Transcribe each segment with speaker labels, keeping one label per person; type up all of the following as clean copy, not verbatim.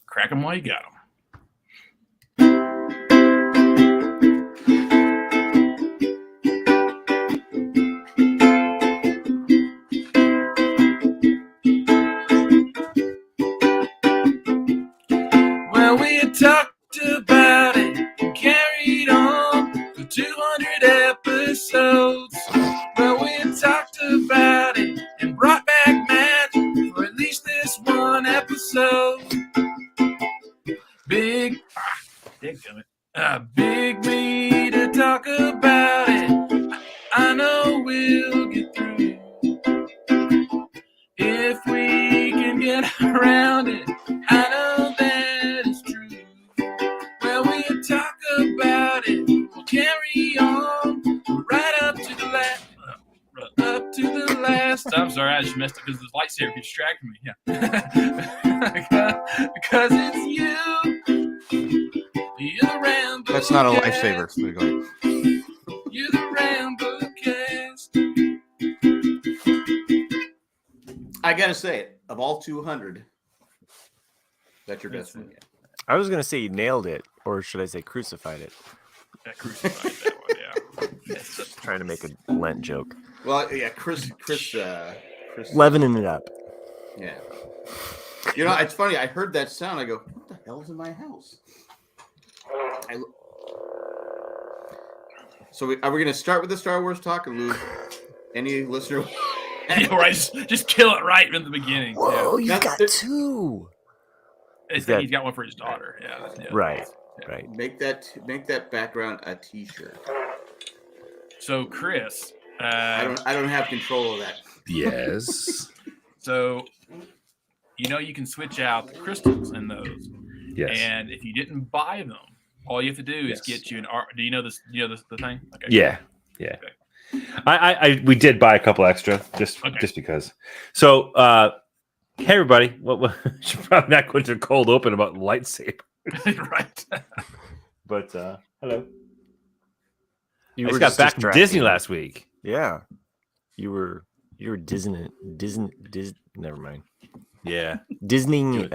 Speaker 1: Crack them while you got them. Well, we had talked about it and carried on for 200 episodes. Well, we had talked about it and brought back magic for at least this one episode. Big me to talk about it. I know we'll get through if we can get around it. I know that is true. Well, we'll talk about it. We'll carry on right up to the last. I'm sorry, I just messed up because the lightsaber keeps distracting me. Yeah, because it's you. You're the Rambo.
Speaker 2: That's not a lifesaver.
Speaker 1: You're the Rambo cast.
Speaker 2: I gotta say, of all 200, that's your best one yet.
Speaker 3: I was gonna say you nailed it, or should I say crucified it?
Speaker 1: Yeah, crucified that one. Yeah.
Speaker 3: Trying to make a Lent joke.
Speaker 2: Well, yeah, Chris,
Speaker 3: leavening it up.
Speaker 2: Yeah. You know, it's funny. I heard that sound. I go, "What the hell's in my house?" So, are we going to start with the Star Wars talk, or lose any listener?
Speaker 1: Yeah, right. Just kill it right in the beginning.
Speaker 3: Whoa,
Speaker 1: yeah.
Speaker 3: you got two.
Speaker 1: He's got one for his daughter. Yeah.
Speaker 3: Right.
Speaker 1: Yeah.
Speaker 3: Right.
Speaker 2: Make that background a T-shirt.
Speaker 1: So, Chris,
Speaker 2: I don't have control of that.
Speaker 4: Yes.
Speaker 1: So, you can switch out the crystals in those.
Speaker 4: Yes.
Speaker 1: And if you didn't buy them, all you have to do is get you an art. Do you know this? You know the thing? Okay.
Speaker 4: Yeah. Yeah. Okay. We did buy a couple extra just because. So, hey everybody, what should probably not go into a cold open about lightsaber.
Speaker 1: Right.
Speaker 4: But hello.
Speaker 3: You
Speaker 4: I just got back from Disney last week.
Speaker 3: Yeah. You were Disney. Never mind.
Speaker 4: Yeah.
Speaker 3: Disney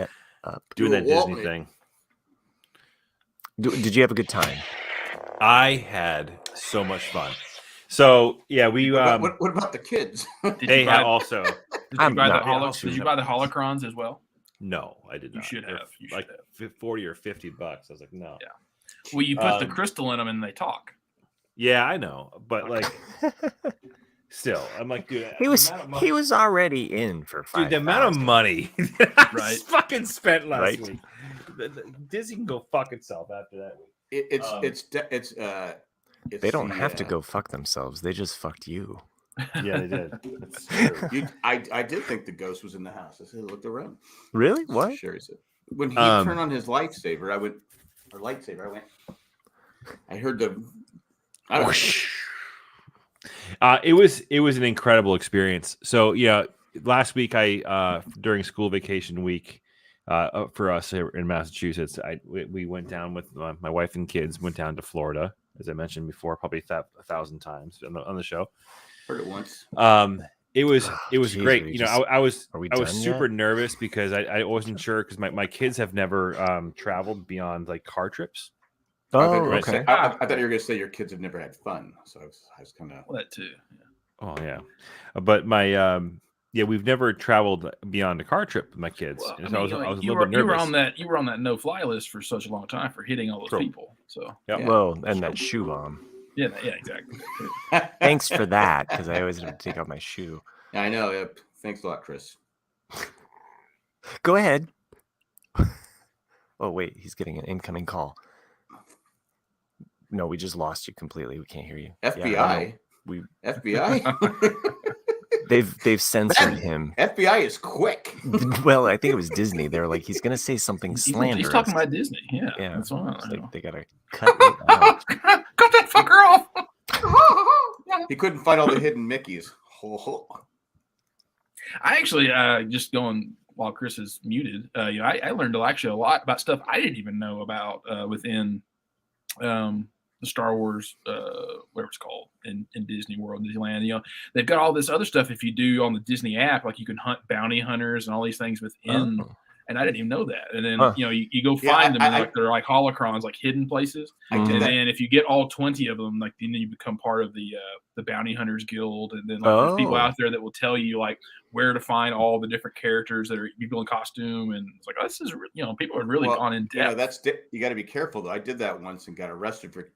Speaker 4: doing that Disney thing.
Speaker 3: Did you have a good time?
Speaker 4: I had so much fun. So yeah, we.
Speaker 2: What about the kids?
Speaker 4: They have also.
Speaker 1: Did you buy the holocrons as well?
Speaker 4: No, I did not.
Speaker 1: You should have.
Speaker 4: Like $40 or $50. I was like, no.
Speaker 1: Yeah. Well, you put the crystal in them and they talk.
Speaker 4: Yeah, I know, but like, still, I'm like, dude,
Speaker 3: he was already in for 5.
Speaker 4: Dude, the amount of money I fucking spent last week. Disney can go fuck itself after that week.
Speaker 3: They don't have to go fuck themselves. They just fucked you.
Speaker 4: Yeah, they did. That's true.
Speaker 2: I did think the ghost was in the house. I said, looked around.
Speaker 3: Really? What?
Speaker 2: Sure, he said. When he turned on his lightsaber, I went. I heard the.
Speaker 4: It was an incredible experience. So yeah, last week during school vacation week for us here in Massachusetts, we went down with my wife and kids. Went down to Florida, as I mentioned before, probably 1,000 times on the show.
Speaker 2: Heard it once.
Speaker 4: It was great. I was super
Speaker 3: yet?
Speaker 4: nervous because I wasn't sure because my kids have never traveled beyond like car trips.
Speaker 3: Oh,
Speaker 2: okay. I thought you were going to say your kids have never had fun. So I was kind of.
Speaker 1: Well, that too. Yeah.
Speaker 4: Oh yeah, but my we've never traveled beyond a car trip with my kids.
Speaker 1: Well,
Speaker 4: I was a little bit nervous.
Speaker 1: You were on that no-fly list for such a long time for hitting all those people. So
Speaker 4: yeah.
Speaker 3: Well, and that shoe bomb.
Speaker 1: Yeah, exactly.
Speaker 3: Thanks for that, because I always have to take out my shoe.
Speaker 2: I know. Yeah. Thanks a lot, Chris.
Speaker 3: Go ahead. Oh wait, he's getting an incoming call. No, we just lost you completely. We can't hear you.
Speaker 2: FBI.
Speaker 3: Yeah,
Speaker 2: FBI.
Speaker 3: They've censored him.
Speaker 2: FBI is quick.
Speaker 3: Well, I think it was Disney. They're like, he's gonna say something slanderous.
Speaker 1: He's talking about Disney. Yeah.
Speaker 3: That's
Speaker 1: why
Speaker 3: they gotta cut it out.
Speaker 1: Cut that fucker off.
Speaker 2: He couldn't find all the hidden Mickeys.
Speaker 1: I actually just going while Chris is muted. I learned actually a lot about stuff I didn't even know about within Star Wars, whatever it's called in Disney World, Disneyland. You know, they've got all this other stuff. If you do on the Disney app, like you can hunt bounty hunters and all these things within.
Speaker 3: Oh.
Speaker 1: And I didn't even know that. And then
Speaker 3: Huh.
Speaker 1: you know, you go
Speaker 2: Yeah,
Speaker 1: find them, and
Speaker 2: I-
Speaker 1: like they're like holocrons, like hidden places.
Speaker 2: I did
Speaker 1: And
Speaker 2: that.
Speaker 1: then if you get all 20 of them, like then you become part of the bounty hunters guild. And then like there's people
Speaker 3: Oh.
Speaker 1: out there that will tell you like where to find all the different characters that are people in costume. And it's like, oh, this is, you know, people have really
Speaker 2: Well,
Speaker 1: gone in
Speaker 2: You know,
Speaker 1: depth.
Speaker 2: you got to be careful though. I did that once and got arrested for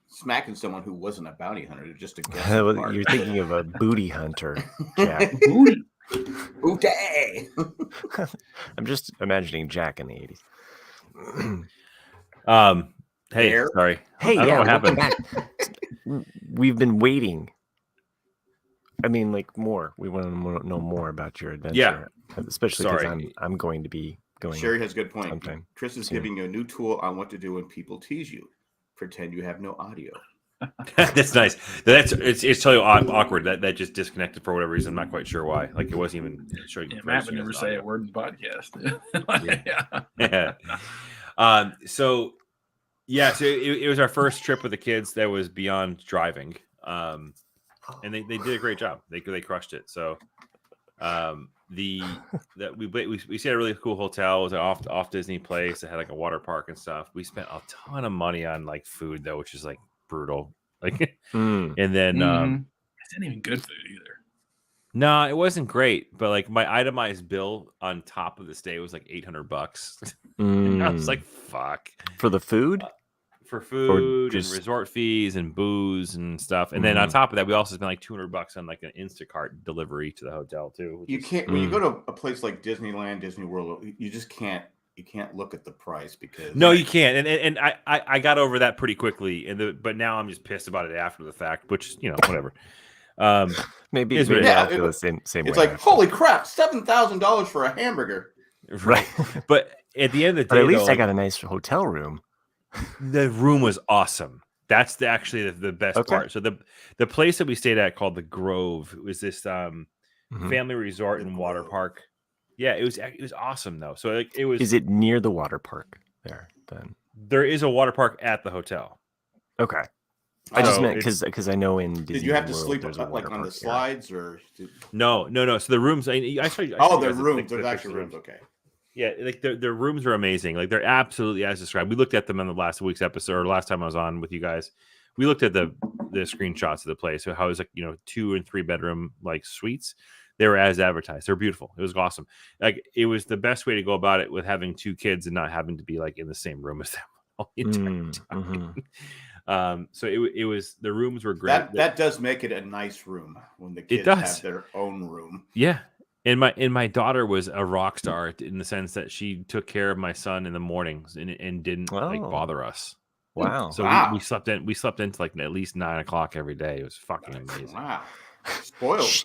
Speaker 2: smacking someone who wasn't a bounty hunter, just a guest.
Speaker 3: You're thinking of a booty hunter, Jack.
Speaker 1: Booty.
Speaker 2: Booty.
Speaker 3: I'm just imagining Jack in the 80s.
Speaker 4: Hey,
Speaker 2: There.
Speaker 4: sorry.
Speaker 3: Hey,
Speaker 4: I don't know what
Speaker 3: welcome
Speaker 4: happened.
Speaker 3: back. We've been waiting. I mean, like more. We want to know more about your adventure.
Speaker 4: Yeah.
Speaker 3: Especially because
Speaker 4: Sorry.
Speaker 3: I'm going to be going.
Speaker 2: Sherry has a good point.
Speaker 3: sometime
Speaker 2: Chris is
Speaker 3: soon.
Speaker 2: giving you a new tool on what to do when people tease you. Pretend you have no audio.
Speaker 4: That's nice. It's totally awkward. That just disconnected for whatever reason. I'm not quite sure why. Like it wasn't even showing.
Speaker 1: Yeah, Matt would never say a word in the podcast.
Speaker 4: Yeah. So it was our first trip with the kids that was beyond driving. And they did a great job. They crushed it. So we stayed at a really cool hotel. It was an off Disney place. It had like a water park and stuff. We spent a ton of money on like food though, which is like brutal. Like and then
Speaker 1: It's not even good food either.
Speaker 4: no, it wasn't great, but like my itemized bill on top of the stay was like $800. And I was like, fuck.
Speaker 3: For the food?
Speaker 4: For food
Speaker 3: just-
Speaker 4: and resort fees and booze and stuff. And then on top of that, we also spent like $200 on like an Instacart delivery to the hotel too.
Speaker 2: You can't when you go to a place like Disneyland, Disney World. You just can't. You can't look at the price because
Speaker 4: No, you can't. And I got over that pretty quickly. But now I'm just pissed about it after the fact, which, you know, whatever.
Speaker 3: Maybe
Speaker 4: Is what it
Speaker 3: I'll
Speaker 2: is.
Speaker 3: feel the same way.
Speaker 2: It's like,
Speaker 3: after.
Speaker 2: holy crap, $7,000 for a hamburger.
Speaker 4: Right. But at the end of the
Speaker 3: But
Speaker 4: day,
Speaker 3: at least
Speaker 4: though,
Speaker 3: I got a nice hotel room.
Speaker 4: the room was awesome. That's actually the best
Speaker 3: Okay.
Speaker 4: part. So the place that we stayed at called the Grove was this
Speaker 3: Mhm.
Speaker 4: family resort and water park. Yeah, it was awesome though. So like, it was.
Speaker 3: Is it near the water park there then?
Speaker 4: There is a water park at the hotel.
Speaker 3: Okay. I just
Speaker 4: So
Speaker 3: meant
Speaker 4: it's-
Speaker 3: because I know in Disney
Speaker 2: Did you have to
Speaker 3: World,
Speaker 2: sleep
Speaker 3: there's a
Speaker 2: like
Speaker 3: water
Speaker 2: on the
Speaker 3: park there.
Speaker 2: slides or?
Speaker 4: No. So the rooms. I saw you
Speaker 2: Oh,
Speaker 4: guys
Speaker 2: the rooms.
Speaker 4: the
Speaker 2: There's actually
Speaker 4: pictures.
Speaker 2: rooms. Okay.
Speaker 4: Yeah, like their rooms are amazing. Like they're absolutely as described. We looked at them in the last week's episode, or last time I was on with you guys. We looked at the screenshots of the place. So how it was like 2 and 3 bedroom like suites. They were as advertised. They're beautiful. It was awesome. Like it was the best way to go about it with having 2 kids and not having to be like in the same room as them all the entire time. So it was the rooms were great.
Speaker 2: That does make it a nice room when the kids
Speaker 4: does.
Speaker 2: have their own room.
Speaker 4: Yeah. And my daughter was a rock star in the sense that she took care of my son in the mornings and didn't like
Speaker 3: Oh.
Speaker 4: bother us.
Speaker 3: Wow.
Speaker 4: So
Speaker 2: Wow.
Speaker 4: we slept into like at least 9 o'clock every day. It was fucking amazing.
Speaker 2: Wow. Spoiled.
Speaker 3: Shh.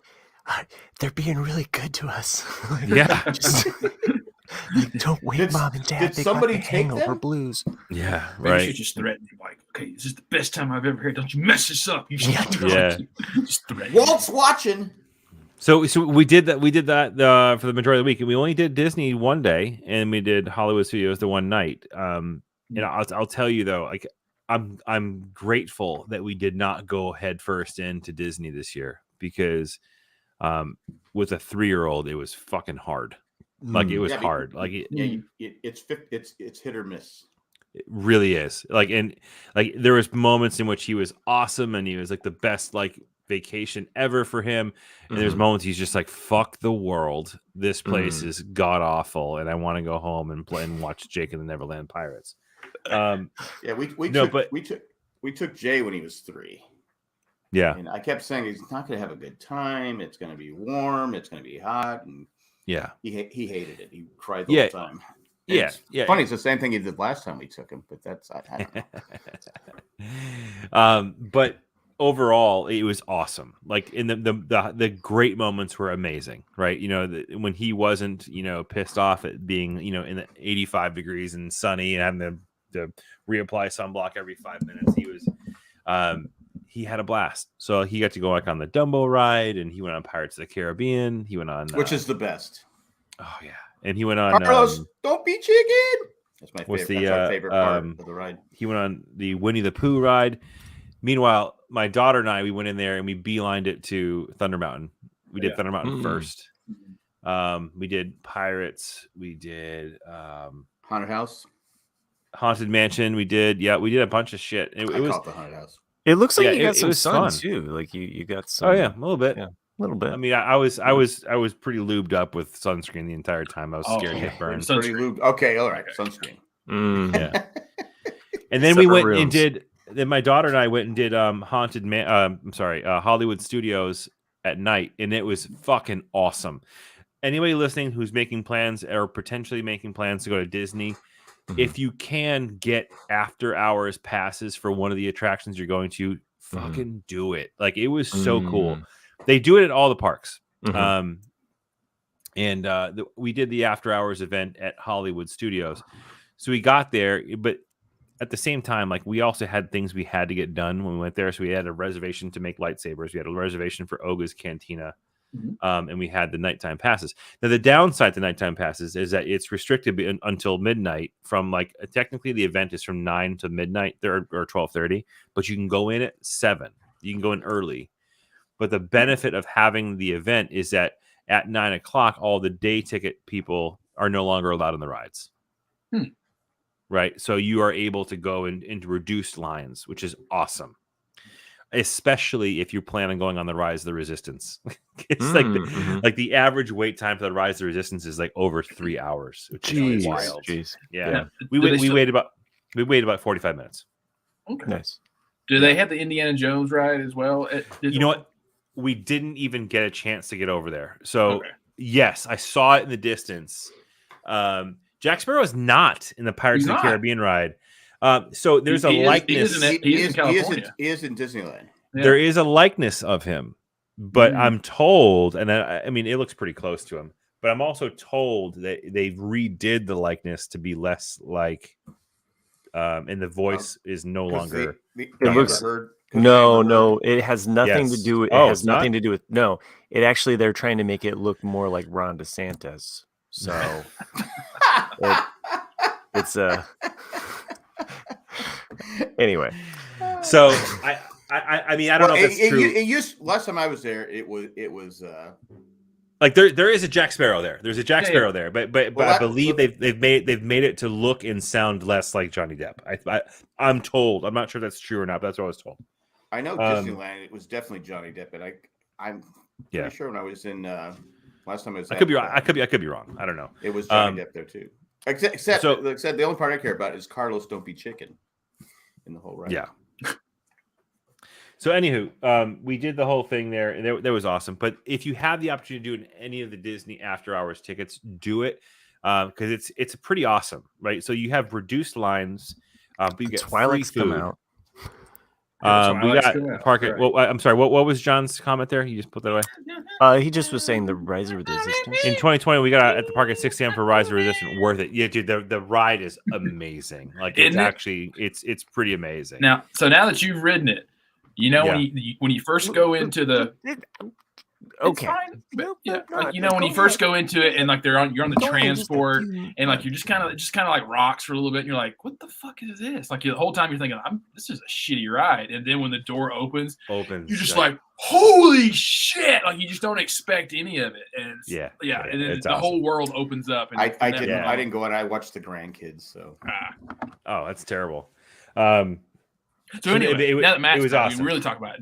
Speaker 3: They're being really good to us.
Speaker 4: Yeah.
Speaker 3: Just, like, don't wake
Speaker 2: Did-
Speaker 3: mom and dad.
Speaker 2: did
Speaker 3: They
Speaker 2: somebody
Speaker 3: got the
Speaker 2: take
Speaker 3: hangover
Speaker 2: them?
Speaker 3: blues.
Speaker 4: Yeah.
Speaker 1: Maybe you
Speaker 4: Right.
Speaker 1: should just threaten him, like, okay, this is the best time I've ever heard. Don't you mess this up. You should
Speaker 4: Yeah.
Speaker 1: just threaten him.
Speaker 2: Walt's watching.
Speaker 4: So we did that. We did that for the majority of the week, and we only did Disney one day, and we did Hollywood Studios the one night. And I'll tell you though, like I'm grateful that we did not go head first into Disney this year because with a 3-year-old, it was fucking hard. Like it was
Speaker 2: Yeah, but-
Speaker 4: hard. Like
Speaker 2: It's hit or miss.
Speaker 4: it really is. Like there was moments in which he was awesome and he was like the best like vacation ever for him. And there's moments he's just like, fuck the world. This place is god awful, and I want to go home and play and watch Jake and the Neverland Pirates.
Speaker 2: Yeah,
Speaker 4: No, but-
Speaker 2: we took Jay when he was 3.
Speaker 4: Yeah.
Speaker 2: And I kept saying he's not going to have a good time. It's going to be warm. It's going to be hot. And
Speaker 4: Yeah.
Speaker 2: he hated it. He cried the
Speaker 4: Yeah.
Speaker 2: whole time. And
Speaker 4: Yeah.
Speaker 2: it's
Speaker 4: Yeah.
Speaker 2: funny. It's the same thing he did last time we took him, but that's I don't know.
Speaker 4: But overall, it was awesome. Like in the great moments were amazing, right? When he wasn't, pissed off at being, in the 85 degrees and sunny and having to reapply sunblock every 5 minutes, he had a blast. So he got to go like on the Dumbo ride, and he went on Pirates of the Caribbean. He went on,
Speaker 2: Which is the best.
Speaker 4: oh yeah, and he went on.
Speaker 2: Carlos, don't be chicken. That's my
Speaker 4: What's
Speaker 2: favorite.
Speaker 4: the,
Speaker 2: That's our favorite part of the ride.
Speaker 4: He went on the Winnie the Pooh ride. Meanwhile, my daughter and I, we went in there and we beelined it to Thunder Mountain. We did Thunder Mountain first. We did Pirates. We did
Speaker 2: Haunted House.
Speaker 4: Haunted Mansion. We did a bunch of shit. It was
Speaker 2: call it the Haunted House.
Speaker 3: It looks like
Speaker 4: Yeah,
Speaker 3: you got
Speaker 4: it
Speaker 3: some
Speaker 4: was
Speaker 3: sun
Speaker 4: fun.
Speaker 3: too. Like you got some.
Speaker 4: Oh yeah, a little bit.
Speaker 3: Yeah, a little bit.
Speaker 4: I mean, I was pretty lubed up with sunscreen the entire time. I was scared to get burned.
Speaker 2: Pretty lubed. Okay, all right. Sunscreen.
Speaker 4: Yeah. And then
Speaker 3: Separate
Speaker 4: we went
Speaker 3: rooms.
Speaker 4: and did. Then my daughter and I went and did Hollywood Studios at night, and it was fucking awesome. Anybody listening who's making plans or potentially making plans to go to Disney, if you can get after hours passes for one of the attractions you're going to, fucking do it. Like, it was so cool. They do it at all the parks. We did the after hours event at Hollywood Studios. So we got there, but at the same time, like, we also had things we had to get done when we went there. So we had a reservation to make lightsabers. We had a reservation for Oga's Cantina. And we had the nighttime passes. Now, the downside to nighttime passes is that it's restricted until midnight. From technically the event is from 9 to midnight or 12:30, but you can go in at 7. You can go in early. But the benefit of having the event is that at 9 o'clock, all the day ticket people are no longer allowed on the rides. Right. So you are able to go into reduced lines, which is awesome. Especially if you plan on going on the Rise of the Resistance. It's like the average wait time for the Rise of the Resistance is like over 3 hours, which is wild.
Speaker 3: Jeez.
Speaker 4: Yeah. We waited about 45 minutes.
Speaker 1: Okay.
Speaker 3: Nice.
Speaker 1: Do they have the Indiana Jones ride as well?
Speaker 4: You know what? We didn't even get a chance to get over there. So yes, I saw it in the distance. Jack Sparrow is not in the Pirates of the Caribbean ride. So there's a likeness.
Speaker 1: He is in California.
Speaker 2: He is in Disneyland.
Speaker 1: Yeah.
Speaker 4: There is a likeness of him, but I'm told, and I mean, it looks pretty close to him, but I'm also told that they redid the likeness to be less like, and the voice is no longer.
Speaker 3: It looks. No, it has nothing to do with. It has nothing to do with. No, it actually they're trying to make it look more like Ron DeSantis. So it's a. Anyway,
Speaker 4: so I mean, I don't know if that's true.
Speaker 2: It used last time I was there. It was
Speaker 4: like there is a Jack Sparrow there. There's a Jack Sparrow there, but I believe they've made it to look and sound less like Johnny Depp. I'm told. I'm not sure that's true or not. But that's what I was told.
Speaker 2: I know Disneyland. It was definitely Johnny Depp, and I'm pretty sure when I was in last time I was.
Speaker 4: I could be wrong. I could be wrong. I don't know.
Speaker 2: It was Johnny Depp there too. Except the only part I care about is Carlos Don't Be Chicken in the whole ride.
Speaker 4: Yeah. So anywho, we did the whole thing there, and that was awesome. But if you have the opportunity to do any of the Disney after hours tickets, do it because it's pretty awesome, right? So you have reduced lines, but you get
Speaker 3: Twilight's
Speaker 4: free food.
Speaker 3: come out.
Speaker 4: We got Parker.
Speaker 1: Right.
Speaker 4: Well, I'm sorry. What was John's comment there? You just put that away.
Speaker 3: He just was saying the Rise of the Resistance.
Speaker 4: In 2020, we got at the park at 6 a.m. for Rise of the Resistance. Worth it. Yeah, dude. The ride is amazing. Like it's pretty amazing.
Speaker 1: Now that you've ridden it, you know when you first go into the.
Speaker 3: Okay.
Speaker 1: When you first go into it and like you're on the transport and like you're just kind of like rocks for a little bit and you're like, what the fuck is this? Like the whole time you're thinking, this is a shitty ride. And then when the door opens, you're just like, holy shit! Like you just don't expect any of it. And and then the whole world opens up. And
Speaker 2: I didn't go and I watched the grandkids. So
Speaker 4: oh, that's terrible.
Speaker 1: So anyway, now that Matt's
Speaker 4: it was awesome.
Speaker 1: We really talk about it.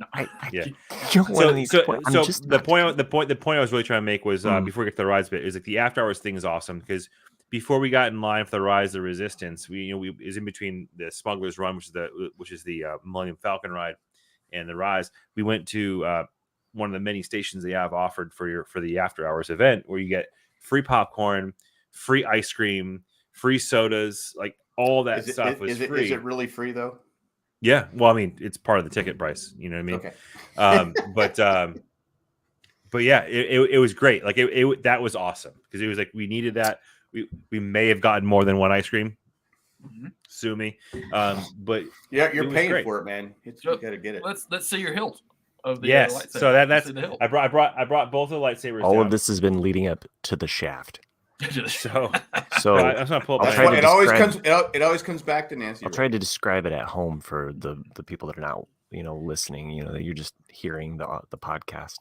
Speaker 4: The point I was really trying to make was before we get to the rides bit is like the after hours thing is awesome because before we got in line for the Rise of the Resistance, we is in between the Smuggler's Run, which is the Millennium Falcon ride, and the Rise. We went to one of the many stations they have offered for the after hours event where you get free popcorn, free ice cream, free sodas, like all that stuff was free.
Speaker 2: Is it really free though?
Speaker 4: Yeah, well, I mean, it's part of the ticket price. You know what I mean?
Speaker 2: Okay.
Speaker 4: But yeah, it was great. Like that was awesome because it was like we needed that. We may have gotten more than one ice cream. Sue me, but
Speaker 2: yeah, you're paying for it, man. You gotta get it.
Speaker 1: Let's see your hilt of the
Speaker 4: lightsaber. So that's
Speaker 1: the hilt.
Speaker 4: I brought both of the lightsabers.
Speaker 3: All of this has been leading up to the shaft.
Speaker 4: So
Speaker 3: So
Speaker 4: I was gonna pull up
Speaker 2: That's
Speaker 4: my
Speaker 2: why it always comes back to Nancy.
Speaker 3: I'll try to describe it at home for the people that are not, listening. That you're just hearing the podcast.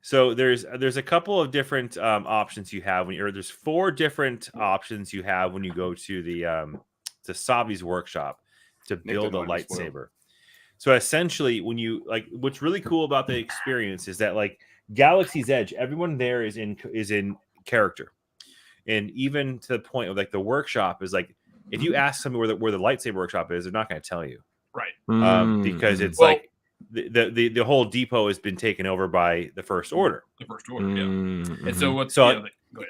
Speaker 4: So there's a couple of different options you have there's 4 different options you have when you go to the to Savi's workshop to build a lightsaber. So essentially, when you what's really cool about the experience is that Galaxy's Edge, everyone there is in character, and even to the point of the workshop is if you ask somebody where the lightsaber workshop is, they're not going to tell you,
Speaker 1: right?
Speaker 4: Because it's the whole depot has been taken over by the First Order.
Speaker 1: The First Order, yeah.
Speaker 4: And
Speaker 1: so
Speaker 4: go ahead.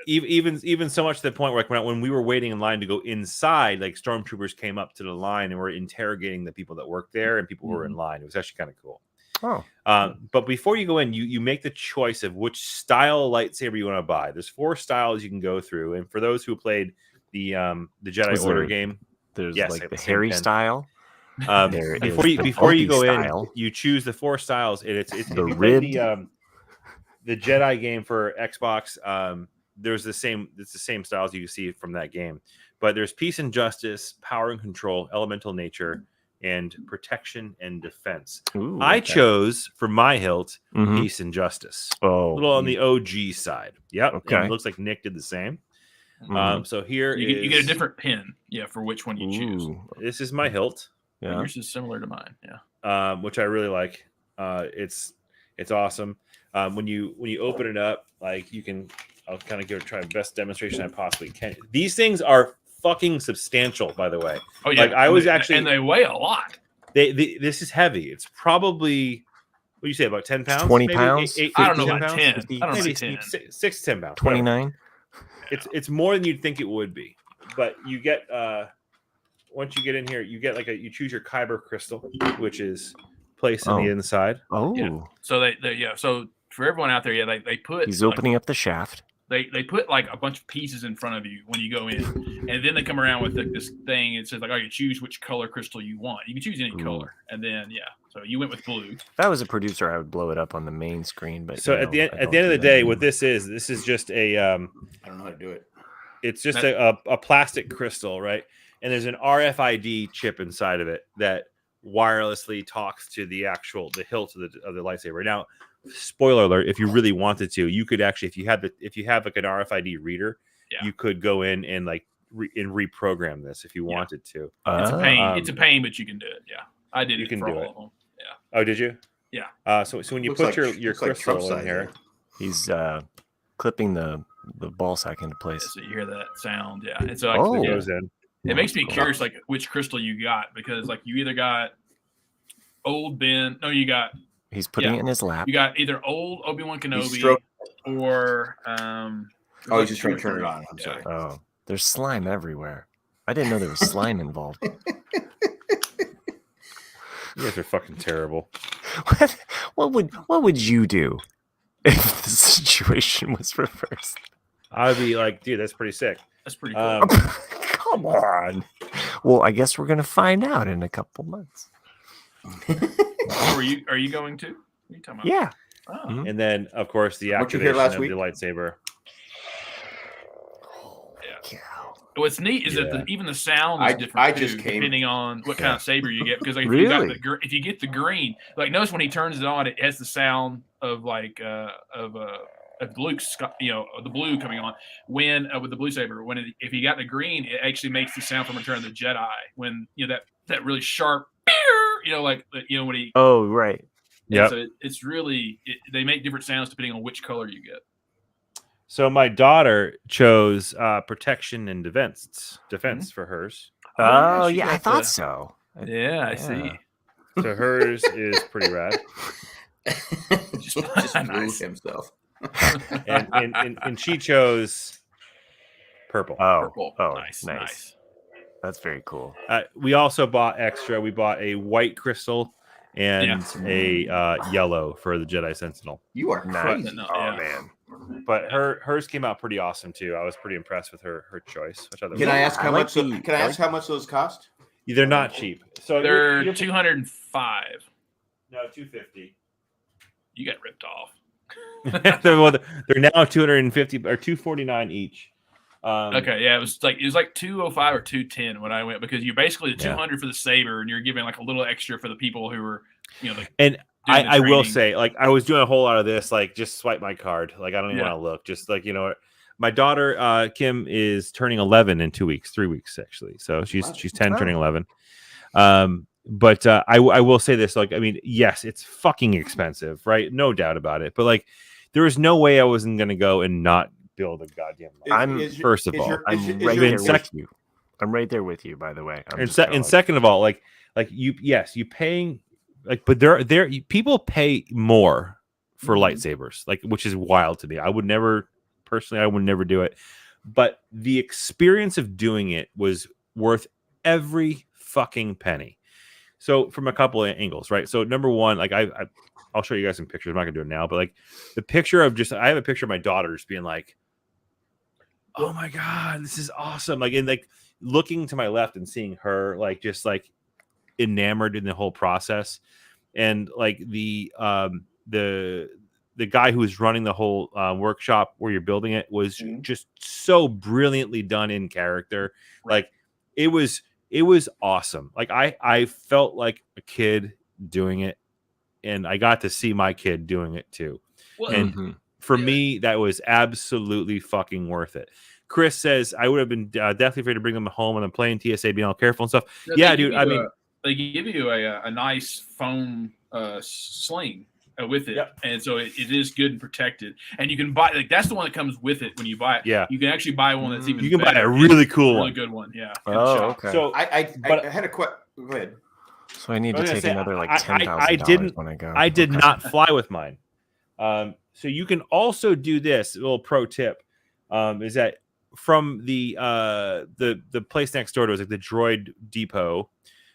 Speaker 4: Even so much to the point where when we were waiting in line to go inside, stormtroopers came up to the line and were interrogating the people that worked there and people who were in line. It was actually kind of cool. But before you go in, you make the choice of which style lightsaber you want to buy. There's 4 styles you can go through, and for those who played the Jedi Order game,
Speaker 3: there's the hairy style.
Speaker 4: Before you go in, you choose the 4 styles, and it's
Speaker 3: the ribbed.
Speaker 4: The Jedi game for Xbox. It's the same styles you see from that game, but there's peace and justice, power and control, elemental nature, and protection and defense.
Speaker 3: Ooh,
Speaker 4: I chose for my hilt peace and justice. A little on the OG side. Yep. Okay. It looks like Nick did the same. So here
Speaker 1: you get a different pin, for which one you choose.
Speaker 4: This is my hilt.
Speaker 1: Yeah, yours is similar to mine. Yeah,
Speaker 4: which I really like. It's awesome. When you open it up, I'll kind of try the best demonstration I possibly can. These things are fucking substantial, by the way.
Speaker 1: Oh yeah,
Speaker 4: and
Speaker 1: they weigh a lot.
Speaker 4: This is heavy. It's probably, what do you say, about 10 pounds?
Speaker 3: 20 pounds?
Speaker 1: I don't know about 10. I don't know
Speaker 4: maybe
Speaker 1: 10.
Speaker 4: 6 to 10 pounds.
Speaker 3: 29.
Speaker 4: It's more than you'd think it would be, but you get once you get in here, you get you choose your Kyber crystal, which is placed in the inside.
Speaker 1: So so for everyone out there, they put.
Speaker 3: He's opening up the shaft.
Speaker 1: They put a bunch of pieces in front of you when you go in, and then they come around with this thing. It says you choose which color crystal you want. You can choose any color, and then so you went with blue.
Speaker 3: If I was a producer, I would blow it up on the main screen. But
Speaker 4: at the end of the day, what this is just a
Speaker 2: I don't know how to do it.
Speaker 4: It's just a plastic crystal, right? And there's an RFID chip inside of it that wirelessly talks to the hilt of the lightsaber. Now, spoiler alert, if you really wanted to, you could actually, if you have an RFID reader, you could go in and reprogram this if you wanted to.
Speaker 1: It's a pain. It's a pain, but you can do it. Yeah, I did. You can do it.
Speaker 4: Yeah. Oh, did you?
Speaker 1: Yeah.
Speaker 4: So when you put your crystal in here,
Speaker 3: he's clipping the ball sack into place.
Speaker 1: So you hear that sound, and so
Speaker 4: it goes in.
Speaker 1: It makes me curious, which crystal you got, because you either got old Ben. No, you got.
Speaker 3: He's putting it in his lap.
Speaker 1: You got either old Obi-Wan Kenobi or
Speaker 2: he's just trying to turn it on. I'm sorry.
Speaker 3: Oh, there's slime everywhere. I didn't know there was slime involved.
Speaker 4: You guys are fucking terrible.
Speaker 3: What would you do if the situation was reversed?
Speaker 4: I'd be like, dude, that's pretty sick.
Speaker 1: That's pretty cool.
Speaker 3: Come on. Well, I guess we're gonna find out in a couple months.
Speaker 1: Are you going to? What are you talking about?
Speaker 3: Yeah.
Speaker 1: Oh.
Speaker 4: And then, of course, the activation of the lightsaber.
Speaker 1: Yeah. What's neat is that even the sound is different depending on what kind of saber you get. Because if you get the green, notice when he turns it on, it has the sound of blue, the blue coming on. When with the blue saber, if you got the green, it actually makes the sound from Return of the Jedi. When that really sharp, when he.
Speaker 3: Oh right.
Speaker 1: Yeah. So it's really they make different sounds depending on which color you get.
Speaker 4: So my daughter chose protection and defense for hers.
Speaker 3: Oh yeah, I thought so.
Speaker 1: Yeah, I see.
Speaker 4: So hers is pretty rad.
Speaker 2: just nice himself.
Speaker 4: and she chose purple.
Speaker 3: Purple. Oh,
Speaker 1: nice.
Speaker 3: That's very cool.
Speaker 4: We also bought extra. We bought a white crystal and a yellow for the Jedi Sentinel.
Speaker 2: You are
Speaker 3: nice.
Speaker 4: Man. But hers came out pretty awesome too. I was pretty impressed with her choice.
Speaker 2: Can I ask how much? Can I ask how much those cost?
Speaker 4: They're not cheap. So
Speaker 1: they're $205.
Speaker 4: No, $250.
Speaker 1: You got ripped off.
Speaker 4: They're now $250 or $249 each.
Speaker 1: Okay, yeah, it was like 205 or 210 when I went, because you basically the 200 for the saber, and you're giving like a little extra for the people who were,
Speaker 4: and I will say, like, I was doing a whole lot of this, like, just swipe my card, like, I don't even want to look, just like, my daughter Kim is turning 11 in 3 weeks actually, so she's 10 turning 11. But I will say this, like, I mean, yes, it's fucking expensive, right? No doubt about it, but like, there is no way I wasn't gonna go and not build a goddamn. I'm
Speaker 3: right there with you, by the way.
Speaker 4: And second of all, like you paying, like, but there people pay more for lightsabers, like, which is wild to me. I would never do it, but the experience of doing it was worth every fucking penny. So from a couple of angles, right? So number one, like, I'll show you guys some pictures. I'm not gonna do it now, but like the picture of I have a picture of my daughter just being like, oh my God, this is awesome. Like, and like looking to my left and seeing her like just like enamored in the whole process. And like the guy who was running the whole workshop where you're building it was just so brilliantly done in character. Like it was awesome. Like I felt like a kid doing it, and I got to see my kid doing it too. Well, and for me, that was absolutely fucking worth it. Chris says I would have been definitely afraid to bring them home on the plane. TSA being all careful and stuff. Yeah, dude. I mean,
Speaker 1: they give you a nice foam sling with it, and so it is good and protected. And you can buy, like, that's the one that comes with it when you buy it.
Speaker 4: Yeah,
Speaker 1: you can actually buy one that's even.
Speaker 4: You can buy a really cool one,
Speaker 1: really good one. Yeah.
Speaker 3: Oh, okay.
Speaker 2: So I had a question. Go ahead.
Speaker 3: So I need to take another like $10,000 when I go.
Speaker 4: I did not fly with mine. So you can also do this. A little pro tip is that from the place next door to us, like the Droid Depot.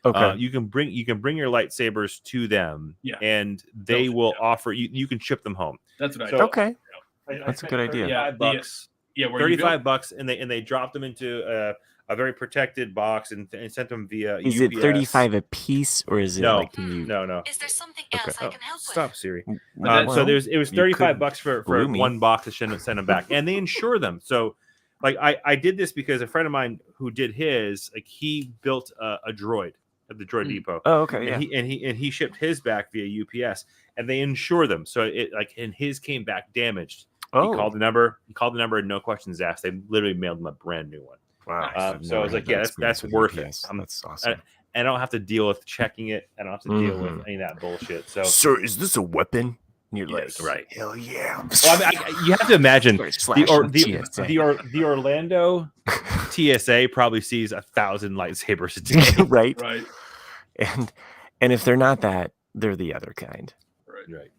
Speaker 3: Okay.
Speaker 4: You can bring your lightsabers to them, and they will offer you. You can ship them home.
Speaker 1: That's what I.
Speaker 3: So, okay. That's a good idea.
Speaker 4: $35.
Speaker 1: Yeah,
Speaker 4: $35, and they drop them into a very protected box and sent them via
Speaker 3: Is
Speaker 4: UPS.
Speaker 3: it 35 a piece, or is it like
Speaker 4: no?
Speaker 5: Is there something else I can help with?
Speaker 4: Stop, Siri. So it was $35 for one box to send them back, and they insure them. So like I did this because a friend of mine who did his, like, he built a droid at the Droid Depot.
Speaker 3: Oh, okay.
Speaker 4: And he shipped his back via UPS, and they insure them. So it and his came back damaged.
Speaker 3: Oh.
Speaker 4: He called the number, and no questions asked. They literally mailed him a brand new one.
Speaker 3: Wow.
Speaker 4: So I was like, yeah, that's worth it.
Speaker 3: That's awesome.
Speaker 4: I don't have to deal with checking it. I don't have to deal with any of that bullshit. So,
Speaker 3: sir, is this a weapon? And you're
Speaker 4: yes,
Speaker 3: like,
Speaker 4: right?
Speaker 3: Hell yeah!
Speaker 4: Well, I mean, you have to imagine the Orlando TSA probably sees 1,000 lightsabers a day,
Speaker 3: right?
Speaker 1: Right.
Speaker 3: And if they're not that, they're the other kind.
Speaker 4: Right.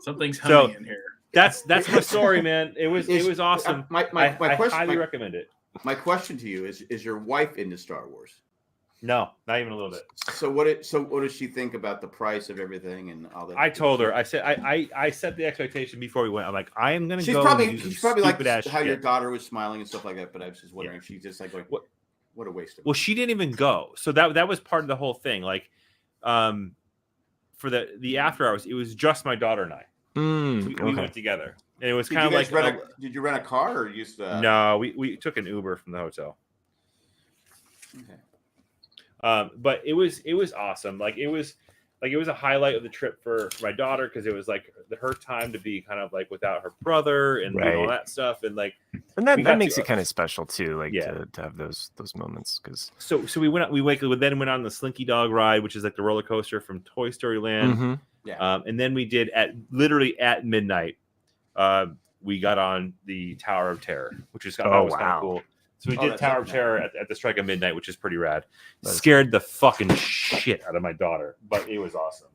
Speaker 1: Something's humming in here.
Speaker 4: That's my story, man. It was awesome.
Speaker 2: My question,
Speaker 4: highly recommend it.
Speaker 2: My question to you is your wife into Star Wars?
Speaker 4: No, not even a little bit.
Speaker 2: So what does she think about the price of everything and all that?
Speaker 4: I told her. I said I set the expectation before we went. I'm like, I am gonna
Speaker 2: she's
Speaker 4: go.
Speaker 2: She's probably like how
Speaker 4: shit.
Speaker 2: your daughter was smiling and stuff like that. But I was just wondering if she's just like what a waste of.
Speaker 4: Well, she didn't even go. So that was part of the whole thing. Like, for the after hours, it was just my daughter and I. We went together, and it was kind of like.
Speaker 2: Did you rent a car or just?
Speaker 4: No, we took an Uber from the hotel.
Speaker 2: Okay.
Speaker 4: But it was awesome. Like it was a highlight of the trip for my daughter, because it was like her time to be kind of like without her brother and all that stuff, and like
Speaker 3: that makes it kind of special too, like to have those moments. Because
Speaker 4: so we then went on the Slinky Dog ride, which is like the roller coaster from Toy Story Land. And then we did at midnight. We got on the Tower of Terror, which is kind of cool. So we did Tower of Terror at the strike of midnight, which is pretty rad. Scared the fucking shit out of my daughter, but it was awesome.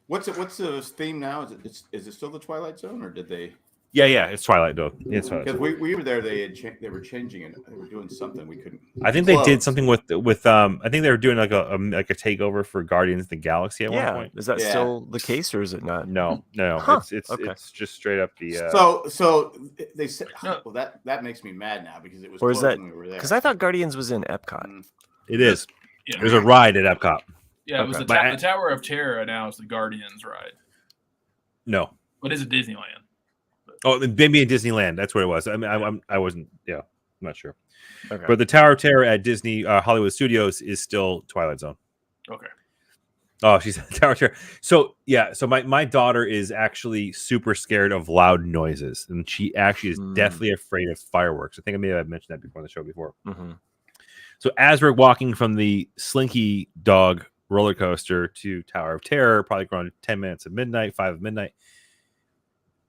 Speaker 2: What's the theme now? Is it still the Twilight Zone, or did they?
Speaker 4: Yeah, it's Twilight though. It's Twilight.
Speaker 2: Because we were there, they were changing it. They were doing something we couldn't.
Speaker 4: I think they did something with I think they were doing like a takeover for Guardians of the Galaxy at one point.
Speaker 3: Is that still the case, or is it not?
Speaker 4: No.
Speaker 3: Huh.
Speaker 4: It's just straight up the.
Speaker 2: So they said, well, that makes me mad now, because it was.
Speaker 3: Or is that
Speaker 2: when we were there?
Speaker 3: because I thought Guardians was in Epcot?
Speaker 4: It is. Yeah. There's a ride at Epcot.
Speaker 1: Yeah, it was the Tower of Terror now is the Guardians ride.
Speaker 4: No.
Speaker 1: What is it, Disneyland?
Speaker 4: Oh, maybe in Disneyland. That's what it was. I mean, I wasn't. Yeah, I'm not sure.
Speaker 3: Okay.
Speaker 4: But the Tower of Terror at Disney Hollywood Studios is still Twilight Zone.
Speaker 1: Okay.
Speaker 4: Oh, she's at the Tower of Terror. So yeah, so my daughter is actually super scared of loud noises, and she actually is deathly afraid of fireworks. I think I may have mentioned that before on the show before.
Speaker 3: Mm-hmm.
Speaker 4: So as we're walking from the Slinky Dog roller coaster to Tower of Terror, probably around 10 minutes of midnight, 5 of midnight.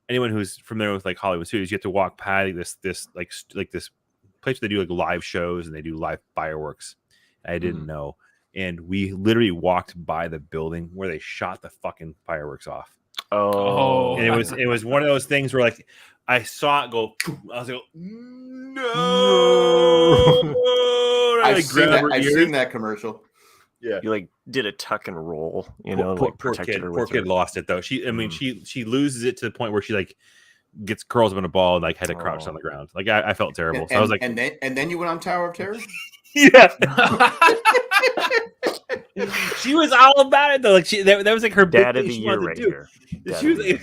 Speaker 4: Anyone who's familiar with like Hollywood Studios, you have to walk by this like this place where they do like live shows and they do live fireworks. I didn't know. And we literally walked by the building where they shot the fucking fireworks off.
Speaker 3: Oh,
Speaker 4: and it was one of those things where like I saw it go. I was like, no.
Speaker 2: I've seen that commercial.
Speaker 3: Yeah, you like did a tuck and roll, you know,
Speaker 4: poor,
Speaker 3: like protected her.
Speaker 4: Poor kid lost it though. I mean, she loses it to the point where she like gets curls up in a ball and like had to crouch on the ground. Like I felt terrible. So I was like,
Speaker 2: and then you went on Tower of Terror.
Speaker 4: Yeah. She was all about it though. Like that was like her
Speaker 3: dad
Speaker 4: big
Speaker 3: of the
Speaker 4: thing
Speaker 3: year right here.
Speaker 4: She was like,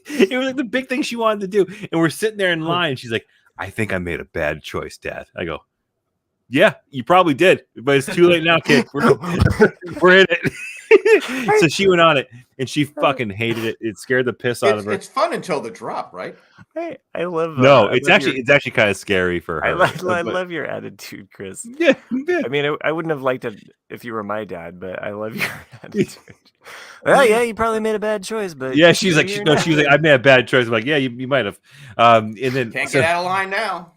Speaker 4: it was like the big thing she wanted to do. And we're sitting there in line. She's like, I think I made a bad choice, Dad. I go, yeah, you probably did, but it's too late now, kid. We're in it. So she went on it, and she fucking hated it. It scared the piss out of her.
Speaker 2: It's fun until the drop, right?
Speaker 3: Hey, I love.
Speaker 4: It's actually kind of scary for her.
Speaker 3: I love your attitude, Chris.
Speaker 4: Yeah.
Speaker 3: I mean, I wouldn't have liked it if you were my dad, but I love your attitude. Well, yeah, you probably made a bad choice, but
Speaker 4: yeah, she's like, I made a bad choice. I'm like, yeah, you might have. And then
Speaker 2: can't get out of line now.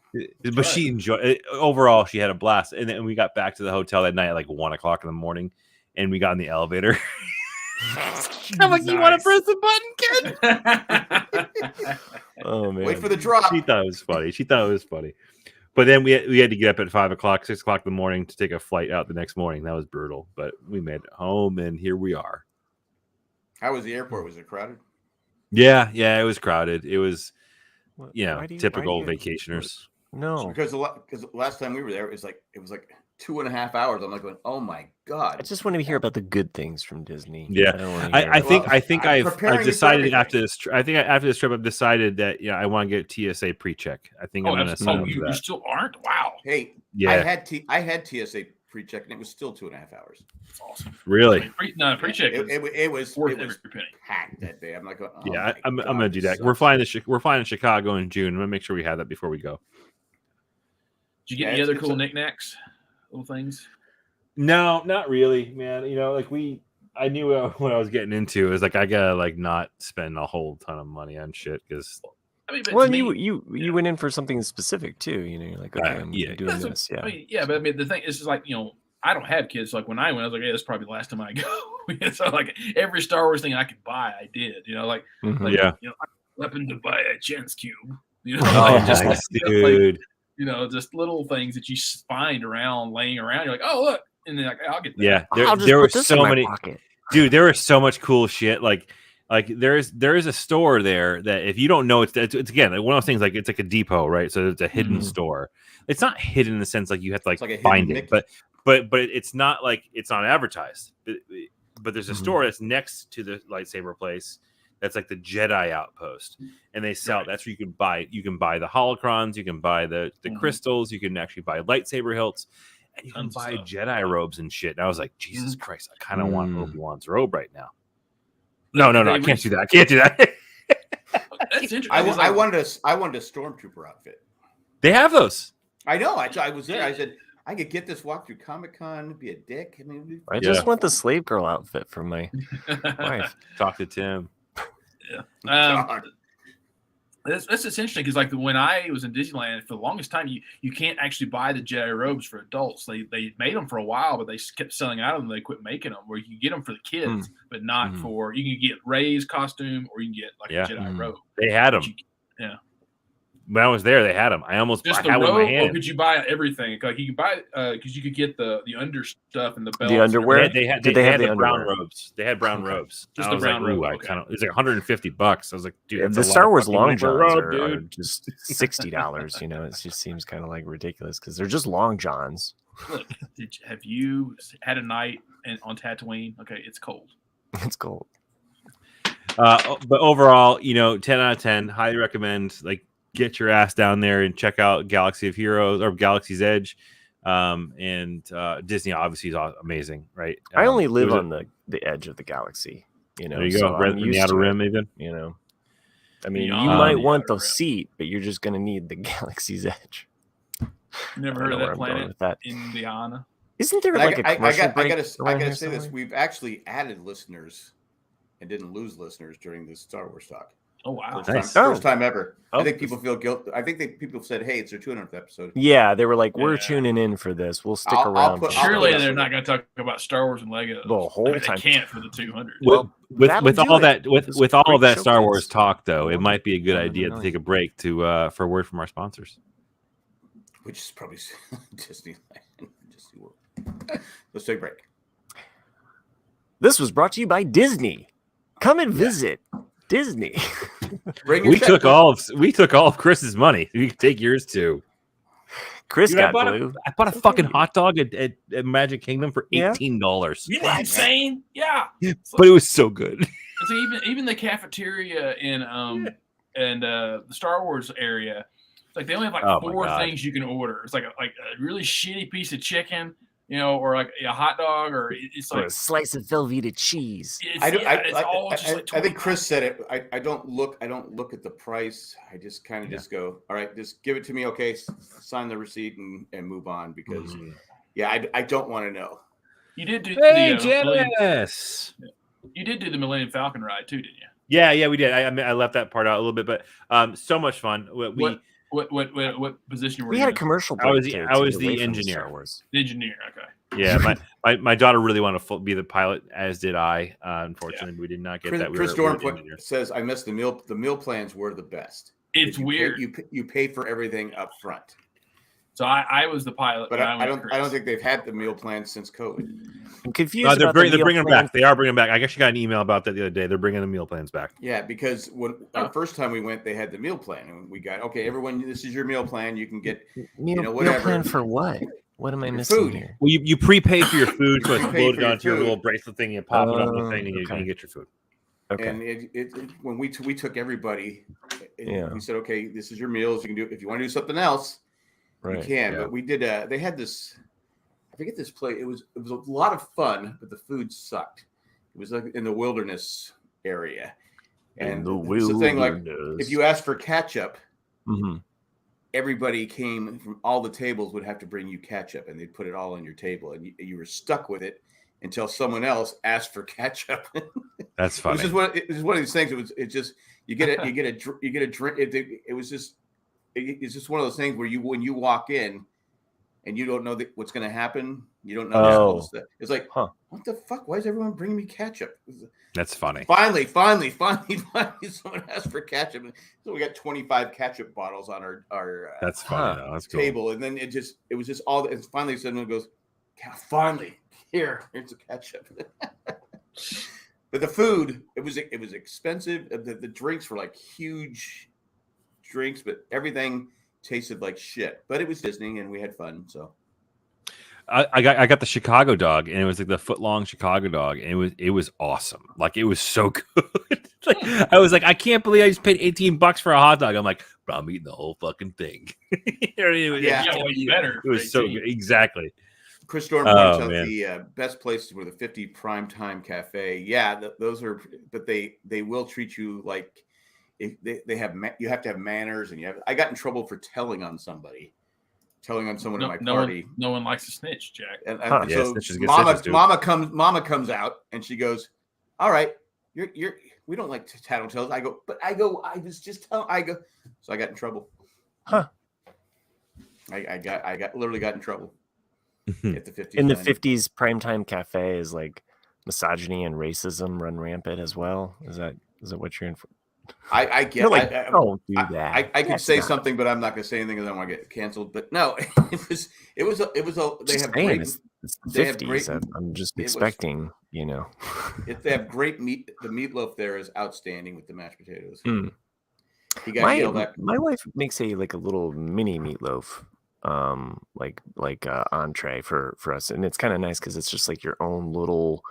Speaker 4: But she enjoyed it. Overall, she had a blast. And then we got back to the hotel that night at like 1:00 in the morning, and we got in the elevator. I'm like, you want to press the button, kid?
Speaker 3: Oh man!
Speaker 2: Wait for the drop.
Speaker 4: She thought it was funny. But then we had to get up at 5:00, 6 o'clock in the morning to take a flight out the next morning. That was brutal, but we made it home, and here we are.
Speaker 2: How was the airport? Was it crowded?
Speaker 4: Yeah, it was crowded. It was, typical vacationers.
Speaker 3: No,
Speaker 2: because last time we were there, it was like 2.5 hours. I'm like going, oh my god!
Speaker 3: I just want to hear about the good things from Disney.
Speaker 4: Yeah, I think I've decided after this. I think after this trip, I've decided that I want to get TSA pre-check. I think I'm going to.
Speaker 1: You still aren't? Wow.
Speaker 2: Hey, yeah, I had TSA pre-check, and it was still 2.5 hours.
Speaker 1: That's awesome.
Speaker 4: Really?
Speaker 1: Pre-check.
Speaker 2: It was packed that day. I'm like,
Speaker 4: I'm going to do that. We're flying to Chicago in June. I'm going to make sure we have that before we go.
Speaker 1: Did you get any other cool knickknacks, little things?
Speaker 4: No, not really, man. I knew what I was getting into. It was like I gotta like not spend a whole ton of money on shit because.
Speaker 3: You went in for something specific too. You're like, okay, I'm doing this. Yeah,
Speaker 1: but I mean, the thing is like, I don't have kids. So like when I went, I was like, hey, that's probably the last time I go. So like every Star Wars thing I could buy, I did. I happened to buy a chance cube.
Speaker 4: Dude.
Speaker 1: Just little things that you find laying around. You're like, oh look, and then I'll get that.
Speaker 4: Yeah, there were so many. Dude, there was so much cool shit. Like there is a store there that if you don't know, it's again like one of those things. Like it's like a depot, right? So it's a hidden store. It's not hidden in the sense like you have to like find it, but it's not like it's not advertised. But there's a store that's next to the lightsaber place. That's like the Jedi outpost, and they sell. Right. That's where you can buy. You can buy the holocrons. You can buy the crystals. You can actually buy lightsaber hilts, and you can buy Jedi robes and shit. And I was like, Jesus Christ, I kind of want Obi-Wan's robe right now. No, I can't do that. I can't do that.
Speaker 1: That's interesting.
Speaker 2: I wanted a stormtrooper outfit.
Speaker 4: They have those.
Speaker 2: I know. I was there. I said I could get this walk through Comic-Con. Be a dick.
Speaker 3: I just want the slave girl outfit for my wife.
Speaker 4: Talk to Tim.
Speaker 1: Yeah. That's interesting because like when I was in Disneyland for the longest time, you can't actually buy the Jedi robes for adults. They made them for a while, but they kept selling out of them. They quit making them. Where you can get them for the kids, but not for you can get Rey's costume or you can get like a Jedi robe.
Speaker 4: They had them. When I was there, they had them. I had one in my hand.
Speaker 1: Or could you buy everything? Like you could buy because you could get the under stuff and the belt.
Speaker 3: The underwear.
Speaker 4: They had the brown robes. They had brown robes. Just the brown robe. It's like $150. I was like, dude,
Speaker 3: the Star Wars long johns are just $60. It just seems kind of like ridiculous because they're just long johns.
Speaker 1: Look, have you had a night on Tatooine? Okay, it's cold.
Speaker 3: It's cold.
Speaker 4: But overall, 10 out of 10. Highly recommend. Like, get your ass down there and check out Galaxy of Heroes or Galaxy's Edge. And Disney obviously is amazing, right?
Speaker 3: I only live on the edge of the galaxy.
Speaker 4: There you go, right in the outer rim, even.
Speaker 3: I mean, you might want the seat, but you're just going to need the galaxy's edge.
Speaker 1: Never heard of that planet, Indiana.
Speaker 3: Isn't there like a commercial break?
Speaker 2: I gotta say this. We've actually added listeners and didn't lose listeners during this Star Wars talk.
Speaker 1: Oh, wow.
Speaker 2: First time ever. I think people feel guilty. I think people said, hey, it's their 200th episode.
Speaker 3: Yeah, they were like, we're tuning in for this. We'll stick around.
Speaker 1: Surely they're not going to talk about Star Wars and Legos.
Speaker 3: The whole time.
Speaker 1: They can't for the 200.
Speaker 4: With all of that Star Wars talk, though, it might be a good idea to take a break for a word from our sponsors.
Speaker 2: Which is probably Disneyland. Disney World. Let's take a break.
Speaker 3: This was brought to you by Disney. Come and visit Disney.
Speaker 4: We took all of Chris's money. You can take yours too.
Speaker 3: Chris got blue.
Speaker 4: I bought a fucking hot dog at Magic Kingdom for $18.
Speaker 1: Isn't that insane? Yeah.
Speaker 4: But it was so good.
Speaker 1: So even the cafeteria in the Star Wars area, like they only have like 4 things you can order. It's like a really shitty piece of chicken, or like a hot dog, or it's like
Speaker 3: a slice of Velveeta cheese.
Speaker 2: I think Chris said it. I don't look at the price. I just kind of just go, all right, just give it to me. Okay, sign the receipt and move on because I don't want to know.
Speaker 1: You did do
Speaker 4: you
Speaker 1: did do the Millennium Falcon ride too, didn't you?
Speaker 4: Yeah, we did. I left that part out a little bit, but so much fun.
Speaker 1: What position were you?
Speaker 3: We had a commercial break.
Speaker 4: I was the engineer.
Speaker 1: The engineer, okay.
Speaker 4: Yeah, my daughter really wanted to be the pilot, as did I. Unfortunately, we did not get that.
Speaker 2: Chris Dorn says, "I missed the meal. The meal plans were the best.
Speaker 1: It's weird.
Speaker 2: You pay for everything up front."
Speaker 1: So I was the pilot,
Speaker 2: but I don't think they've had the meal plans since COVID.
Speaker 3: I'm confused.
Speaker 4: They're bringing them back. They are bringing them back. I guess you got an email about that the other day. They're bringing the meal plans back.
Speaker 2: Yeah, because the first time we went, they had the meal plan, and we got everyone. This is your meal plan. You can get whatever.
Speaker 3: Meal plan for what? What am I missing
Speaker 2: food
Speaker 3: here?
Speaker 4: Well, you prepay for your food, so it's loaded onto your little bracelet thing. You pop it on the thing, and you get your food.
Speaker 2: Okay. And when we took everybody, we said, okay, this is your meals. You can do if you want to do something else. Right. You can, but we did. They had this. I forget this place. It was a lot of fun, but the food sucked. It was like in the wilderness area, and it's the thing. Like if you asked for ketchup, everybody came from all the tables would have to bring you ketchup, and they'd put it all on your table, and you were stuck with it until someone else asked for ketchup.
Speaker 4: That's funny.
Speaker 2: It was one of these things. You get a drink. It's just one of those things where when you walk in and you don't know what's going to happen, you don't know stuff. It's like, what the fuck? Why is everyone bringing me ketchup?
Speaker 4: That's funny.
Speaker 2: Finally, someone asked for ketchup. So we got 25 ketchup bottles on our
Speaker 4: that's funny. That's
Speaker 2: table,
Speaker 4: cool.
Speaker 2: and then it was just all. And finally, someone goes, finally, here's the ketchup. But the food, it was expensive. The drinks were like huge drinks, but everything tasted like shit. But it was Disney, and we had fun. So
Speaker 4: I got the Chicago dog, and it was like the foot-long Chicago dog, and it was awesome. Like, it was so good. I was like, I can't believe I just paid $18 for a hot dog. I'm like, bro, I'm eating the whole fucking thing.
Speaker 1: Better.
Speaker 4: It was so good. Exactly.
Speaker 2: Chris Dorn points out the best places were the 50 Primetime Cafe. Yeah, those are, but they will treat you like. If they have you have to have manners, and I got in trouble for telling on someone in my party.
Speaker 1: No one likes to snitch, Jack.
Speaker 2: And so Mama comes out and she goes, "All right, we don't like tattletales." I was just telling. So I got in trouble.
Speaker 3: Huh?
Speaker 2: I literally got in trouble at the 50s.
Speaker 3: In the 50s, Primetime Cafe is like misogyny and racism run rampant as well. Is that what you're in for?
Speaker 2: I get.
Speaker 3: Don't do that.
Speaker 2: I could say something, but I'm not going to say anything because I don't want to get canceled. But no, it was. They have great.
Speaker 3: It's the 50s. I'm just expecting,
Speaker 2: If they have great meat, the meatloaf there is outstanding with the mashed potatoes.
Speaker 3: He got yelled at. My wife makes a little mini meatloaf, entree for us, and it's kind of nice because it's just like your own little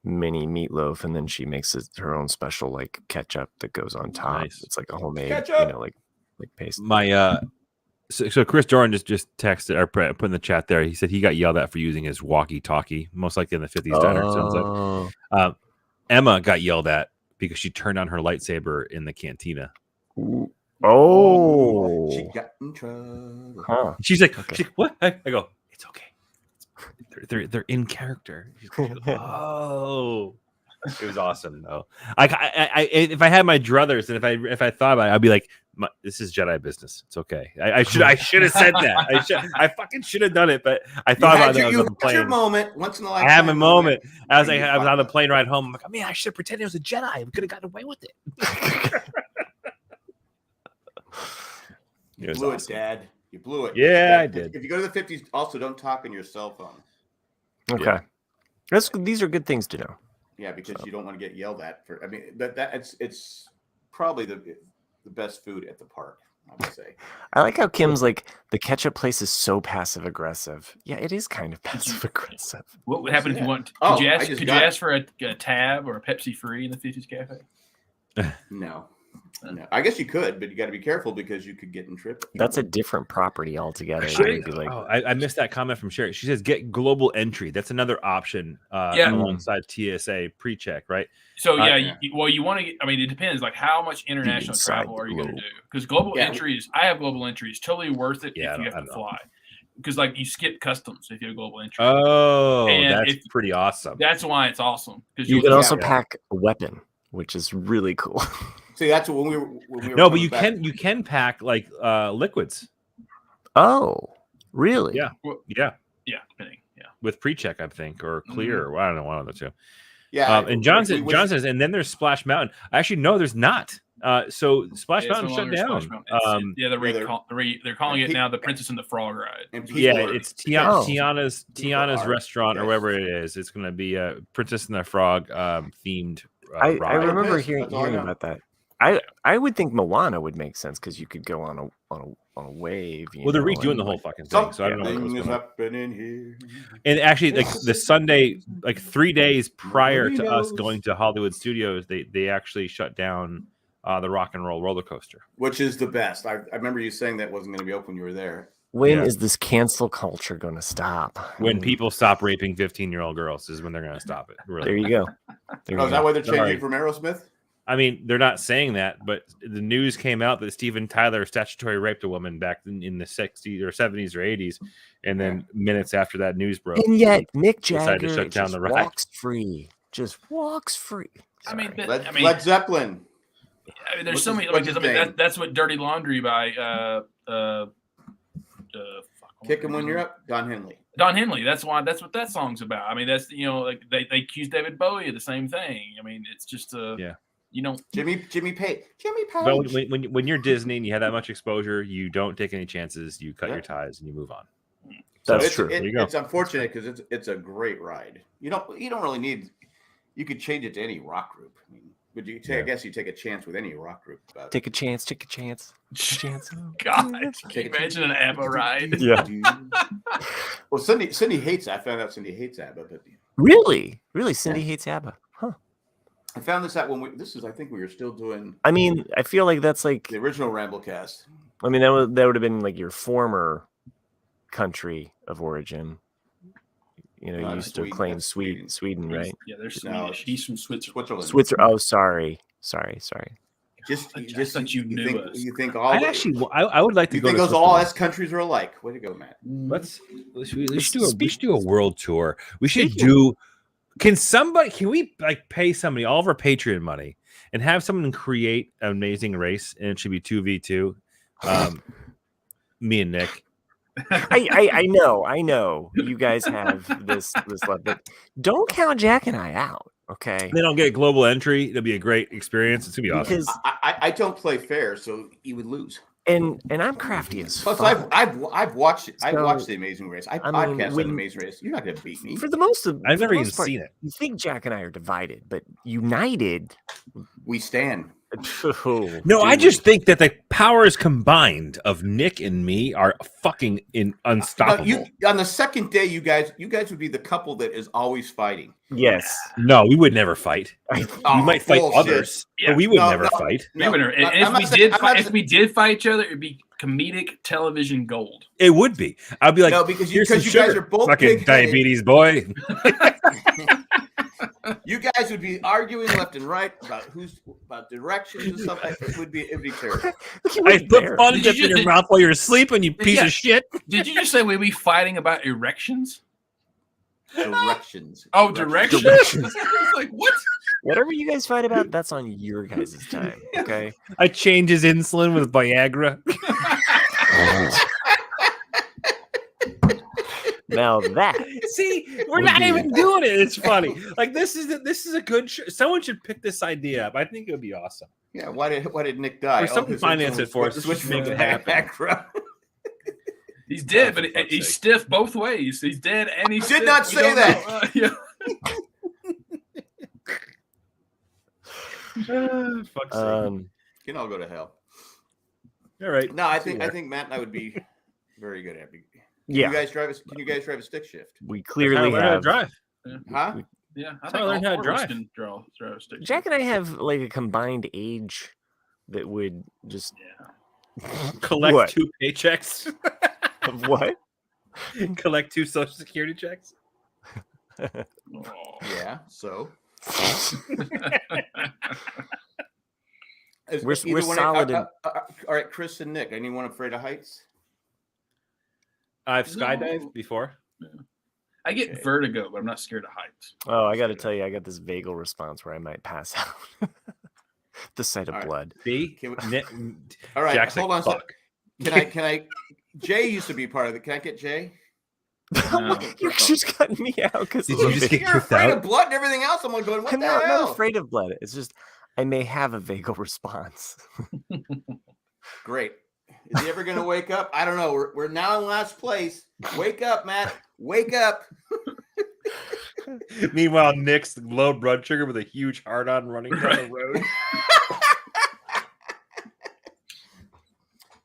Speaker 3: mini meatloaf, and then she makes her own special like ketchup that goes on top.
Speaker 4: Nice.
Speaker 3: It's like a homemade,
Speaker 2: Ketchup!
Speaker 3: like paste.
Speaker 4: My so Chris Jordan just texted or put in the chat there. He said he got yelled at for using his walkie-talkie, most likely in the 50s diner. Sounds like Emma got yelled at because she turned on her lightsaber in the cantina.
Speaker 3: Oh,
Speaker 2: she got in trouble.
Speaker 3: Huh.
Speaker 4: She's like, what? I go, it's okay. They're in character. She's like, oh, it was awesome though. I if I had my druthers and if I thought about it, I'd be like, this is Jedi business. It's okay. I should have said that. I fucking should have done it, but I thought about it. I was on the plane.
Speaker 2: Your moment once in a lifetime.
Speaker 4: I had my moment. I was on the plane ride home. I'm like, man, I should have pretended it was a Jedi. We could have gotten away with it.
Speaker 2: You blew it, Dad. You blew it.
Speaker 4: Yeah, I did.
Speaker 2: If you go to the 50s, also don't talk on your cell phone.
Speaker 3: Okay, these are good things to know.
Speaker 2: Yeah, because you don't want to get yelled at for. I mean, it's probably the best food at the park, I would say.
Speaker 3: I like how Kim's like, the ketchup place is so passive aggressive. Yeah, it is kind of passive aggressive.
Speaker 5: What would happen if you want? Could you ask for a tab or a Pepsi free in the 50s cafe?
Speaker 2: No. I guess you could, but you got to be careful because you could get in trouble.
Speaker 3: That's a different property altogether.
Speaker 4: I missed that comment from Sherry. She says get global entry. That's another option alongside TSA pre-check, right?
Speaker 5: So you want to get. I mean, it depends. Like, how much international travel are you going to do? Because global entries, I have global entries, totally worth it if you have to fly. Because like you skip customs if you have global entry.
Speaker 4: Oh, that's pretty awesome.
Speaker 5: That's why it's awesome. Because
Speaker 3: you can also pack a weapon, which is really cool.
Speaker 2: See, that's when we were.
Speaker 4: No, but you can pack like liquids.
Speaker 3: Oh, really?
Speaker 4: Yeah.
Speaker 5: Depending. Yeah.
Speaker 4: With pre-check, I think, or clear. Or I don't know, one of the two.
Speaker 2: Yeah.
Speaker 4: And John says, and then there's Splash Mountain. Actually, no, there's not. So Splash Mountain shut down.
Speaker 5: They're calling it now the Princess and the Frog Ride.
Speaker 4: It's Tiana's restaurant or wherever it is. It's going to be a Princess and the Frog themed.
Speaker 3: I remember hearing about that. I would think Moana would make sense because you could go on a wave.
Speaker 4: They're redoing the whole fucking thing, so I don't know what's
Speaker 2: happening here.
Speaker 4: And actually, like the Sunday, like 3 days prior to us going to Hollywood Studios, they actually shut down the Rock and Roll roller coaster,
Speaker 2: which is the best. I remember you saying that wasn't going to be open when you were there.
Speaker 3: When is this cancel culture going to stop?
Speaker 4: When people stop raping 15-year-old girls is when they're going to stop it. Really.
Speaker 3: There you go.
Speaker 2: Is that why they're changing from Aerosmith?
Speaker 4: I mean, they're not saying that, but the news came out that Steven Tyler statutory raped a woman back in the 60s or 70s or 80s, and then minutes after that news broke,
Speaker 3: and yet Mick Jagger
Speaker 4: decided to shut down the ride.
Speaker 3: Just walks free.
Speaker 2: Sorry. Led Zeppelin.
Speaker 5: I mean, there's so many. That's what "Dirty Laundry" by
Speaker 2: Kick 'Em When You're Up, Don Henley.
Speaker 5: Don Henley. That's what that song's about. I mean, that's like they accused David Bowie of the same thing. I mean, it's just Jimmy Page.
Speaker 4: But when you're Disney and you have that much exposure, you don't take any chances. You cut your ties and you move on.
Speaker 3: That's true.
Speaker 2: It's unfortunate because it's a great ride. You don't really need. You could change it to any rock group. I mean, would you take? I guess you take a chance with any rock group.
Speaker 3: Take a chance.
Speaker 5: God, can you imagine an ABBA ride?
Speaker 3: Yeah.
Speaker 2: Well, Cindy hates. I found out Cindy hates ABBA, but
Speaker 3: really, Cindy hates ABBA. Huh.
Speaker 2: I found this out when I think we were still doing.
Speaker 3: I mean, I feel like that's like
Speaker 2: the original Ramblecast.
Speaker 3: I mean, that would have been like your former country of origin. You used to claim Sweden, right?
Speaker 5: Yeah, there's Swedish. He's from Switzerland.
Speaker 3: Oh, sorry.
Speaker 2: Just
Speaker 5: you knew us.
Speaker 2: You think all?
Speaker 4: I would like to go.
Speaker 2: You think all S countries are alike? Way to go, Matt.
Speaker 4: We should do a world tour. We should do. Can we like pay somebody all of our Patreon money and have someone create an amazing race, and it should be 2v2? Me and Nick.
Speaker 3: I know you guys have this love, but don't count Jack and I out. Okay,
Speaker 4: they don't get global entry. It'll be a great experience. It's gonna be awesome.
Speaker 2: Because I don't play fair, so you would lose.
Speaker 3: And I'm crafty as fuck.
Speaker 2: Plus, I've watched it. I've watched The Amazing Race. I podcast on The Amazing Race. You're not gonna beat me.
Speaker 3: For the most of,
Speaker 4: I've never even seen it.
Speaker 3: You think Jack and I are divided, but united,
Speaker 2: we stand.
Speaker 4: No, I just think that the powers combined of Nick and me are fucking unstoppable.
Speaker 2: On the second day, you guys would be the couple that is always fighting.
Speaker 3: Yes.
Speaker 4: No, we would never fight. We might fight others, but we would never fight.
Speaker 5: If we did fight each other, it'd be comedic television gold.
Speaker 4: It would be. I'd be like,
Speaker 2: no, because you guys are both
Speaker 4: fucking diabetes, boy.
Speaker 2: You guys would be arguing left and right about directions and stuff. It'd be terrible.
Speaker 4: I put fun in your mouth while you're sleeping, you piece of shit.
Speaker 5: Did you just say we'd be fighting about erections?
Speaker 2: Directions.
Speaker 5: Oh, directions. Like what?
Speaker 3: Whatever you guys fight about, that's on your guys' time. Okay.
Speaker 4: I change his insulin with Viagra.
Speaker 3: Now that
Speaker 4: we're not even doing it. It's funny. Like this is a good show. Someone should pick this idea up. I think it would be awesome.
Speaker 2: Yeah. Why did Nick die?
Speaker 4: Or someone finance it for us.
Speaker 2: Switch
Speaker 4: make it happen.
Speaker 5: He's dead, but he's stiff both ways. He's dead and he's
Speaker 2: did not say that. Can all go to hell.
Speaker 4: All right.
Speaker 2: No, I think Matt and I would be very good at it.
Speaker 3: Yeah.
Speaker 2: Can you guys drive a stick shift?
Speaker 3: We clearly have.
Speaker 4: Drive.
Speaker 2: Huh?
Speaker 5: Yeah.
Speaker 4: I think learn how to drive.
Speaker 5: Drive a stick
Speaker 3: Jack and I have like a combined age that would just
Speaker 4: collect 2 paychecks.
Speaker 3: What?
Speaker 4: Collect 2 Social Security checks.
Speaker 2: Yeah. So.
Speaker 3: We're solid.
Speaker 2: All right, Chris and Nick. Anyone afraid of heights?
Speaker 4: I've skydived before.
Speaker 5: Yeah. I get vertigo, but I'm not scared of heights.
Speaker 3: Oh, I got to tell you, I got this vagal response where I might pass out. The sight of blood.
Speaker 4: See?
Speaker 2: All right,
Speaker 4: Jack's
Speaker 2: hold on. Can I? Jay used to be part of it. Can I get Jay?
Speaker 3: No. You just cut me out because
Speaker 4: you just get
Speaker 2: you're afraid of blood and everything else. I'm like going, what the hell?
Speaker 3: I'm not afraid of blood. It's just I may have a vagal response.
Speaker 2: Great. Is he ever going to wake up? I don't know. We're now in last place. Wake up, Matt. Wake up.
Speaker 4: Meanwhile, Nick's low blood sugar with a huge hard-on running down the road.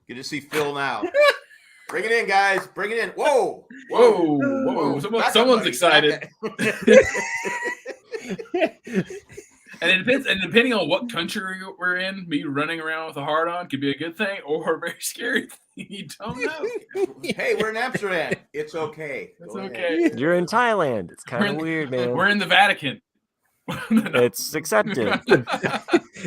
Speaker 2: Good to see Phil now. Bring it in, guys. Bring it in. Whoa.
Speaker 5: Someone's excited. And it depends. And depending on what country we're in, me running around with a hard on could be a good thing or a very scary thing. You don't know.
Speaker 2: Hey, we're in Amsterdam. It's okay.
Speaker 5: It's okay.
Speaker 3: You're in Thailand. It's kind of weird, man.
Speaker 5: We're in the Vatican.
Speaker 3: It's accepted.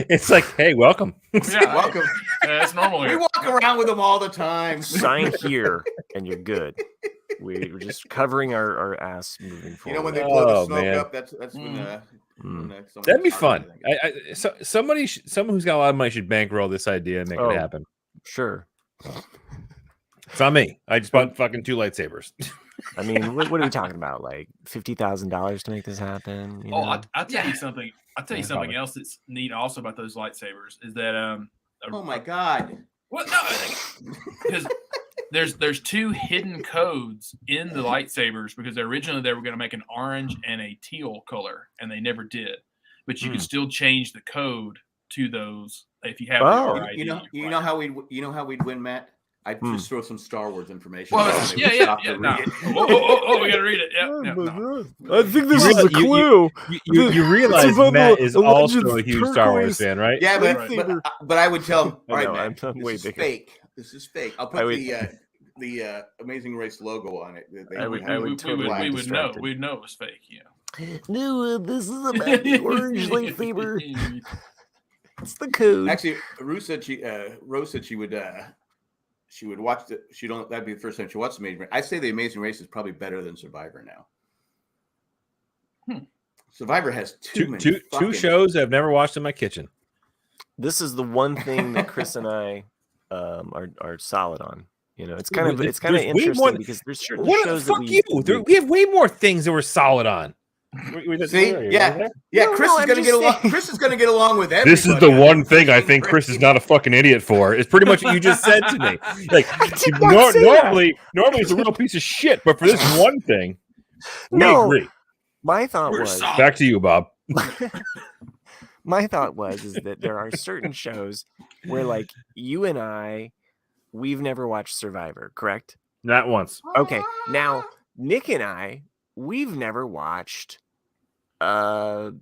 Speaker 4: It's like, hey, welcome.
Speaker 2: Yeah, welcome.
Speaker 5: It's normal here.
Speaker 2: We walk around with them all the time.
Speaker 3: Sign here, and you're good. We're just covering our ass moving forward.
Speaker 2: You know when they blow the smoke up, that's when.
Speaker 4: That'd be fun. Someone who's got a lot of money should bankroll this idea and make it happen.
Speaker 3: Sure.
Speaker 4: It's not me. I just bought fucking 2 lightsabers.
Speaker 3: I mean, what are we talking about? Like $50,000 to make this happen?
Speaker 5: I'll tell you something. I'll tell you something else that's neat also about those lightsabers is that
Speaker 2: oh my god.
Speaker 5: Well, no, because there's 2 hidden codes in the lightsabers because originally they were going to make an orange and a teal color, and they never did. But you can still change the code to those if you have.
Speaker 2: You know how we'd win, Matt. I'd just throw some Star Wars information.
Speaker 5: Well, yeah. No. We gotta read it. Yeah.
Speaker 3: I think this is a clue.
Speaker 4: You realize Matt is also a huge Star Wars fan, right?
Speaker 2: Yeah, but I would tell him, all right, Matt,
Speaker 3: this is
Speaker 2: fake. This is fake. I'll put the Amazing Race logo on it.
Speaker 5: We would know. We'd know it was fake. Yeah.
Speaker 3: No, this is about the orange lightsaber. It's the code.
Speaker 2: Actually, Rose said she would watch that'd be the first time she watched the Amazing Race. I'd say the Amazing Race is probably better than Survivor now. Survivor has two
Speaker 4: shows I've never watched in my kitchen.
Speaker 3: This is the one thing that Chris and I are solid on. You know, it's kind of interesting because there's certain shows that
Speaker 4: we have way more things that we're solid on.
Speaker 2: See, Chris is going to get along. Chris is going to get along with everybody.
Speaker 4: This is the one thing I think Chris is not a fucking idiot for. It's pretty much what you just said to me. Like normally it's a real piece of shit, but for this one thing, we agree.
Speaker 3: My thought was
Speaker 4: back to you, Bob.
Speaker 3: my thought is that there are certain shows where, like, you and I, we've never watched Survivor, correct?
Speaker 4: Not once.
Speaker 3: Okay. Now, Nick and I, we've never watched that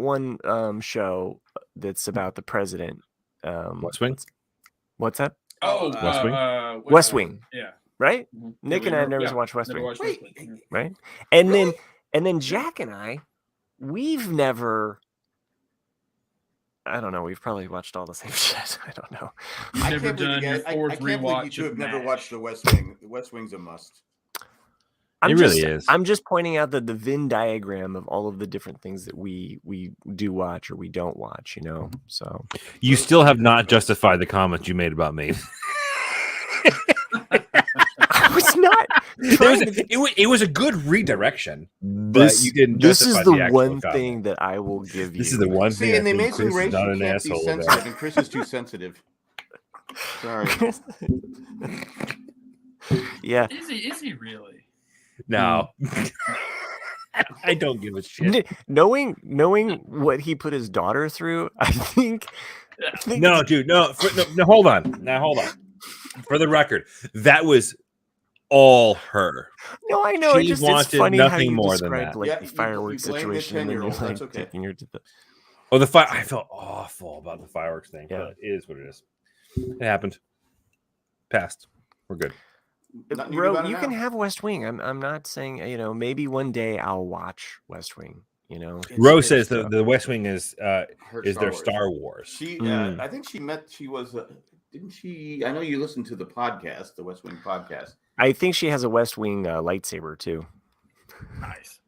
Speaker 3: one show that's about the president.
Speaker 4: West Wing?
Speaker 3: What's that?
Speaker 5: Oh,
Speaker 4: West Wing?
Speaker 3: West Wing.
Speaker 5: Yeah.
Speaker 3: Right?
Speaker 5: Mm-hmm.
Speaker 3: Nick and I have never watched West Wing.
Speaker 5: Watched West Wing.
Speaker 3: Right? And then Jack and I, we've never, I don't know, we've probably watched all the same shit. I don't know.
Speaker 5: You've never done your fourth rewatch.
Speaker 2: You two have never watched The West Wing. The West Wing's a must.
Speaker 4: It really is.
Speaker 3: I'm just pointing out the Venn diagram of all of the different things that we do watch or we don't watch, you know. So
Speaker 4: you still have not justified the comment you made about me.
Speaker 3: I was not.
Speaker 4: It was a good redirection, but you didn't.
Speaker 3: This is the one
Speaker 4: comment.
Speaker 3: thing that I will give you.
Speaker 4: This is the one thing.
Speaker 2: See, in the Amazing Race,
Speaker 4: not
Speaker 2: you
Speaker 4: an
Speaker 2: can't be
Speaker 4: asshole
Speaker 2: sensitive, and Chris is too sensitive. Sorry.
Speaker 3: Yeah.
Speaker 5: Is he really?
Speaker 4: No. I don't give a shit.
Speaker 3: Knowing what he put his daughter through, I think
Speaker 4: no, dude, no, hold on. Now, hold on. For the record, that was all her.
Speaker 3: No, I know.
Speaker 4: She
Speaker 3: it's
Speaker 4: wanted
Speaker 3: funny
Speaker 4: nothing
Speaker 3: how you
Speaker 4: more than
Speaker 3: described,
Speaker 4: that.
Speaker 3: like, the fireworks situation, and then you're like
Speaker 2: okay.
Speaker 3: taking her to the.
Speaker 4: Oh, the fire! I felt awful about the fireworks thing.
Speaker 3: Yeah.
Speaker 4: But it is what it is. It happened. Passed. We're good.
Speaker 3: Bro, you can have West Wing. I'm not saying, you know, maybe one day I'll watch West Wing. You know,
Speaker 4: Rose says the West Wing is their Star Wars.
Speaker 2: She, I think she was. Didn't she? I know you listened to the podcast, the West Wing podcast.
Speaker 3: I think she has a West Wing lightsaber too.
Speaker 5: Nice.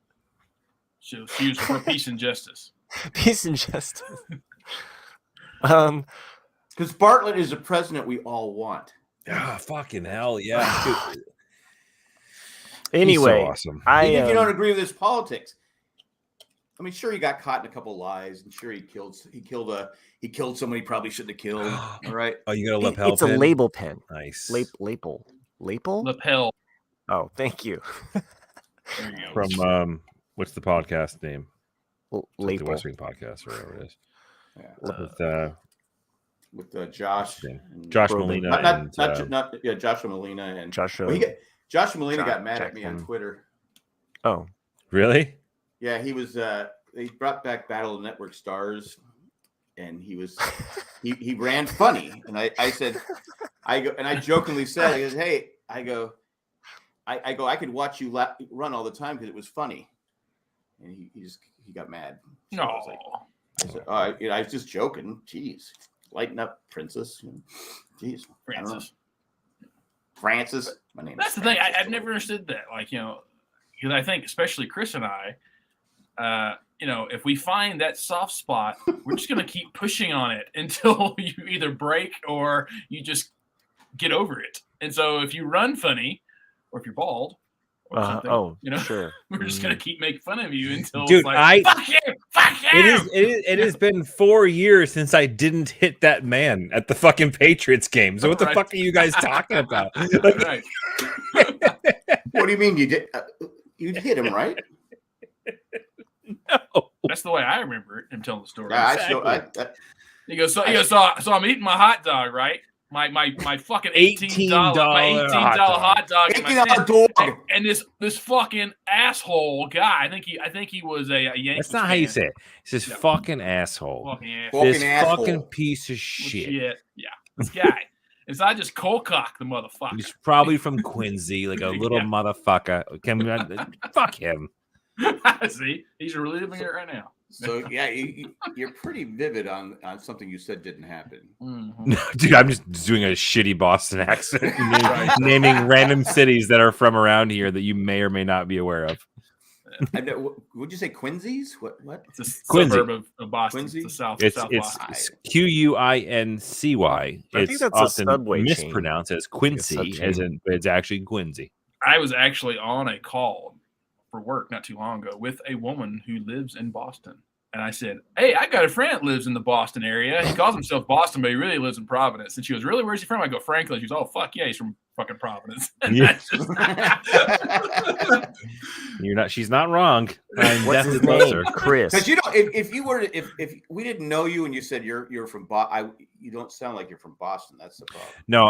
Speaker 5: She was for peace and justice.
Speaker 3: Peace and justice.
Speaker 2: Because Bartlett is a president we all want.
Speaker 4: Ah, fucking hell, yeah.
Speaker 3: Anyway,
Speaker 4: so awesome.
Speaker 2: Even if you don't agree with his politics. I mean, sure, he got caught in a couple lies, and sure, he killed somebody he probably shouldn't have killed. All right.
Speaker 4: Oh, you got a lapel
Speaker 3: It's
Speaker 4: pin?
Speaker 3: a label pen.
Speaker 4: Nice.
Speaker 3: Lapel.
Speaker 5: Lapel.
Speaker 3: Oh, thank you.
Speaker 5: There you go.
Speaker 4: From what's the podcast name?
Speaker 3: Lapel.
Speaker 4: The West Wing podcast, or whatever it is.
Speaker 2: Yeah. With Josh.
Speaker 4: Josh Molina.
Speaker 2: Josh Molina and
Speaker 3: Josh.
Speaker 2: Josh Molina got mad at me on Twitter.
Speaker 3: Oh,
Speaker 4: really?
Speaker 2: Yeah, he was. They brought back Battle of the Network Stars, and he was he ran funny, and I said, I jokingly said, I could watch you run all the time because it was funny, and he got mad. So
Speaker 5: no,
Speaker 2: I said, I was just joking. Jeez, lighten up, princess. Jeez, Francis. My name.
Speaker 5: That's the thing. I've never understood that. Like, you know, because I think especially Chris and I. You know, if we find that soft spot, we're just going to keep pushing on it until you either break or you just get over it. And so if you run funny or if you're bald or something, you know,
Speaker 3: sure.
Speaker 5: we're just going to keep making fun of you until
Speaker 4: Dude,
Speaker 5: it's like, fuck you.
Speaker 4: It has been 4 years since I didn't hit that man at the fucking Patriots game. So what the fuck are you guys talking about?
Speaker 5: Right.
Speaker 2: What do you mean you did? You hit him, right?
Speaker 4: No.
Speaker 5: That's the way I remember it. I'm telling the story. He goes, so I'm eating my hot dog, right? My fucking $18 hot dog.
Speaker 2: $18 dog.
Speaker 5: And this fucking asshole guy. I think he was a Yankees
Speaker 4: That's not how you say it. It's this fucking asshole.
Speaker 5: This
Speaker 4: fucking piece of shit.
Speaker 5: Yeah. This guy. And so I just cold cock the motherfucker.
Speaker 4: He's probably from Quincy, like a little motherfucker. Fuck him.
Speaker 5: See, he's reliving it right now.
Speaker 2: So yeah, you're pretty vivid on something you said didn't happen.
Speaker 5: Mm-hmm.
Speaker 4: Dude, I'm just doing a shitty Boston accent, naming random cities that are from around here that you may or may not be aware of.
Speaker 2: Would you say Quincy's? What?
Speaker 5: It's a
Speaker 4: Quincy.
Speaker 5: suburb of Boston.
Speaker 2: Quincy?
Speaker 5: It's the
Speaker 4: It's Quincy.
Speaker 3: I think that's
Speaker 4: often
Speaker 3: a subway
Speaker 4: mispronounced as Quincy, but it's actually Quincy.
Speaker 5: I was actually on a call for work not too long ago with a woman who lives in Boston. And I said, hey, I got a friend that lives in the Boston area. He calls himself Boston, but he really lives in Providence. And she goes, really? Where's he from? I go, Franklin. She goes, oh, fuck yeah, he's from fucking Providence.
Speaker 4: Yeah. She's not wrong.
Speaker 3: What's his name? Chris.
Speaker 2: Because if we didn't know you and you said you're from Boston, you don't sound like you're from Boston. That's the problem.
Speaker 4: No,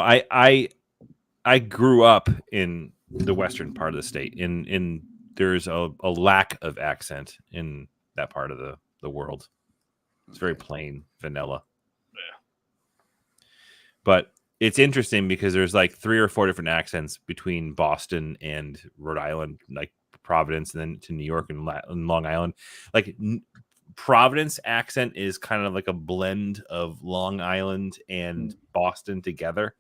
Speaker 4: I grew up in the western part of the state. In there's a lack of accent in that part of the world. It's very plain vanilla.
Speaker 5: Yeah.
Speaker 4: But it's interesting because there's like 3 or 4 different accents between Boston and Rhode Island, like Providence, and then to New York and Long Island. Like Providence accent is kind of like a blend of Long Island and Boston together.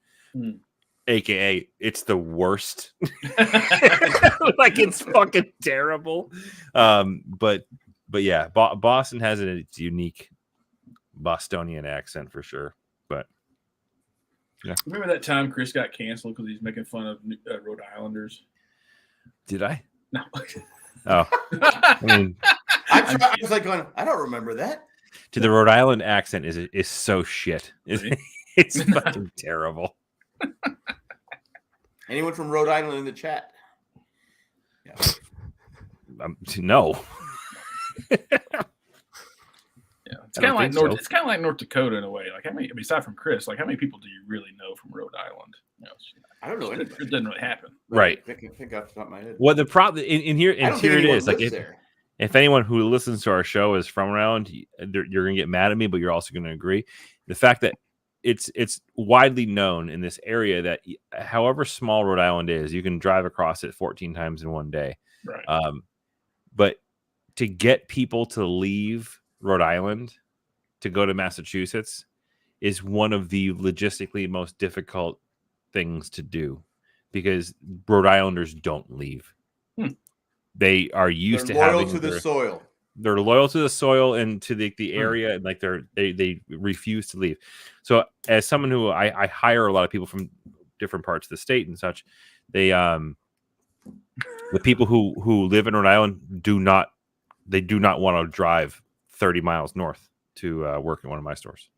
Speaker 4: AKA, it's the worst. Like it's fucking terrible. But yeah, Boston has its unique Bostonian accent for sure. But yeah,
Speaker 5: remember that time Chris got canceled because he's making fun of Rhode Islanders?
Speaker 4: Did I?
Speaker 5: No.
Speaker 4: Oh, I mean,
Speaker 2: I was like going, I don't remember that.
Speaker 4: To the Rhode Island accent is so shit. It's fucking terrible.
Speaker 2: Anyone from Rhode Island in the chat?
Speaker 4: Yeah. No.
Speaker 5: Yeah, it's kind of like North. So. It's kind of like North Dakota in a way. Like how many? Aside from Chris, like how many people do you really know from Rhode Island?
Speaker 2: I don't know anybody.
Speaker 5: It doesn't really happen.
Speaker 4: Right.
Speaker 2: I think off the top of my head.
Speaker 4: Well, the problem in here it is. Like if anyone who listens to our show is from around, you're gonna get mad at me, but you're also gonna agree. The fact that it's widely known in this area that however small Rhode Island is, you can drive across it 14 times in one day.
Speaker 5: Right.
Speaker 4: But to get people to leave Rhode Island to go to Massachusetts is one of the logistically most difficult things to do because Rhode Islanders don't leave. They are used to
Speaker 2: loyal
Speaker 4: having
Speaker 2: to the soil.
Speaker 4: They're loyal to the soil and to the area, and like they refuse to leave. So as someone who I hire a lot of people from different parts of the state and such, they the people who live in Rhode Island do not want to drive 30 miles north to work in one of my stores.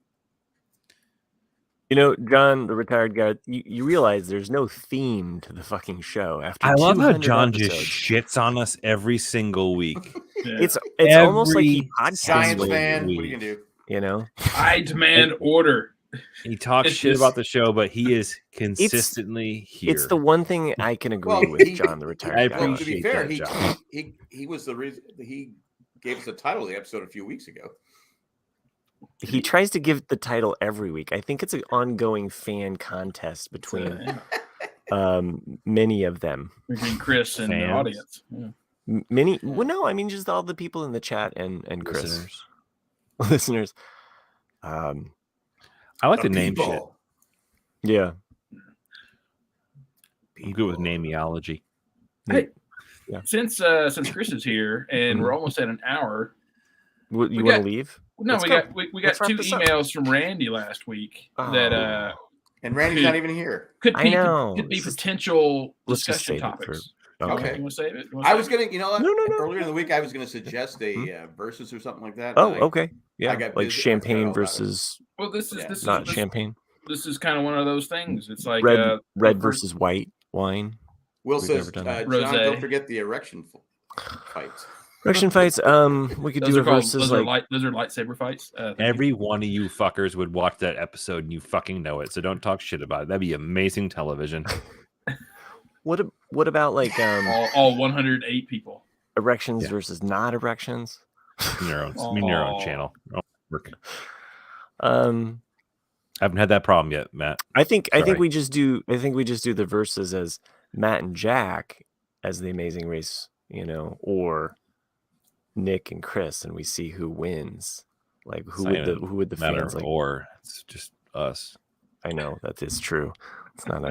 Speaker 3: You know, John, the retired guy, you realize there's no theme to the fucking show. After
Speaker 4: I love how John
Speaker 3: episodes.
Speaker 4: Just shits on us every single week.
Speaker 5: Yeah.
Speaker 3: It's almost like he podcasts
Speaker 2: science fan. What are you gonna do?
Speaker 3: You know,
Speaker 5: I demand order.
Speaker 4: He talks shit about the show, but he is consistently here.
Speaker 3: It's the one thing I can agree with John, the retired guy.
Speaker 2: Well, to be fair, he was the reason he gave us the title of the episode a few weeks ago.
Speaker 3: He tries to give the title every week. I think it's an ongoing fan contest between many of them.
Speaker 5: Between Chris and the audience. Yeah.
Speaker 3: Many, well, no, I mean just all the people in the chat and Chris. Listeners.
Speaker 4: I like to name shit.
Speaker 3: Yeah.
Speaker 4: I'm good with nameology.
Speaker 5: Hey, since Chris is here and we're almost at an hour.
Speaker 3: You want to leave?
Speaker 5: No, we got 2 emails from Randy last week that
Speaker 2: and Randy's not even here.
Speaker 5: Could be potential discussion topics.
Speaker 3: Okay.
Speaker 5: You want to save it?
Speaker 2: I was gonna, no. Earlier in the week, I was gonna suggest a versus or something like that.
Speaker 3: Oh, okay. Yeah, like champagne versus.
Speaker 5: Well, this is
Speaker 3: not champagne.
Speaker 5: This is kind of one of those things. It's like
Speaker 3: red versus white wine.
Speaker 2: Will says, John, don't forget the erection fights.
Speaker 3: Erection fights. We could do a versus
Speaker 5: those are lightsaber fights.
Speaker 4: Every one of you fuckers would watch that episode, and you fucking know it. So don't talk shit about it. That'd be amazing television.
Speaker 3: What about like
Speaker 5: all 108 people?
Speaker 3: Erections versus not erections.
Speaker 4: Your own channel. I haven't had that problem yet, Matt.
Speaker 3: I think we just do the verses as Matt and Jack as the Amazing Race, or Nick and Chris, and we see who wins. Like who would the fans like?
Speaker 4: Or it's just us.
Speaker 3: I know that is true. It's not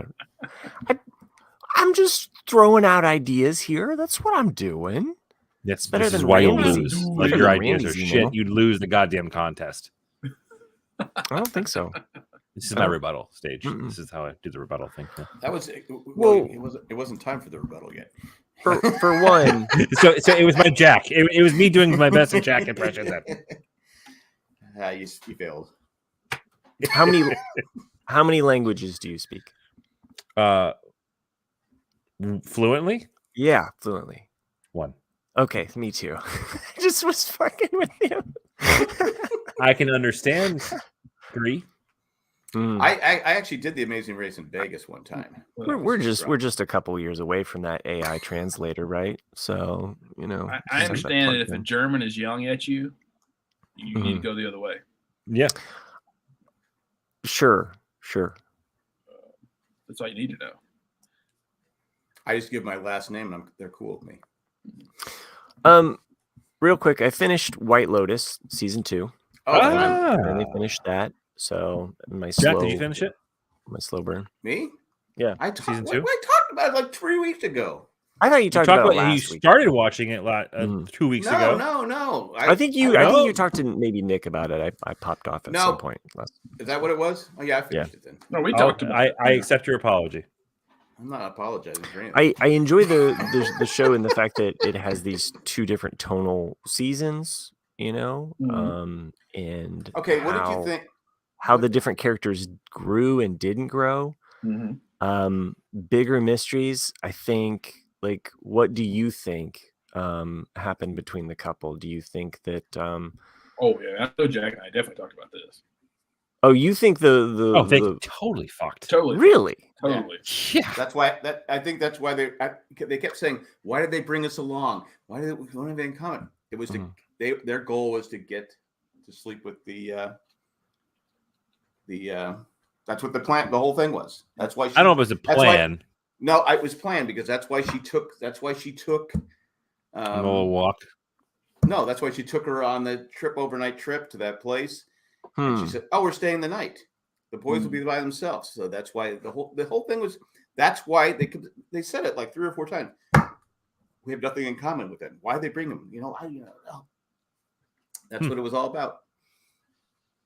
Speaker 3: I'm just throwing out ideas here. That's what I'm doing.
Speaker 4: That's better than why you lose. Like your ideas are shit. You'd lose the goddamn contest.
Speaker 3: I don't think so.
Speaker 4: This is my rebuttal stage. Mm-mm. This is how I do the rebuttal thing. Yeah.
Speaker 2: That was it wasn't time for the rebuttal yet.
Speaker 3: for one.
Speaker 4: So it was my Jack. It was me doing my best Jack impression.
Speaker 2: You failed.
Speaker 3: How many languages do you speak?
Speaker 4: Fluently?
Speaker 3: Yeah, fluently.
Speaker 4: 1.
Speaker 3: Okay, me too. I just was fucking with you.
Speaker 4: I can understand 3.
Speaker 2: I actually did The Amazing Race in Vegas one time.
Speaker 3: We're just a couple years away from that AI translator, right? So
Speaker 5: I understand that if a German is yelling at you, you need to go the other way.
Speaker 4: Yeah.
Speaker 3: Sure.
Speaker 5: That's all you need to know.
Speaker 2: I just give my last name and they're cool with me.
Speaker 3: Real quick, I finished White Lotus season 2. I finally finished that. So
Speaker 4: Jack, did you finish it?
Speaker 3: My slow burn.
Speaker 2: Me?
Speaker 3: Yeah.
Speaker 4: Season 2?
Speaker 2: I talked about it like 3 weeks ago.
Speaker 3: I thought you talked about it last
Speaker 4: you
Speaker 3: week.
Speaker 4: started watching it 2 weeks ago.
Speaker 2: No.
Speaker 3: I think you talked to maybe Nick about it. I popped off at some point.
Speaker 2: Is that what it was? Oh yeah, I finished it then.
Speaker 5: No, we talked about it.
Speaker 4: I accept your apology.
Speaker 2: I'm not apologizing for anything.
Speaker 3: I enjoy the show in the fact that it has these 2 different tonal seasons, and
Speaker 2: okay, what did you think?
Speaker 3: How the different characters grew and didn't grow. Bigger mysteries, I think. Like, what do you think happened between the couple? Do you think that?
Speaker 5: Oh yeah, I know Jack and I definitely talked about this.
Speaker 3: Oh, you think they
Speaker 4: totally fucked.
Speaker 5: Totally.
Speaker 3: Really?
Speaker 5: Totally.
Speaker 4: Yeah.
Speaker 2: That's why I think that's why they kept saying, why did they bring us along? Why did we don't have anything in common? It was their goal was to get to sleep with the that's what the whole thing was. That's why
Speaker 4: I don't know if it was a plan.
Speaker 2: No, it was planned because that's why she took
Speaker 4: a little walk.
Speaker 2: No, that's why she took her on the overnight trip to that place. And she said, "Oh, we're staying the night. The boys will be by themselves." So that's why the whole thing was. That's why they said it like 3 or 4 times. We have nothing in common with them. Why did they bring them? That's what it was all about.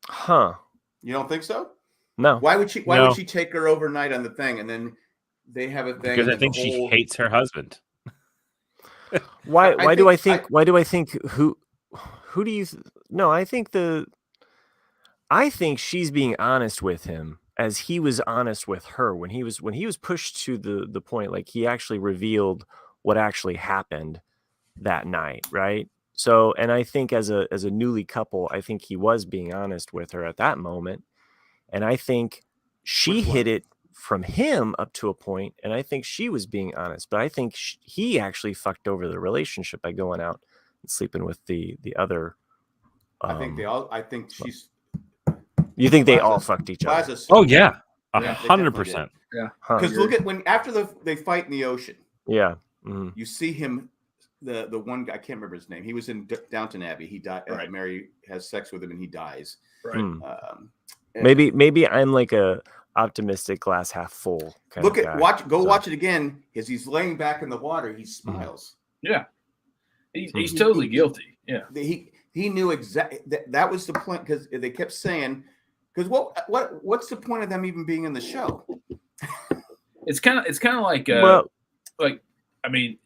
Speaker 3: Huh?
Speaker 2: You don't think so?
Speaker 3: No.
Speaker 2: Why would she take her overnight on the thing and then they have a thing?
Speaker 4: Because I think she hates her husband.
Speaker 3: Why do I think who do you no, I think she's being honest with him as he was honest with her when he was pushed to the point, like he actually revealed what actually happened that night, right? So, and I think as a newly couple, I think he was being honest with her at that moment, and I think she hid it from him up to a point, and I think she was being honest, but I think he actually fucked over the relationship by going out and sleeping with the other.
Speaker 2: I think she's.
Speaker 3: You think they all fucked each other?
Speaker 4: Oh yeah, 100%.
Speaker 5: Yeah,
Speaker 2: because look at after they fight in the ocean.
Speaker 3: Yeah,
Speaker 2: you see him. The one guy, I can't remember his name. He was in Downton Abbey. He died.
Speaker 5: Right.
Speaker 2: Mary has sex with him and he dies.
Speaker 5: Right.
Speaker 3: Maybe I'm like a optimistic glass half full kind of guy.
Speaker 2: Watch it again. As he's laying back in the water, he smiles.
Speaker 5: Yeah, he's totally guilty. Yeah,
Speaker 2: he knew exactly that was the point because they kept saying, because what's the point of them even being in the show?
Speaker 5: It's kind of like I mean.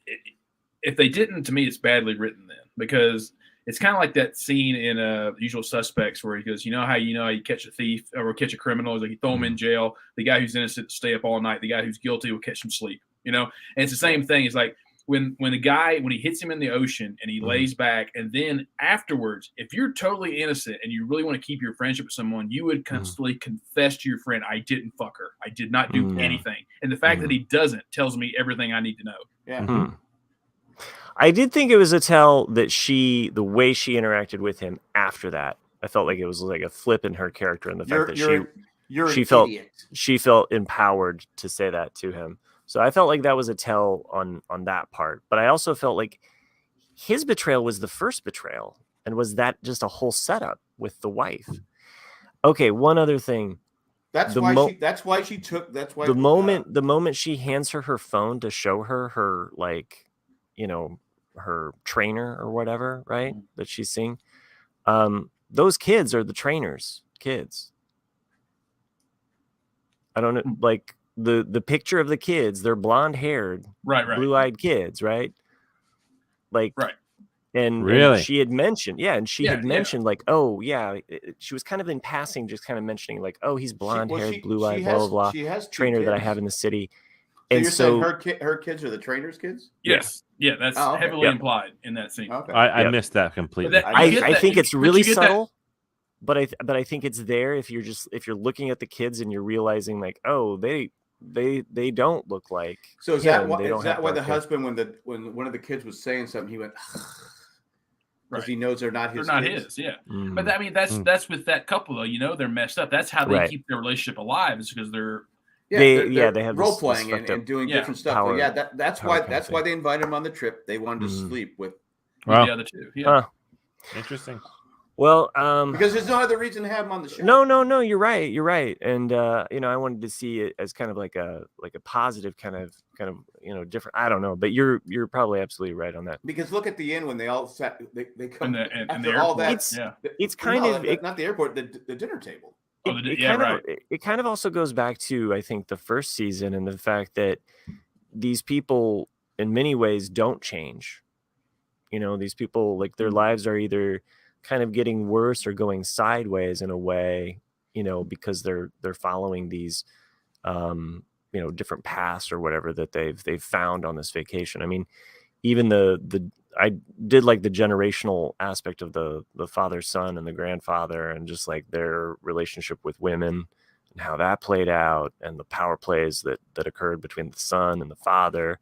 Speaker 5: If they didn't, to me, it's badly written then, because it's kind of like that scene in Usual Suspects where he goes, how you catch a thief or catch a criminal is like you throw him in jail. The guy who's innocent stay up all night. The guy who's guilty will catch him sleep. And it's the same thing. It's like when he hits him in the ocean and he lays back, and then afterwards, if you're totally innocent and you really want to keep your friendship with someone, you would constantly confess to your friend, "I didn't fuck her. I did not do anything." And the fact that he doesn't tells me everything I need to know.
Speaker 2: Yeah.
Speaker 3: I did think it was a tell that the way she interacted with him after that, I felt like it was like a flip in her character, and the fact that she felt empowered to say that to him. So I felt like that was a tell on that part. But I also felt like his betrayal was the first betrayal, and was that just a whole setup with the wife? Okay, one other thing.
Speaker 2: The
Speaker 3: moment she hands her phone to show her like, her trainer or whatever, right? That she's seeing. Those kids are the trainer's kids. I don't know. Like, the picture of the kids, they're blonde haired,
Speaker 5: right,
Speaker 3: blue eyed kids, right? Like,
Speaker 5: right.
Speaker 3: And,
Speaker 4: really?
Speaker 3: and she had mentioned,
Speaker 5: Yeah.
Speaker 3: like, oh yeah, she was kind of in passing, just kind of mentioning like, oh, he's blonde haired, blue eyed, blah blah blah.
Speaker 2: She has
Speaker 3: trainer
Speaker 2: kids
Speaker 3: that I have in the city.
Speaker 2: So
Speaker 3: and
Speaker 2: you're saying her kids are the trainer's kids?
Speaker 5: Yes. Yeah, that's heavily implied in that scene.
Speaker 2: Okay.
Speaker 4: I missed that completely.
Speaker 3: I think it's really subtle, but I think it's there if you're looking at the kids and you're realizing like, oh, they don't look like.
Speaker 2: So is
Speaker 3: him.
Speaker 2: that why the husband, when one of the kids was saying something, he went because he knows they're not his.
Speaker 5: They're not
Speaker 2: kids.
Speaker 5: his. Yeah. But I mean, that's with that couple though. They're messed up. That's how they keep their relationship alive, is because they're
Speaker 3: they have
Speaker 2: role playing and doing different stuff.
Speaker 3: Power,
Speaker 2: that's why they invited him on the trip. They wanted to sleep with
Speaker 5: the other two. Yeah.
Speaker 4: Interesting.
Speaker 3: Well,
Speaker 2: because there's no other reason to have him on the show.
Speaker 3: No, you're right. And I wanted to see it as kind of like a positive kind of different. I don't know, but you're probably absolutely right on that.
Speaker 2: Because look at the end when they all sat, they come
Speaker 5: in the
Speaker 2: all
Speaker 5: airport.
Speaker 2: that.
Speaker 3: It's kind of
Speaker 2: not the airport, the dinner table.
Speaker 3: It kind of also goes back to, I think, the first season and the fact that these people in many ways don't change. These people, like, their lives are either kind of getting worse or going sideways in a way, because they're following these different paths or whatever that they've found on this vacation. I mean, even I did like the generational aspect of the father son and the grandfather, and just like their relationship with women and how that played out, and the power plays that occurred between the son and the father.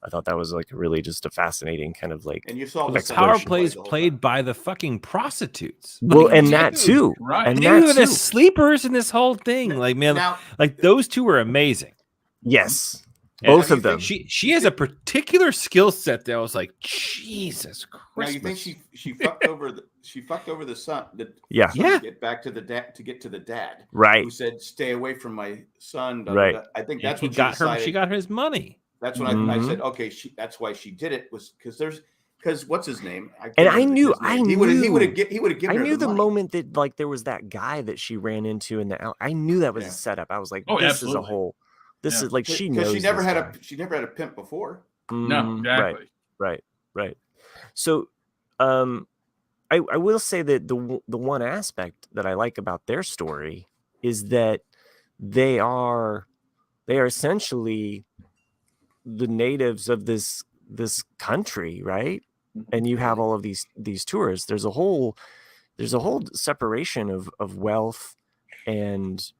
Speaker 3: I thought that was like really just a fascinating kind of like.
Speaker 2: And you saw
Speaker 4: the power plays played by the fucking prostitutes.
Speaker 3: Well, and that too,
Speaker 5: right?
Speaker 3: And
Speaker 4: they were the sleepers in this whole thing. Like, man, like those two were amazing.
Speaker 3: Yes, both of them.
Speaker 4: She has a particular skill set that I was like, Jesus Christ.
Speaker 2: Now you think she fucked over the son? To get back to the dad, to get to the dad,
Speaker 3: right?
Speaker 2: Who said, "Stay away from my son."
Speaker 3: Right.
Speaker 2: I think that's what
Speaker 4: got her. She got his money.
Speaker 2: That's when I said, okay, that's why she did it, was because what's his name?
Speaker 3: I knew
Speaker 2: he would have given.
Speaker 3: I
Speaker 2: her
Speaker 3: knew the
Speaker 2: money.
Speaker 3: moment that like there was that guy that she ran into in the alley. I knew that was a setup. I was like, this
Speaker 5: absolutely.
Speaker 3: is a whole. This is like she knows.
Speaker 2: Because she never had a pimp before.
Speaker 5: No, exactly.
Speaker 3: Right. So, I will say that the one aspect that I like about their story is that they are essentially the natives of this country, right? And you have all of these tourists. There's a whole separation of wealth and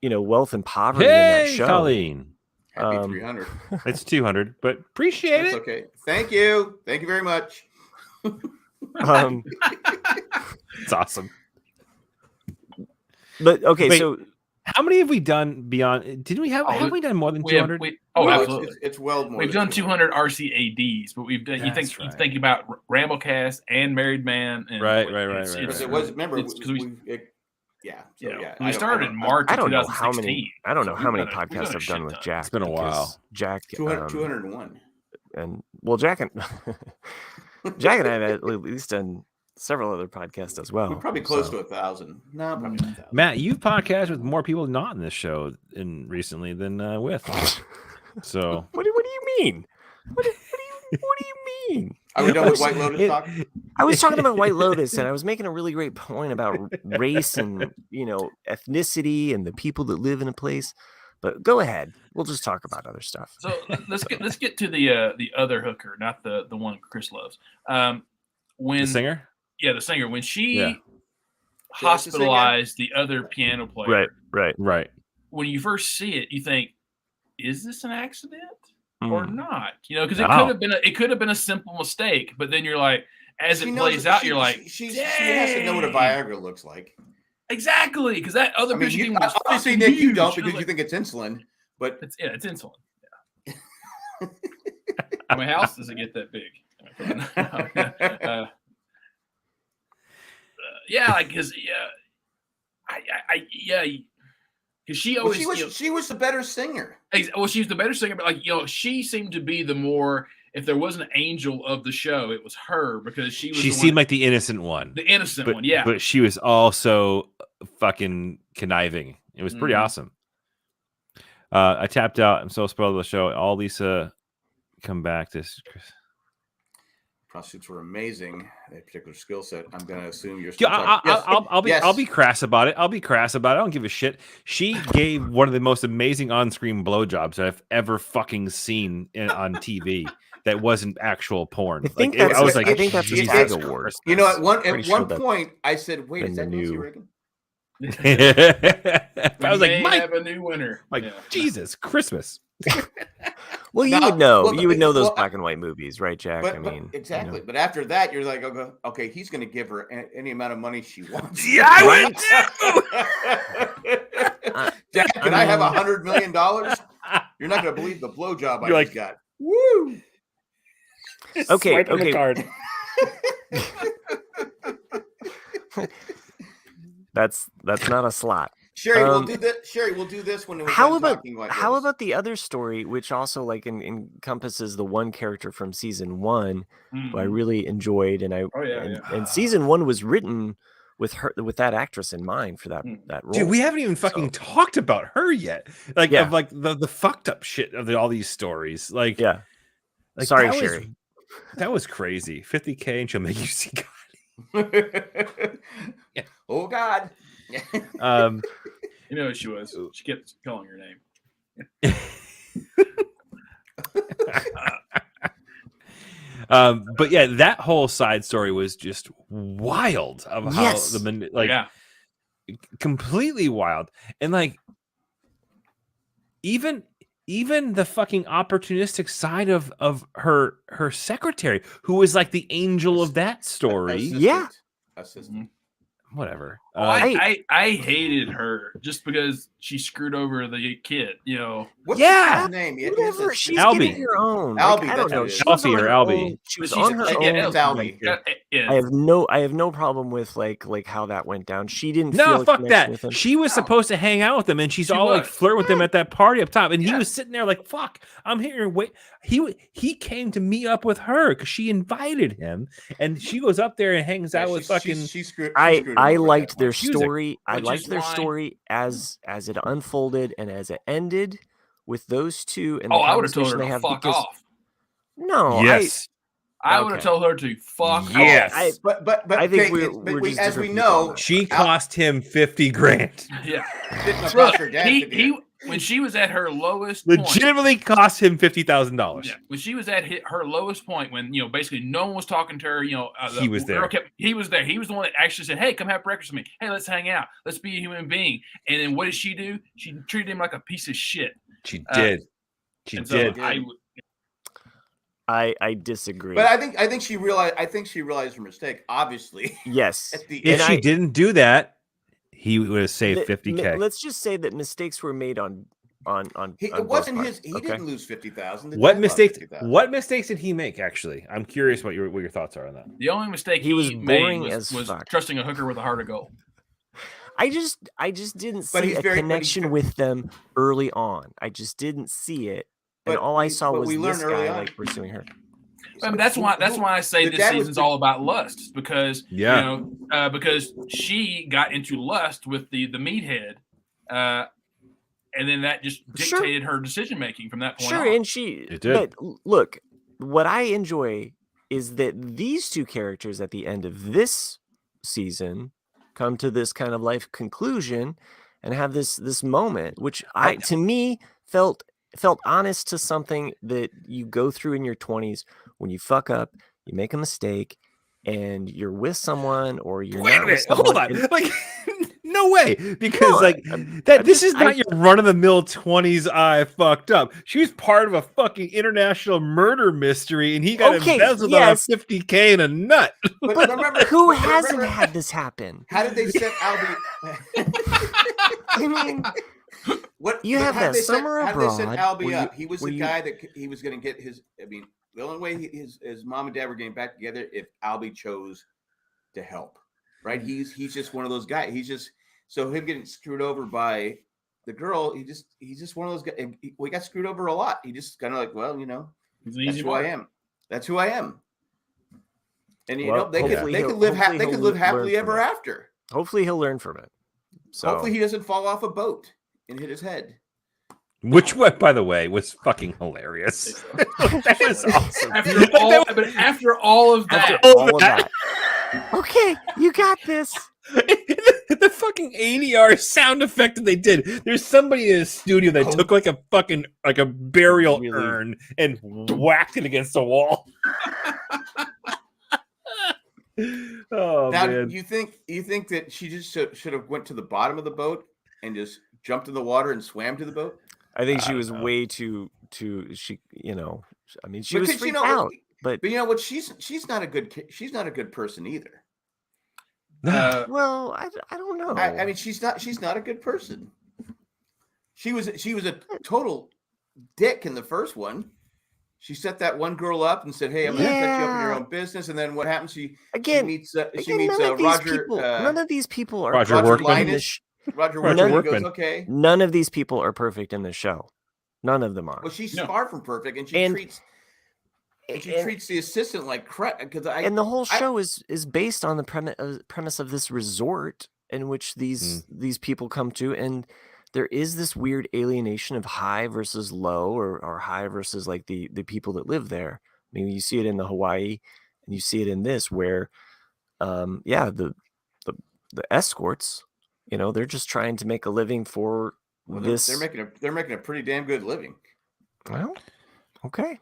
Speaker 3: wealth and poverty in that show.
Speaker 4: Colleen.
Speaker 2: Happy 300.
Speaker 4: It's 200, but appreciate it.
Speaker 2: Okay. Thank you very much.
Speaker 4: It's awesome.
Speaker 3: But okay,
Speaker 4: Wait,
Speaker 3: so
Speaker 4: how many have we done beyond? Didn't we have? Have we done more than 200?
Speaker 5: Absolutely.
Speaker 2: It's well more.
Speaker 5: We've done 200 RCADs, but we've done. You think about Ramblecast and Married Man. And
Speaker 4: right.
Speaker 2: Because it was. Remember,
Speaker 5: we started in March.
Speaker 3: I don't know
Speaker 5: 2016.
Speaker 3: I don't know how many podcasts I've done with Jack.
Speaker 4: It's been a while.
Speaker 3: Jack
Speaker 2: 201.
Speaker 3: And well, Jack and I have at least done several other podcasts as well.
Speaker 2: We're probably close to 1,000. No, probably not 1,000.
Speaker 4: Matt, you've podcasted with more people not in this show recently than with. So
Speaker 3: what do you mean? What do you mean?
Speaker 2: Are we done with White Lotus talk?
Speaker 3: I was talking about White Lotus, and I was making a really great point about race and ethnicity and the people that live in a place. But go ahead. We'll just talk about other stuff.
Speaker 5: So let's get to the other hooker, not the one Chris loves. When
Speaker 4: the singer?
Speaker 5: Yeah, the singer. When she hospitalized the other piano player.
Speaker 3: Right.
Speaker 5: When you first see it, you think, is this an accident or not? Because it could have been a simple mistake, but then you're like, as it plays out, you're like,
Speaker 2: she has to know what a Viagra looks like.
Speaker 5: Exactly, because that other bitch was
Speaker 2: obviously, Nick, you don't because you think it's insulin, but
Speaker 5: it's insulin. Yeah. My house doesn't get that big. Because she always
Speaker 2: she was the better singer.
Speaker 5: Well, she was the better singer, but she seemed to be the more. If there was an angel of the show, it was her, because she
Speaker 4: seemed like the innocent one.
Speaker 5: The innocent one, yeah.
Speaker 4: But she was also fucking conniving. It was pretty awesome. I tapped out. I'm so spoiled of the show. All Lisa, come back.
Speaker 2: Prostitutes were amazing. That particular skill set. I'm going to assume you're still talking.
Speaker 4: Yes. I'll be crass about it. I don't give a shit. She gave one of the most amazing on-screen blowjobs that I've ever fucking seen on TV. That wasn't actual porn.
Speaker 3: I think that's a SAG
Speaker 2: award. You know, at one point, I said, "Wait, is that Nancy Reagan?"
Speaker 4: I was like,
Speaker 5: "Mike, have a new winner."
Speaker 4: Like, Jesus, Christmas.
Speaker 3: Well, you would know. You would know those black and white movies, right, Jack?
Speaker 2: I mean, exactly. You know. But after that, you're like, okay, he's going to give her any amount of money she wants.
Speaker 4: Yeah, I
Speaker 2: would too. Jack, can I have $100 million? You're not going to believe the blowjob I just got. Woo!
Speaker 3: Okay.
Speaker 4: Card.
Speaker 3: That's not a slot.
Speaker 2: Sherry, we'll do this. Sherry, we'll do this when we're talking like
Speaker 3: how about the other story, which also like encompasses the one character from season 1 who I really enjoyed, and season 1 was written with that actress in mind for that role.
Speaker 4: Dude, we haven't even fucking talked about her yet. Like of like the fucked up shit of all these stories. Like
Speaker 3: sorry, Sherry.
Speaker 4: That was crazy. $50K and she'll make you see God.
Speaker 2: Oh God.
Speaker 5: You know who she was. She kept calling her name.
Speaker 4: But yeah, that whole side story was just wild of how completely wild. And like even the fucking opportunistic side of her secretary, who was like the angel of that story.
Speaker 2: Assistant.
Speaker 4: Whatever.
Speaker 5: I hated her just because she screwed over the kid. You know.
Speaker 2: What's his name?
Speaker 3: Whatever. She's
Speaker 4: Albie.
Speaker 3: getting her own.
Speaker 2: Albie.
Speaker 3: I don't know.
Speaker 4: Alfie or Albie.
Speaker 3: She was on her own.
Speaker 2: It's Albie.
Speaker 3: I have no problem with like how that went down. She didn't.
Speaker 4: No, fuck that. She was supposed to hang out with him, and she's all like flirt with him at that party up top, and he was sitting there like, "Fuck, I'm here." Wait, he came to meet up with her because she invited him, and she goes up there and hangs out with fucking.
Speaker 3: I liked their story. I liked their story as it unfolded and as it ended with those two. And
Speaker 5: I would have told her to fuck off.
Speaker 3: No.
Speaker 4: Yes.
Speaker 5: I would have told her to fuck off.
Speaker 3: Yes.
Speaker 2: But
Speaker 3: I think
Speaker 2: as we know,
Speaker 4: she cost him $50,000.
Speaker 5: Yeah. When she was at her lowest
Speaker 4: legitimately
Speaker 5: point,
Speaker 4: cost him $50,000.
Speaker 5: Yeah. When she was at her lowest point, when basically no one was talking to her,
Speaker 4: he was there.
Speaker 5: He was there. He was the one that actually said, "Hey, come have breakfast with me. Hey, let's hang out. Let's be a human being." And then what did she do? She treated him like a piece of shit.
Speaker 4: She did.
Speaker 3: I disagree.
Speaker 2: But I think she realized her mistake. Obviously,
Speaker 3: yes.
Speaker 4: If she didn't do that, he would have saved $50K.
Speaker 3: Let's just say that mistakes were made on.
Speaker 2: It wasn't his. He didn't lose $50,000.
Speaker 4: What mistakes did he make? Actually, I'm curious what your thoughts are on that.
Speaker 5: The only mistake
Speaker 3: he was boring
Speaker 5: made was trusting a hooker with a heart of gold.
Speaker 3: I just didn't see a connection with them early on. I just didn't see it, and all I saw was this guy like pursuing her.
Speaker 5: I mean, that's why I say this season's all about lust, because because she got into lust with the meathead, and then that just dictated her decision making from that point on.
Speaker 3: And it did. But look, what I enjoy is that these two characters at the end of this season come to this kind of life conclusion and have this moment, which to me felt honest to something that you go through in your 20s when you fuck up, you make a mistake, and you're with someone or you're not with someone.
Speaker 4: Hold on. Like, no way. Because this is not your run-of-the-mill 20s I fucked up. She was part of a fucking international murder mystery, and he got embezzled on $50K in a nut.
Speaker 3: But remember, who hasn't had this happen?
Speaker 2: How did they set Albie?
Speaker 3: I mean... How did they set
Speaker 2: Albie up? He was the guy that he was going to get his. I mean, the only way his mom and dad were getting back together if Albie chose to help, right? He's just one of those guys. He's just him getting screwed over by the girl. He's just one of those guys. We got screwed over a lot. He just kind of like, well, that's who I am. That's who I am. And they could live happily ever after.
Speaker 3: Hopefully he'll learn from it. So
Speaker 2: hopefully he doesn't fall off a boat and hit his head.
Speaker 4: Which, by the way, was fucking hilarious. That was awesome.
Speaker 5: After all of that,
Speaker 3: okay, you got this.
Speaker 4: The fucking ADR sound effect that they did. There's somebody in a studio that took like a fucking burial urn and whacked it against the wall. Oh
Speaker 2: now,
Speaker 4: man!
Speaker 2: You think that she just should have went to the bottom of the boat and just jumped in the water and swam to the boat?
Speaker 3: I think she was way too. She, I mean, she was freaked out. But
Speaker 2: you know what? She's not a good person either.
Speaker 3: Well, I don't know.
Speaker 2: I mean, she's not a good person. She was a total dick in the first one. She set that one girl up and said, "Hey, I'm going to set you up in your own business." And then what happens? She meets Roger.
Speaker 3: None of these people are
Speaker 4: Roger Workman.
Speaker 2: Roger Workman goes, "Okay."
Speaker 3: None of these people are perfect in this show. None of them are.
Speaker 2: Well, she's far from perfect, and she treats the assistant like crap. And
Speaker 3: the whole show is based on the premise of this resort in which these people come to, and there is this weird alienation of high versus low, or high versus like the people that live there. I mean, you see it in the Hawaii, and you see it in this where, the escorts, they're just trying to make a living for this.
Speaker 2: They're making a pretty damn good living.
Speaker 3: Well, okay.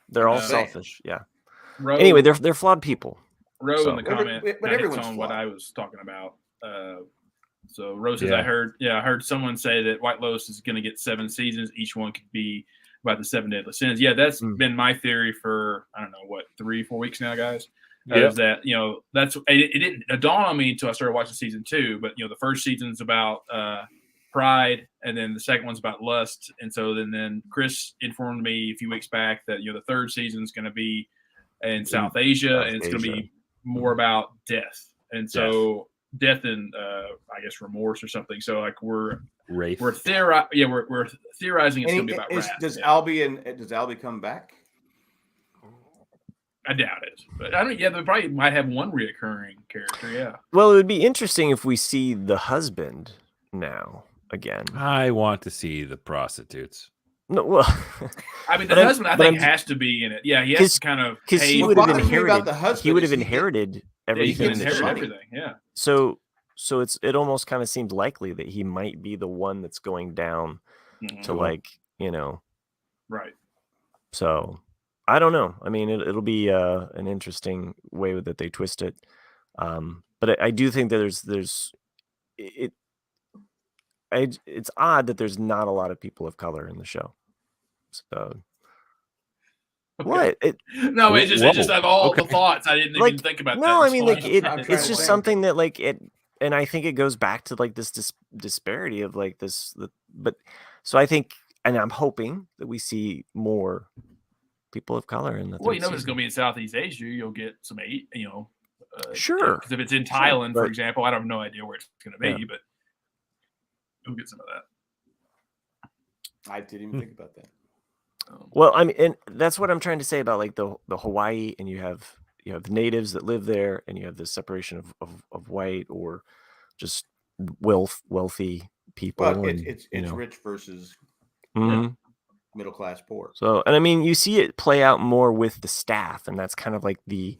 Speaker 3: They're all selfish. Yeah.
Speaker 5: Roe,
Speaker 3: anyway, they're flawed people.
Speaker 5: Roe in the comment,
Speaker 2: but everyone's
Speaker 5: on
Speaker 2: flawed.
Speaker 5: what I was talking about. So Rose says, I heard someone say that White Lotus is going to get 7 seasons. Each one could be about the 7 deadly sins. Yeah, that's been my theory for, I don't know, 3-4 weeks now, guys. Is that, that's it didn't dawn on me until I started watching season 2. But, the first season's about pride, and then the second one's about lust. And so then Chris informed me a few weeks back that, the third season's going to be in South Asia, and it's going to be more about death. And so death and I guess remorse or something. So like we're theorizing it's going to be about wrath.
Speaker 2: Does Albie come back?
Speaker 5: I doubt it, but I don't. Yeah, they probably might have one reoccurring character. Yeah.
Speaker 3: Well, it would be interesting if we see the husband now again.
Speaker 4: I want to see the prostitutes.
Speaker 3: No, well,
Speaker 5: I mean, the husband I think has to be in it. Yeah, he has to kind of
Speaker 3: because he would have inherited. He would have inherited everything.
Speaker 5: Yeah.
Speaker 3: So it almost kind of seemed likely that he might be the one that's going down to
Speaker 5: Right.
Speaker 3: So I don't know. I mean, it'll be an interesting way that they twist it. But I do think that it's odd that there's not a lot of people of color in the show. So what?
Speaker 5: It's just of all the thoughts I didn't even think about.
Speaker 3: No, I mean, it's just something that and I think it goes back to like this disparity of like this. But so I think, and I'm hoping that we see more people of color in the.
Speaker 5: Well, if it's going to be in Southeast Asia, you'll get some
Speaker 3: sure.
Speaker 5: Because if it's in Thailand, for example, I have no idea where it's going to be, but you'll get some of that.
Speaker 2: I didn't even think about that.
Speaker 3: Well, I mean, and that's what I'm trying to say about like the Hawaii, and you have the natives that live there, and you have the separation of white or just wealthy people.
Speaker 2: Well, it's rich versus middle class poor.
Speaker 3: So, and I mean, you see it play out more with the staff, and that's kind of like the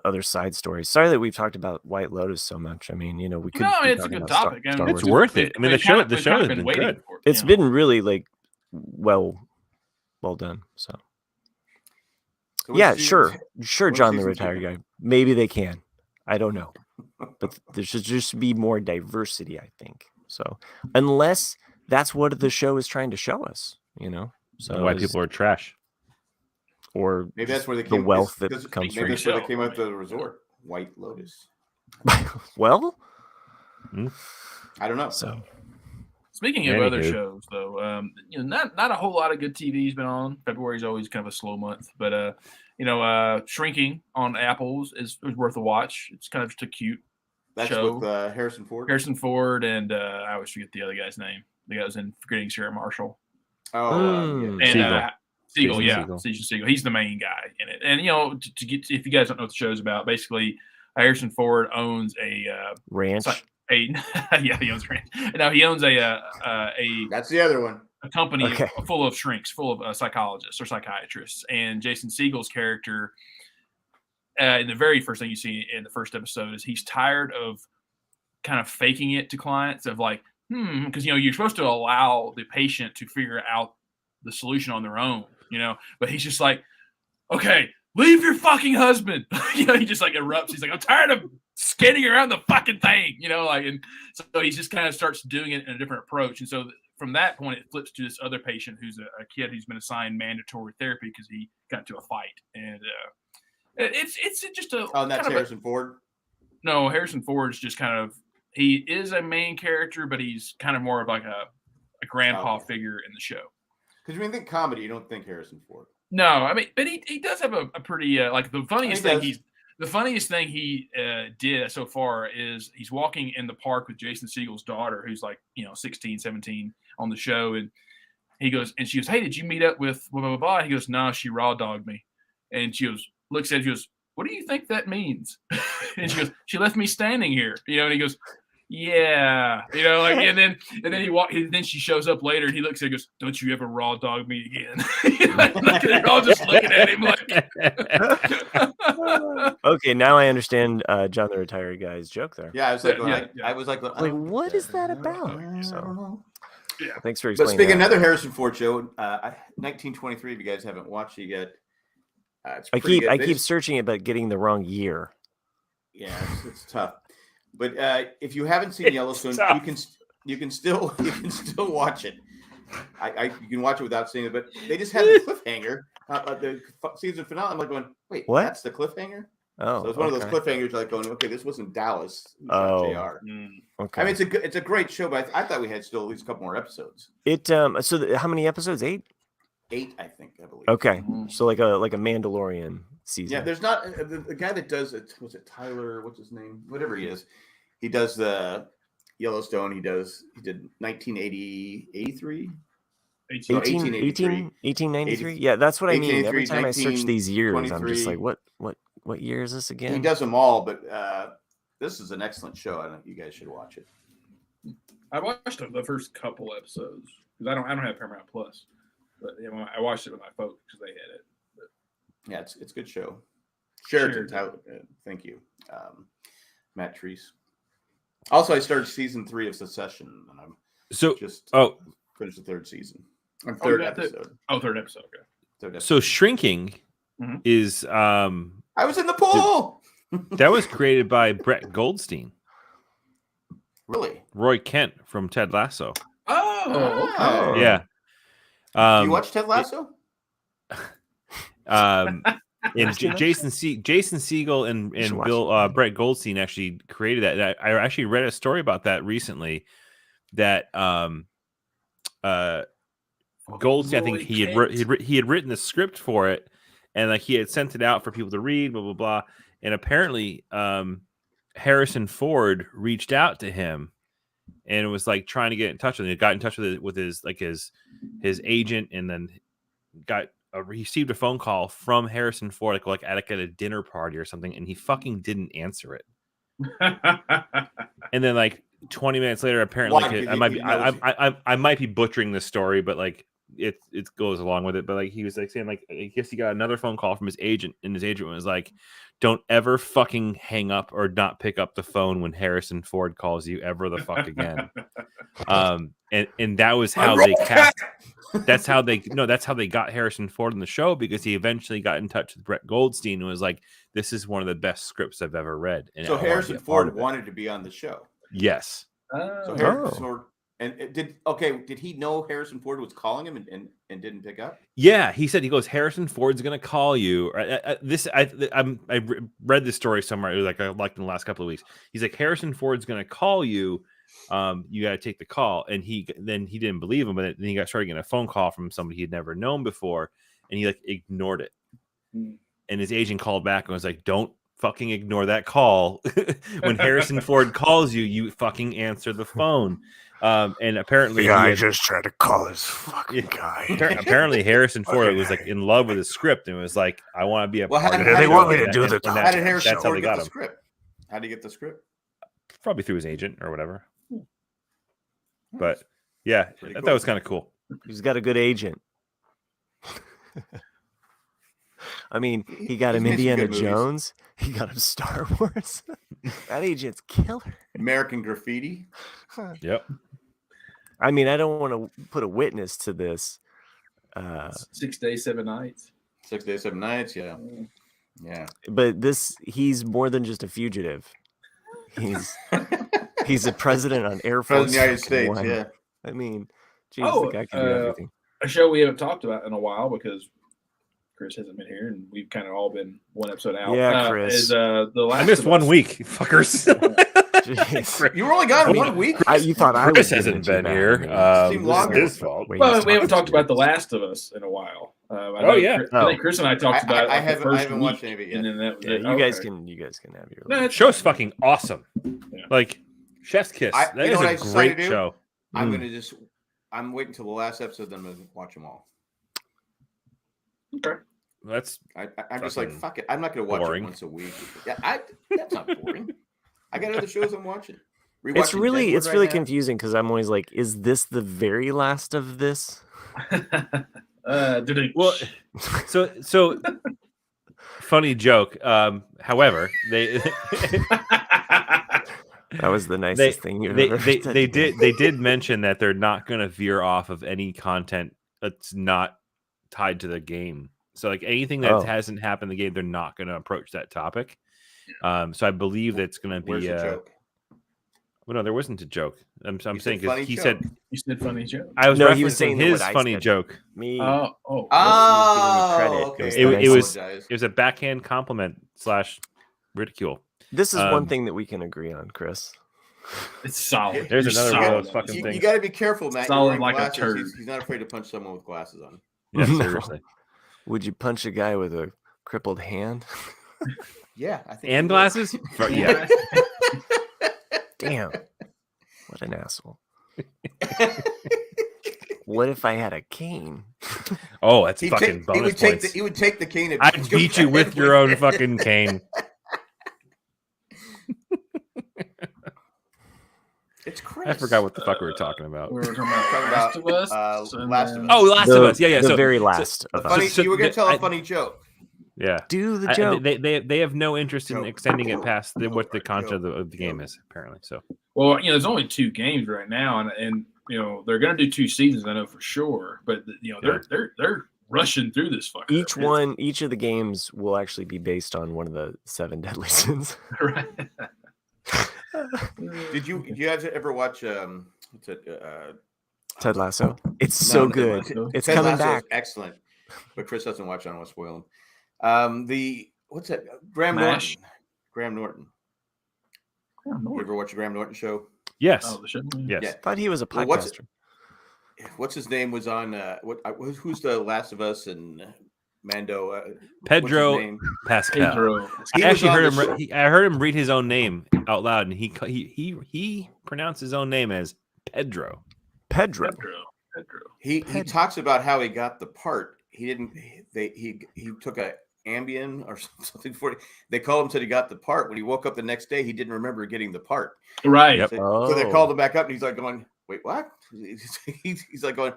Speaker 3: other side story. Sorry that we've talked about White Lotus so much. I mean, we could.
Speaker 5: No, it's a good topic.
Speaker 4: It's worth it. I mean, the show has been good.
Speaker 3: It's been really like well done. So yeah, sure, John, the retired guy. Maybe they can. I don't know, but there should just be more diversity, I think. So unless that's what the show is trying to show us, So
Speaker 4: why people are trash,
Speaker 3: or
Speaker 2: maybe that's where they came.
Speaker 3: The wealth that comes from.
Speaker 2: Maybe that's where they came out to the resort. White Lotus.
Speaker 3: Well,
Speaker 2: I don't know.
Speaker 3: So.
Speaker 5: Speaking of other shows, though, not a whole lot of good TV's been on. February is always kind of a slow month, but Shrinking on Apple's is worth a watch. It's kind of just a cute show.
Speaker 2: With Harrison Ford.
Speaker 5: Harrison Ford, and I always forget the other guy's name. The guy was in Forgetting Sarah Marshall.
Speaker 2: Oh,
Speaker 5: and Siegel, Siegel. He's the main guy in it. And to get, if you guys don't know what the show's about, basically Harrison Ford owns a
Speaker 3: ranch.
Speaker 5: Yeah, he owns ranch. No, he owns a
Speaker 2: That's the other one.
Speaker 5: A company full of shrinks, full of psychologists or psychiatrists. And Jason Segel's character, the very first thing you see in the first episode is he's tired of kind of faking it to clients of like, because you're supposed to allow the patient to figure out the solution on their own, but he's just like, okay, leave your fucking husband. He just like erupts. He's like, I'm tired of skating around the fucking thing, and so he just kind of starts doing it in a different approach. And so from that point, it flips to this other patient who's a kid who's been assigned mandatory therapy because he got into a fight. And it's just a.
Speaker 2: Oh, and that's Harrison Ford?
Speaker 5: No, Harrison Ford's just kind of, he is a main character, but he's kind of more of like a grandpa figure in the show.
Speaker 2: Because when you think comedy, you don't think Harrison Ford.
Speaker 5: No, I mean, but he does have a pretty like the funniest thing he did so far is he's walking in the park with Jason Segel's daughter, who's like 16, 17 on the show, and he goes and she goes, "Hey, did you meet up with blah blah blah?" He goes, "No, she raw dogged me," and she looks at him, she goes, "What do you think that means?" And she goes, "She left me standing here," and he goes, "Yeah," and then then she shows up later and he looks at her and goes, "Don't you ever raw dog me again." They're all just looking at him like.
Speaker 3: Okay, now I understand John the Retired Guy's joke there.
Speaker 2: Yeah, I was like, I was like,
Speaker 3: what is that about? So,
Speaker 5: yeah.
Speaker 3: Thanks for explaining.
Speaker 2: But speaking of another Harrison Ford show, 1923. If you guys haven't watched it yet,
Speaker 3: I keep searching it, but getting the wrong year.
Speaker 2: Yeah, it's tough. But if you haven't seen Yellowstone, you can still watch it. You can watch it without seeing it, but they just had the cliffhanger, the season finale. I'm like going, wait, what? That's the cliffhanger?
Speaker 3: Oh,
Speaker 2: so it's one of those cliffhangers, like going, okay, this wasn't Dallas. JR.
Speaker 3: Okay.
Speaker 2: I mean, it's a great show, but I thought we had still at least a couple more episodes.
Speaker 3: How many episodes? 8?
Speaker 2: 8, I think. I believe.
Speaker 3: Okay, so like a Mandalorian season.
Speaker 2: Yeah, there's not the guy that does it. Was it Tyler? What's his name? Whatever he is. He does the Yellowstone. He did 1983.
Speaker 3: 1893. Yeah, that's what I mean. Every time I search these years, I'm just like, what year is this again?
Speaker 2: He does them all, but this is an excellent show. I think you guys should watch it.
Speaker 5: I watched the first couple episodes because I don't have Paramount Plus, but I watched it with my folks because they had it. But,
Speaker 2: yeah, it's a good show. Sheraton, Tyler, thank you, Matt Treese. Also, I started season 3 of Succession, and I'm just finished the third season. Third episode.
Speaker 5: Third episode. Okay.
Speaker 2: Third episode.
Speaker 4: So Shrinking is.
Speaker 2: I was in the pool.
Speaker 4: That was created by Brett Goldstein.
Speaker 2: Really?
Speaker 4: Roy Kent from Ted Lasso.
Speaker 2: Oh.
Speaker 4: Yeah.
Speaker 2: You watch Ted Lasso?
Speaker 4: And Jason Segel and Bill Brett Goldstein actually created that. I actually read a story about that recently. That Goldstein, I think he had written the script for it, and like he had sent it out for people to read, blah blah blah. And apparently, Harrison Ford reached out to him and was like trying to get in touch with him. He got in touch with his agent, and then received a phone call from Harrison Ford, like at a dinner party or something, and he fucking didn't answer it. And then like 20 minutes later, apparently, I might be butchering this story, but like it goes along with it. But like he was like saying, like, I guess he got another phone call from his agent, and his agent was like, "Don't ever fucking hang up or not pick up the phone when Harrison Ford calls you ever the fuck again." And that was how they cast. That's how they got Harrison Ford on the show, because he eventually got in touch with Brett Goldstein and was like, "This is one of the best scripts I've ever read." And
Speaker 2: so Harrison Ford wanted to be on the show.
Speaker 4: Yes.
Speaker 2: So Harrison Ford, and did he know Harrison Ford was calling him and didn't pick up?
Speaker 4: Yeah, he goes, Harrison Ford's gonna call you. I read this story somewhere. It was like in the last couple of weeks. He's like, Harrison Ford's gonna call you. You got to take the call. And he didn't believe him, but then he started getting a phone call from somebody he'd never known before, and he like ignored it. And his agent called back and was like, "Don't fucking ignore that call. When Harrison Ford calls you, you fucking answer the phone." And apparently,
Speaker 3: I just tried to call this fucking guy.
Speaker 4: Apparently, Harrison Ford was like in love with the script and was like, "I want to be a part of it."
Speaker 3: They want me to do the.
Speaker 2: How did Harrison Ford get the script? How did he get the script?
Speaker 4: probably through his agent or whatever. But yeah, I thought that was kind of cool.
Speaker 3: He's got a good agent. I mean, he got him Indiana Jones. He got him Star Wars. That agent's killer.
Speaker 2: American Graffiti.
Speaker 4: Yep.
Speaker 3: I mean, I don't want to put a witness to this.
Speaker 5: 6 days, 7 nights.
Speaker 2: 6 days, 7 nights. Yeah. Yeah.
Speaker 3: But he's more than just a fugitive. He's a president on Air Force
Speaker 2: President of the United States.
Speaker 3: One.
Speaker 2: Yeah.
Speaker 3: I mean, geez, the guy can do everything.
Speaker 5: A show we haven't talked about in a while because Chris hasn't been here, and we've kind of all been one episode out.
Speaker 3: Yeah, Chris.
Speaker 5: Is, the Last
Speaker 4: I missed
Speaker 5: of
Speaker 4: 1
Speaker 5: Us.
Speaker 4: week, fuckers.
Speaker 2: You were only gone 1 week.
Speaker 3: You thought
Speaker 4: Chris
Speaker 3: I
Speaker 4: hasn't been here.
Speaker 2: Seemed longer.
Speaker 4: His fault.
Speaker 5: Well, we haven't talked about The Last of Us in a while. I think Chris and I talked about it.
Speaker 2: I haven't watched any of it yet.
Speaker 5: And then that was
Speaker 3: Yeah,
Speaker 5: it.
Speaker 3: you guys can have your.
Speaker 5: No,
Speaker 4: The show's fucking awesome.
Speaker 5: Yeah.
Speaker 4: Like Chef's Kiss. That is a great show.
Speaker 2: I'm waiting until the last episode, then I'm gonna watch them all.
Speaker 5: Okay.
Speaker 2: I'm just like, fuck it. I'm not gonna watch it once a week. Yeah, that's not boring. I got other shows I'm watching.
Speaker 3: It's really confusing because I'm always like, is this the very last of this?
Speaker 4: Well, so funny joke. However, they
Speaker 3: that was the nicest thing you've ever said.
Speaker 4: They did mention that they're not going to veer off of any content that's not tied to the game. So like anything that hasn't happened in the game, they're not going to approach that topic. So I believe that's going to be
Speaker 2: a joke.
Speaker 4: Well, no, there wasn't a joke. I'm saying because
Speaker 5: you said funny joke.
Speaker 4: I was referencing he was saying his funny joke.
Speaker 3: Me.
Speaker 4: It was a backhand compliment / ridicule.
Speaker 3: This is one thing that we can agree on, Chris.
Speaker 5: It's solid.
Speaker 4: There's another one of those fucking things.
Speaker 2: You got to be careful, Matt.
Speaker 5: Solid like a turd.
Speaker 2: He's not afraid to punch someone with glasses on.
Speaker 4: Yeah, seriously.
Speaker 3: Would you punch a guy with a crippled hand?
Speaker 2: Yeah, I think.
Speaker 4: And glasses? Yeah.
Speaker 3: Damn. What an asshole. What if I had a cane?
Speaker 4: Oh, that's fucking bonus points.
Speaker 2: He would take the cane.
Speaker 4: I'd beat you with your own fucking cane.
Speaker 2: It's Chris.
Speaker 4: I forgot what the fuck we were talking about.
Speaker 5: We were talking about Last of Us.
Speaker 2: Last of Us.
Speaker 4: Oh, Last of Us. Yeah.
Speaker 3: The very last of Us.
Speaker 2: You were going to tell a funny joke.
Speaker 4: Yeah.
Speaker 3: Do the joke.
Speaker 4: They have no interest in extending it past what the content of the game is, apparently. So.
Speaker 5: Well, there's only 2 games right now, and they're going to do 2 seasons. I know for sure, but they're rushing through this fucker.
Speaker 3: Each of the games will actually be based on one of the 7 deadly sins.
Speaker 5: Right.
Speaker 2: Did you guys ever watch
Speaker 3: Ted Lasso? It's so good. It's
Speaker 2: Ted
Speaker 3: coming
Speaker 2: Lasso
Speaker 3: back.
Speaker 2: Is excellent, but Chris doesn't watch it. I don't want to spoil him. What's that? Graham Norton. You ever watch a Graham Norton show?
Speaker 4: Yes.
Speaker 5: Oh, the show?
Speaker 4: Yes.
Speaker 3: I thought he was a podcaster.
Speaker 2: What's his name was on? Who's the Last of Us and Mando?
Speaker 4: Pedro Pascal. I actually heard him. I heard him read his own name out loud, and he pronounced his own name as Pedro.
Speaker 3: Pedro.
Speaker 2: He talks about how he got the part. He didn't. He took a Ambien or something for it. They called him, said he got the part. When he woke up the next day, he didn't remember getting the part.
Speaker 5: Right.
Speaker 4: Yep.
Speaker 2: So they called him back up, and he's like going, "Wait, what?" He's like going.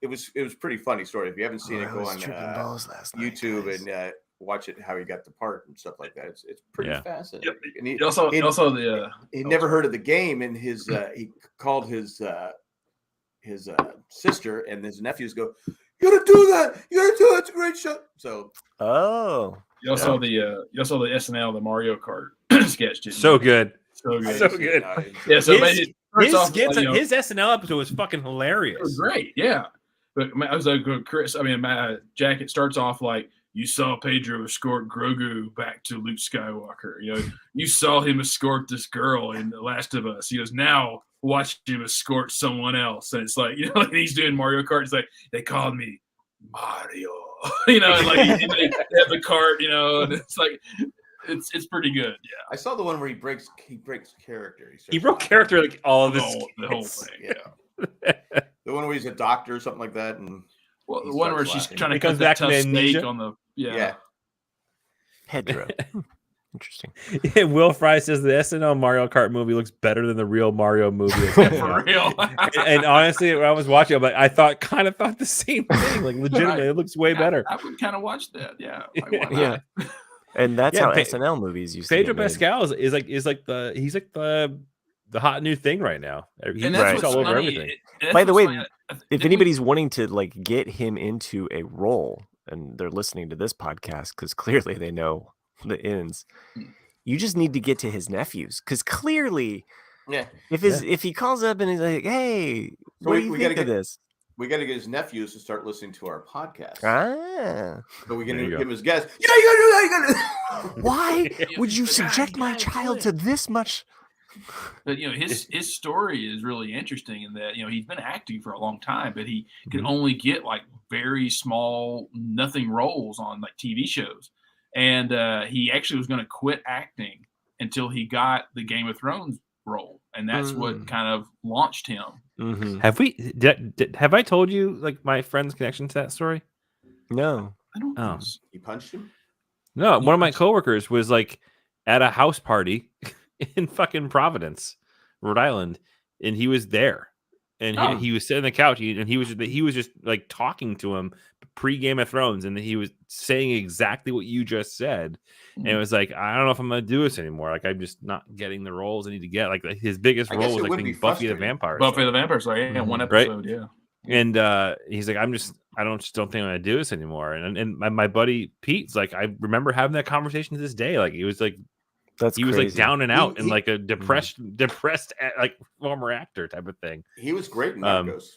Speaker 2: It was pretty funny story. If you haven't seen it, go on YouTube and watch it. How he got the part and stuff like that. It's pretty fascinating. Yep. And he never heard of the game, and his he called his sister and his nephews. Go, you gotta do that. You gotta do it. It's a great show. So
Speaker 5: you also saw the SNL the Mario Kart sketch.
Speaker 4: So good.
Speaker 5: So good.
Speaker 4: So good.
Speaker 5: Yeah. So
Speaker 4: his SNL episode was fucking hilarious.
Speaker 5: It was great. Yeah. But I was like, Chris. My jacket starts off like, you saw Pedro escort Grogu back to Luke Skywalker. You saw him escort this girl in The Last of Us. He goes, now watch him escort someone else. And it's like, he's doing Mario Kart. It's like, they called me Mario. And like they have the cart, and it's like, it's pretty good. Yeah.
Speaker 2: I saw the one where he breaks character.
Speaker 4: He broke character like all of this.
Speaker 5: The whole thing.
Speaker 2: Yeah. The one where he's a doctor or something like that, and
Speaker 5: the one where she's trying to cut that tough steak on the
Speaker 2: yeah.
Speaker 3: Pedro. Interesting.
Speaker 4: Yeah, Will Fry says the SNL Mario Kart movie looks better than the real Mario movie.
Speaker 5: For real.
Speaker 4: and honestly, when I was watching, I kind of thought the same thing. Like legitimately, it looks way better.
Speaker 5: I would kind of watch that. Yeah.
Speaker 3: Yeah. And that's how SNL movies used to
Speaker 4: Pedro
Speaker 3: get made.
Speaker 4: Pascal is like the hot new thing right now. He's all over everything.
Speaker 3: By the way, if anybody's wanting to like get him into a role, and they're listening to this podcast because clearly they know the ins, you just need to get to his nephews because clearly, if he calls up and he's like, "Hey, what do you think of this?"
Speaker 2: We got to get his nephews to start listening to our podcast. So we can give him his guess. You gotta do that. You gotta.
Speaker 3: Why would you subject my child to this much?
Speaker 5: But his story is really interesting in that he's been acting for a long time, but he could only get like very small, nothing roles on like TV shows, and he actually was going to quit acting until he got the Game of Thrones role, and that's what kind of launched him.
Speaker 3: Mm-hmm.
Speaker 4: Have I told you like my friend's connection to that story?
Speaker 3: No,
Speaker 5: I don't.
Speaker 4: Oh.
Speaker 2: You punched him?
Speaker 4: No, one of my coworkers was like at a house party in fucking Providence, Rhode Island, and he was there, and he was sitting on the couch, and he was just like talking to him pre Game of Thrones, and he was saying exactly what you just said, and it was like, I don't know if I'm gonna do this anymore. Like I'm just not getting the roles I need to get. Like his biggest role was like being Buffy the Vampire.
Speaker 5: Buffy the Vampire Slayer, one episode,
Speaker 4: right? And he's like, I just don't think I'm gonna do this anymore. And my buddy Pete's like, I remember having that conversation to this day. Like he was like.
Speaker 3: That's
Speaker 4: he was
Speaker 3: crazy.
Speaker 4: like down and out and like a depressed like former actor type of thing.
Speaker 2: He was great in Narcos.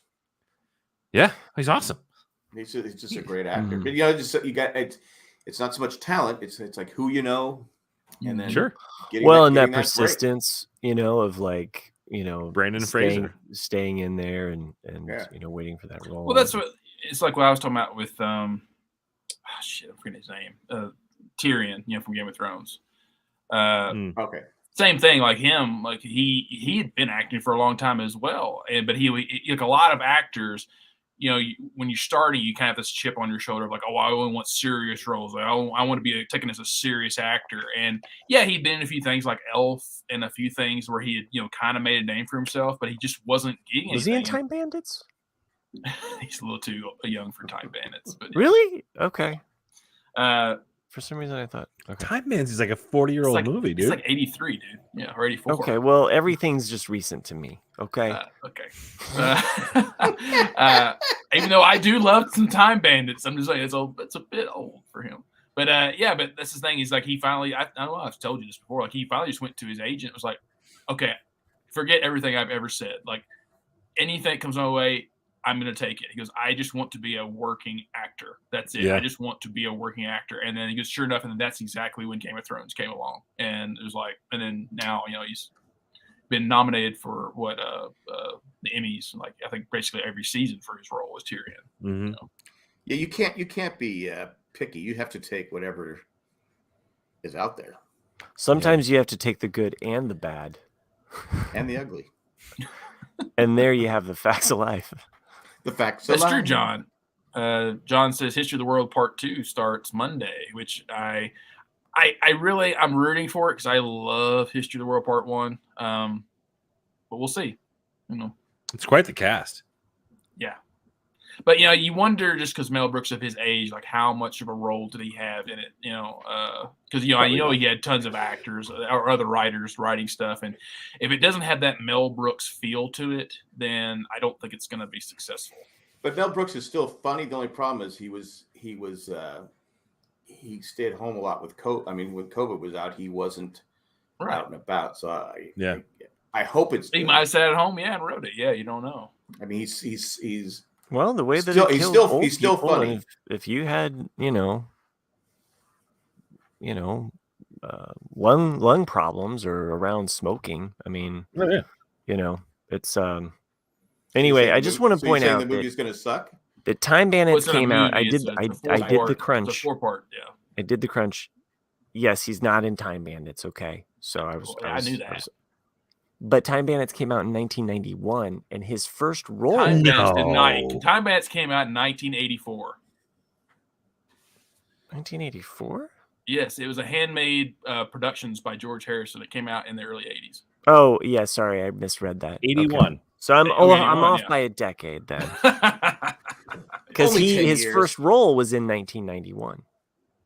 Speaker 4: Yeah, he's awesome.
Speaker 2: He's just a great actor. But you got it's not so much talent. It's like who you know, and then
Speaker 3: and that persistence, of like
Speaker 4: Brandon Fraser
Speaker 3: staying in there and waiting for that role.
Speaker 5: Well, that's what it's like. What I was talking about with I'm forgetting his name, Tyrion, from Game of Thrones.
Speaker 2: Okay.
Speaker 5: Same thing, like him. Like he had been acting for a long time as well, but he like a lot of actors. When you're starting, you kind of have this chip on your shoulder of like, oh, I only want serious roles. Like, I want to be taken as a serious actor. And yeah, he'd been in a few things like Elf and a few things where he had kind of made a name for himself, but he just wasn't getting.
Speaker 3: Was he in Time Bandits?
Speaker 5: He's a little too young for Time Bandits. But
Speaker 3: really? Okay. For some reason, I thought
Speaker 4: Time Bandits is like a 40-year-old movie, dude.
Speaker 5: It's like 83, dude. Yeah, or 84.
Speaker 3: Okay, well, everything's just recent to me. Okay.
Speaker 5: Even though I do love some Time Bandits, I'm just saying it's a bit old for him. But but that's the thing. He's like he finally. I don't know. I've told you this before. Like he finally just went to his agent. Was like, okay, forget everything I've ever said. Like anything that comes my way, I'm going to take it. He goes, I just want to be a working actor. That's it. I just want to be a working actor. And then he goes, sure enough. And then that's exactly when Game of Thrones came along. And it was like, and then now, he's been nominated for the Emmys, like I think basically every season for his role as Tyrion.
Speaker 4: Mm-hmm.
Speaker 2: Yeah. You can't be picky. You have to take whatever is out there.
Speaker 3: Sometimes you have to take the good and the bad.
Speaker 2: And the ugly.
Speaker 3: And there you have the facts of life.
Speaker 2: The facts.
Speaker 5: That's true, John. John says History of the World Part 2 starts Monday, which I'm rooting for it because I love History of the World Part 1. But we'll see.
Speaker 4: It's quite the cast.
Speaker 5: Yeah. But you wonder just because Mel Brooks of his age, like how much of a role did he have in it? Because he had tons of actors or other writers writing stuff, and if it doesn't have that Mel Brooks feel to it, then I don't think it's going to be successful.
Speaker 2: But Mel Brooks is still funny. The only problem is he stayed home a lot with COVID. I mean, when COVID was out, he wasn't out and about. So I hope it's.
Speaker 5: He might have sat at home, and wrote it. Yeah, you don't know.
Speaker 2: I mean, he's.
Speaker 3: Well, the way that
Speaker 2: he's still funny.
Speaker 3: If you had, lung problems or around smoking, I mean, it's Anyway, I just want to point out
Speaker 2: the movie's going to suck.
Speaker 3: The Time Bandits came out. I did the crunch.
Speaker 5: It's a 4-part, yeah.
Speaker 3: I did the crunch. Yes, he's not in Time Bandits. Okay, so I
Speaker 5: knew that.
Speaker 3: But Time Bandits came out in 1991, and his first role.
Speaker 5: Time Bandits came out in 1984.
Speaker 3: 1984?
Speaker 5: Yes, it was a handmade productions by George Harrison that came out in the early 80s.
Speaker 3: Oh, yeah, sorry, I misread that.
Speaker 4: 81.
Speaker 3: Okay. So I'm
Speaker 5: 81,
Speaker 3: off
Speaker 5: yeah.
Speaker 3: by a decade then. Because
Speaker 2: Only 10
Speaker 3: his
Speaker 2: years.
Speaker 3: first role was in 1991.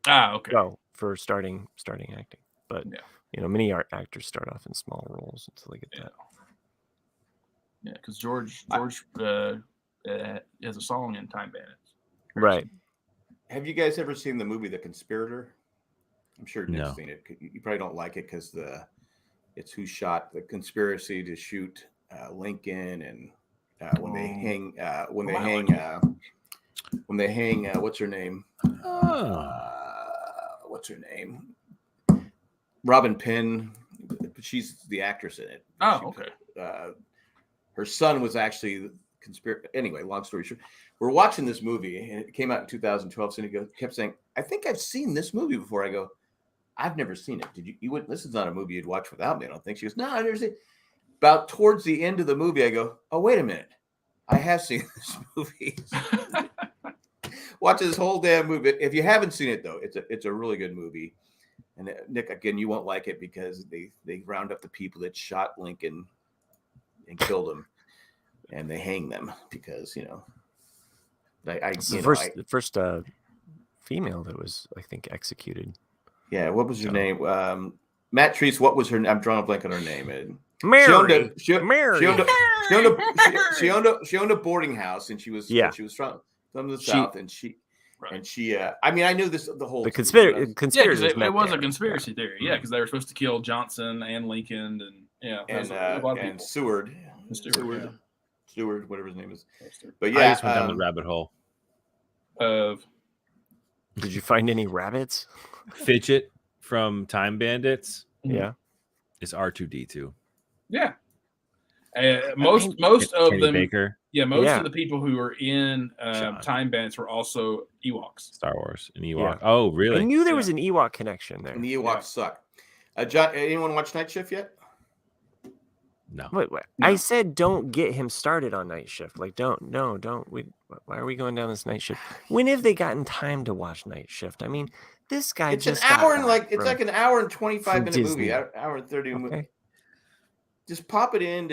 Speaker 5: Okay.
Speaker 3: Well, for starting acting. But
Speaker 5: yeah,
Speaker 3: many art actors start off in small roles until they get that.
Speaker 5: Yeah, because George has a song in Time Bandits.
Speaker 3: Right.
Speaker 2: Have you guys ever seen the movie The Conspirator? I'm sure Nick's
Speaker 4: No.
Speaker 2: seen it. You probably don't like it because it's who shot the conspiracy to shoot Lincoln, and when they hang what's her name? What's her name? Robin Penn. She's the actress in it.
Speaker 5: Okay.
Speaker 2: Her son was actually the conspirator. Anyway, long story short, we're watching this movie, and it came out in 2012. So he kept saying, "I think I've seen this movie before." I go, "I've never seen it. Did you? You wouldn't? This is not a movie you'd watch without me." I don't think. She goes, "No, I've never seen it." About towards the end of the movie, I go, "Oh, wait a minute, I have seen this movie." Watch this whole damn movie. If you haven't seen it though, it's a really good movie. And Nick, again, you won't like it because they round up the people that shot Lincoln and killed him, and they hang them because
Speaker 3: It's the first female that was, I think, executed.
Speaker 2: Yeah, what was her name? Matt Treese. What was her? I'm drawing a blank on her name.
Speaker 3: Mary.
Speaker 2: She owned a boarding house, and she was from the South, and she. Right. And she, I mean, I knew the whole
Speaker 3: conspiracy.
Speaker 5: It was a conspiracy theory, because they were supposed to kill Johnson and Lincoln, and
Speaker 2: Seward,
Speaker 5: Stewart,
Speaker 2: whatever his name is.
Speaker 4: But I just went down the rabbit hole.
Speaker 3: Did you find any rabbits?
Speaker 4: Fidget from Time Bandits.
Speaker 3: Yeah,
Speaker 4: is R2D2.
Speaker 5: Yeah, most of
Speaker 4: Kenny
Speaker 5: them.
Speaker 4: Baker.
Speaker 5: Yeah, most of the people who were in Time Bandits were also Ewoks.
Speaker 4: Star Wars and Ewok. Yeah. Oh, really?
Speaker 3: I knew there was an Ewok connection there.
Speaker 2: And the Ewoks suck. John, anyone watch Night Shift yet?
Speaker 4: No.
Speaker 3: Wait. No. I said don't get him started on Night Shift. Like, don't. Why are we going down this Night Shift? When have they gotten time to watch Night Shift? I mean, this guy
Speaker 2: it's
Speaker 3: just
Speaker 2: an hour and it's like an hour and 25-minute movie. Hour and 30 movie. Just pop it in.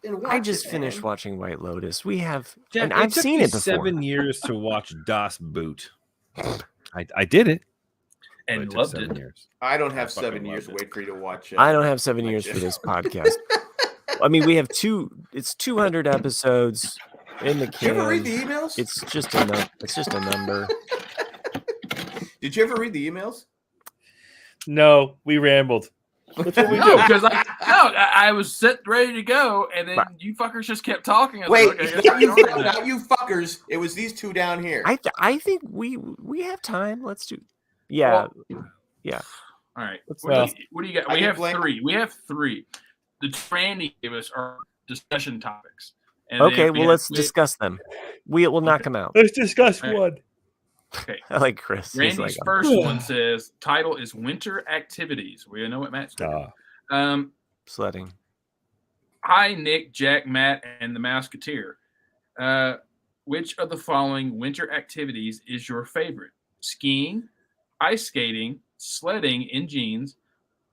Speaker 2: And watch
Speaker 3: I just finished watching White Lotus. We have,
Speaker 4: Jack,
Speaker 3: and I've seen it before.
Speaker 4: 7 years to watch Das Boot. I did it.
Speaker 5: And loved it.
Speaker 4: Years.
Speaker 2: I don't have 7 years to wait for you to watch it.
Speaker 3: I don't have 7 years for this podcast. I mean, we have it's 200 episodes in the can.
Speaker 2: Did you ever read the emails?
Speaker 3: It's just a number.
Speaker 2: Did you ever read the emails?
Speaker 4: No, we rambled.
Speaker 5: That's what we do. Because I was set ready to go, and then you fuckers just kept talking.
Speaker 2: Wait, not you fuckers. It was these two down here.
Speaker 3: I think we have time. Let's do. Yeah, yeah.
Speaker 5: All right. What do you got? We have three. We have three. The Randy gave us our discussion topics.
Speaker 3: And let's discuss them. We'll knock them out.
Speaker 4: Let's discuss one.
Speaker 5: Okay.
Speaker 3: I like Chris.
Speaker 5: Randy's first one says title is Winter Activities. We know what Matt's doing.
Speaker 3: Sledding.
Speaker 5: Hi, Nick, Jack, Matt, and the Mouseketeer. Which of the following winter activities is your favorite? Skiing, ice skating, sledding in jeans,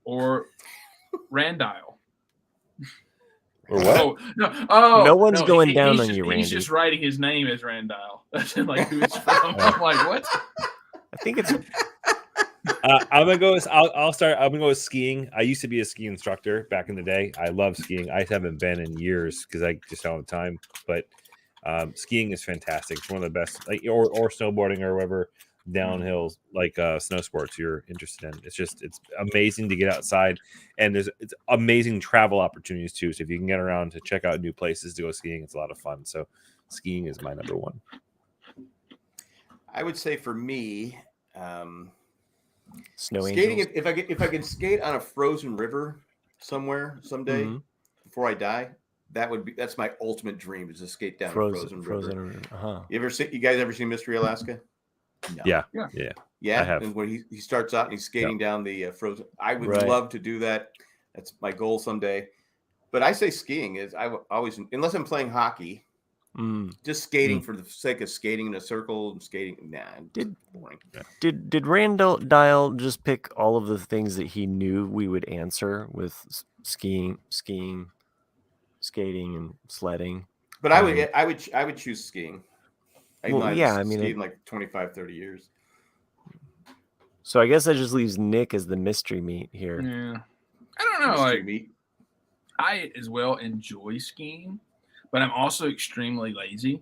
Speaker 5: or Randile?
Speaker 4: Or what?
Speaker 3: No one's going down on you, Randy.
Speaker 5: He's just writing his name as Randile. That's like who it's from. I'm like, what?
Speaker 3: I think it's.
Speaker 4: I'm gonna go. I'll start. I'm gonna go with skiing. I used to be a ski instructor back in the day. I love skiing. I haven't been in years because I just don't have time. But skiing is fantastic. It's one of the best. Like or snowboarding or whatever downhill snow sports you're interested in. It's amazing to get outside, and it's amazing travel opportunities too. So if you can get around to check out new places to go skiing, it's a lot of fun. So skiing is my number one.
Speaker 2: I would say for me,
Speaker 3: snow
Speaker 2: skating.
Speaker 3: angels.
Speaker 2: If I can skate on a frozen river somewhere someday before I die, that's my ultimate dream is to skate down a frozen river.
Speaker 3: Uh-huh.
Speaker 2: You guys ever seen Mystery Alaska? No.
Speaker 4: Yeah.
Speaker 2: I have. And when he starts out and he's skating down the frozen, I would love to do that. That's my goal someday. But I say skiing is I always, unless I'm playing hockey, Just skating for the sake of skating in a circle and skating. Nah, boring.
Speaker 3: Did Randall Dial just pick all of the things that he knew we would answer with skiing, skating, and sledding?
Speaker 2: But I would choose skiing. I mean, skied like 25, 30 years.
Speaker 3: So I guess that just leaves Nick as the mystery meat here.
Speaker 5: Yeah, I don't know.
Speaker 2: Mystery meat.
Speaker 5: I as well enjoy skiing, but I'm also extremely lazy.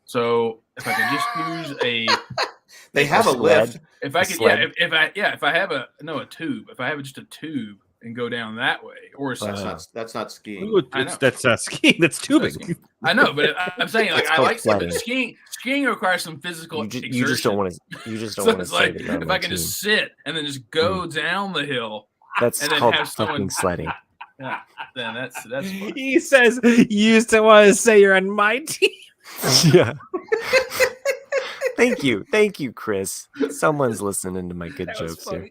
Speaker 5: So if I could just use
Speaker 2: they have a lift.
Speaker 5: If I could, if I have a tube. If I have just a tube and go down that way, or
Speaker 2: that's not skiing.
Speaker 4: That's not skiing. That's tubing.
Speaker 5: I know, but I'm saying like I like skiing. Skiing requires some physical exertion.
Speaker 3: You just don't want to. You just don't want to.
Speaker 5: Like if I can just sit and then just go down the hill.
Speaker 3: That's called fucking sledding.
Speaker 5: Yeah, then that's fun.
Speaker 4: He says you used to want to say you're on my team.
Speaker 3: Yeah. Thank you, Chris. Someone's listening to my good jokes here.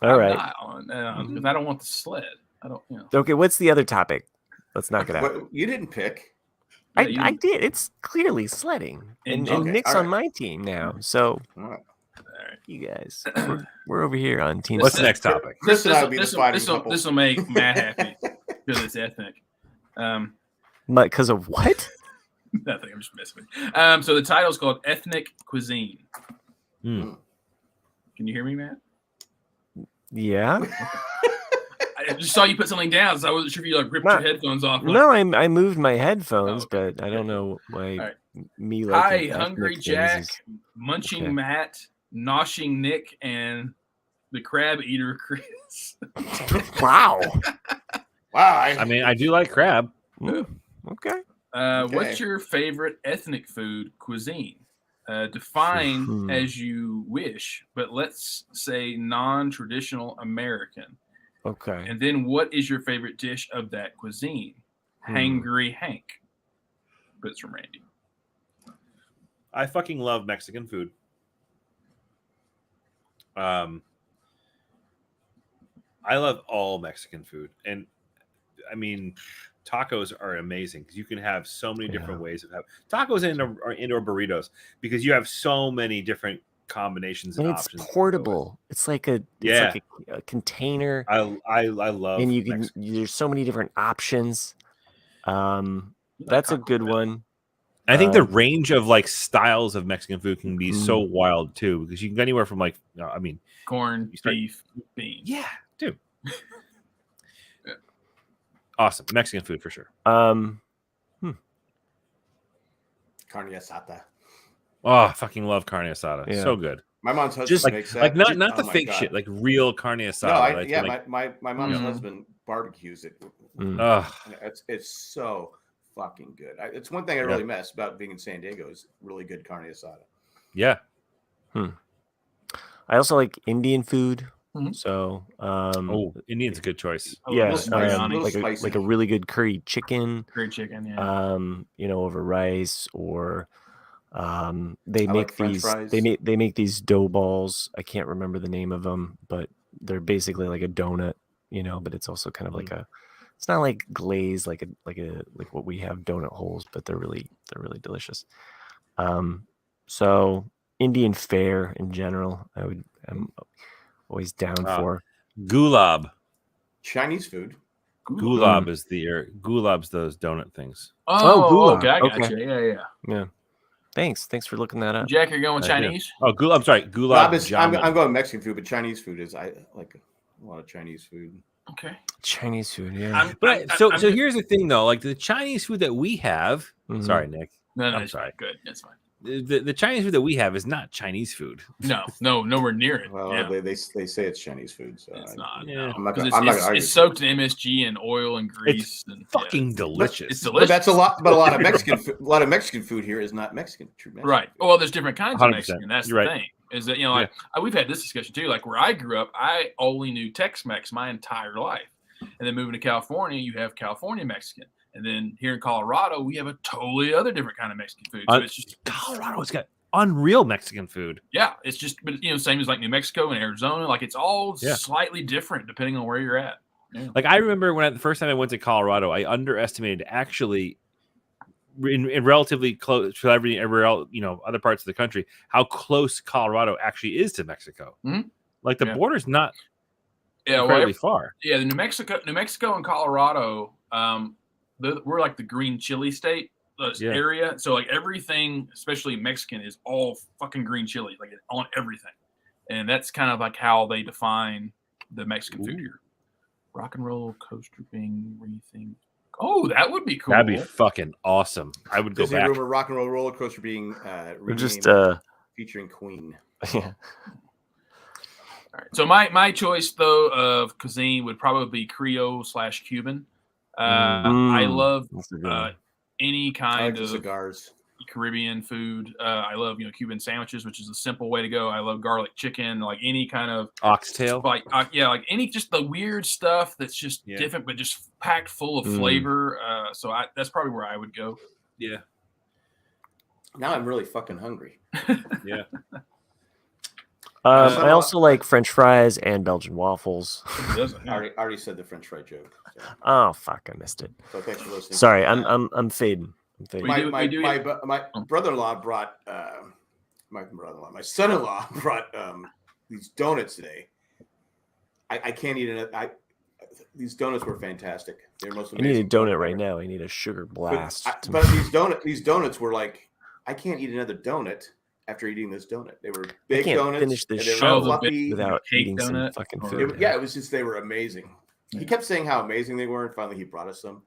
Speaker 3: All right.
Speaker 5: Because I don't want the sled. I don't.
Speaker 3: Okay, what's the other topic? Let's knock it out.
Speaker 2: You didn't pick.
Speaker 3: I did. It's clearly sledding, and Nick's on my team now. So, you guys, we're over here on team.
Speaker 4: What's the next topic?
Speaker 2: This will
Speaker 5: make Matt happy because it's ethnic.
Speaker 3: Because of what?
Speaker 5: Nothing. I'm just messing with you. So the title is called Ethnic Cuisine.
Speaker 3: Mm.
Speaker 5: Can you hear me, Matt?
Speaker 3: Yeah.
Speaker 5: I just saw you put something down, so I wasn't sure if you ripped your headphones off.
Speaker 3: No, I moved my headphones, but I don't know why me like.
Speaker 5: Hi, Hungry Jack, Munching Matt, Noshing Nick, and the Crab Eater Chris.
Speaker 3: Wow.
Speaker 4: I mean, I do like crab.
Speaker 3: Okay.
Speaker 5: What's your favorite ethnic food cuisine? Define as you wish, but let's say non-traditional American.
Speaker 3: Okay.
Speaker 5: And then what is your favorite dish of that cuisine? Hangry Hank. But it's from Randy.
Speaker 4: I fucking love Mexican food. I love all Mexican food. And I mean, tacos are amazing because you can have so many different ways of having tacos or indoor burritos because you have so many different combinations and options.
Speaker 3: It's portable. It's like a container.
Speaker 4: I love,
Speaker 3: and you can. There's so many different options. That's a good one.
Speaker 4: I think the range of like styles of Mexican food can be so wild too because you can go anywhere from like
Speaker 5: corn, beef, beans.
Speaker 4: Yeah, dude. Awesome Mexican food for sure.
Speaker 2: Carne asada.
Speaker 4: Oh, I fucking love carne asada. Yeah. So good.
Speaker 2: My mom's husband makes that.
Speaker 4: Like not the fake shit, like real carne asada.
Speaker 2: No, my mom's husband barbecues it. It's so fucking good. It's one thing I really miss about being in San Diego is really good carne asada.
Speaker 4: Yeah.
Speaker 3: I also like Indian food. So,
Speaker 4: Indian's a good choice.
Speaker 3: Like a really good curry chicken.
Speaker 5: Curry chicken, yeah.
Speaker 3: Over rice or they make these
Speaker 2: fries.
Speaker 3: they make these dough balls. I can't remember the name of them, but they're basically like a donut, but it's also kind of like it's not like glazed like what we have donut holes, but they're really delicious. So Indian fare in general, I'm always down for.
Speaker 4: Gulab.
Speaker 2: Chinese food.
Speaker 4: Gulab is gulab's those donut things.
Speaker 5: Gulab. Okay, I got you.
Speaker 3: Yeah. Thanks for looking that up.
Speaker 5: Jack, you're going Chinese?
Speaker 4: Oh, gulab. I'm sorry, gulab.
Speaker 2: I'm going Mexican food, but Chinese food is I like a lot of Chinese food.
Speaker 5: Okay.
Speaker 3: Chinese food, yeah.
Speaker 4: So here's the thing though, like the Chinese food that we have. Sorry, Nick.
Speaker 5: No, I'm sorry. Good, that's fine.
Speaker 4: The Chinese food that we have is not Chinese food.
Speaker 5: No, nowhere near it.
Speaker 2: Well, they say it's Chinese food, so
Speaker 5: it's not.
Speaker 4: Yeah.
Speaker 5: It's soaked in MSG and oil and grease.
Speaker 4: It's fucking delicious.
Speaker 5: It's delicious.
Speaker 2: But that's a lot. But a lot of Mexican food here is not Mexican. True Mexican.
Speaker 5: Right. Well, there's different kinds of Mexican. That's
Speaker 4: You're
Speaker 5: the thing. Is that we've had this discussion too. Like where I grew up, I only knew Tex-Mex my entire life, and then moving to California, you have California Mexican. And then here in Colorado, we have a totally other different kind of Mexican food. So it's just
Speaker 4: Colorado's got unreal Mexican food.
Speaker 5: Yeah, it's just, but same as like New Mexico and Arizona. Like it's all slightly different depending on where you're at. Yeah.
Speaker 4: Like I remember the first time I went to Colorado, I underestimated actually in relatively close to everywhere else, other parts of the country, how close Colorado actually is to Mexico.
Speaker 5: Mm-hmm.
Speaker 4: Like the border's not incredibly far.
Speaker 5: Yeah, New Mexico and Colorado, we're like the green chili state area. So like everything, especially Mexican, is all fucking green chili, like on everything. And that's kind of like how they define the Mexican food here. Rock and roller coaster being rethink. Oh, that would be cool.
Speaker 4: That'd be fucking awesome. I would go back.
Speaker 2: Rumor rock and roll roller coaster being
Speaker 3: just
Speaker 2: featuring Queen.
Speaker 3: Yeah.
Speaker 5: All right. So my choice though of cuisine would probably be Creole/Cuban. I love any kind of
Speaker 2: cigars.
Speaker 5: Caribbean food. I love Cuban sandwiches, which is a simple way to go. I love garlic chicken, like any kind of
Speaker 4: oxtail.
Speaker 5: Like any just the weird stuff that's just different, but just packed full of flavor. So that's probably where I would go.
Speaker 4: Yeah.
Speaker 2: Now I'm really fucking hungry.
Speaker 4: Yeah.
Speaker 3: I also like French fries and Belgian waffles.
Speaker 2: I already said the French fry joke. So.
Speaker 3: Oh fuck, I missed it.
Speaker 2: So thanks for listening.
Speaker 3: Sorry, I'm fading.
Speaker 2: My brother-in-law brought my son-in-law brought these donuts today. I can't eat it. These donuts were fantastic. They're most amazing.
Speaker 3: I need a donut right now. I need a sugar blast.
Speaker 2: But these donuts were like, I can't eat another donut after eating this donut. They were big donuts.
Speaker 3: Finish this show without eating some fucking food.
Speaker 2: It was just, they were amazing. He kept saying how amazing they were, and finally he brought us some.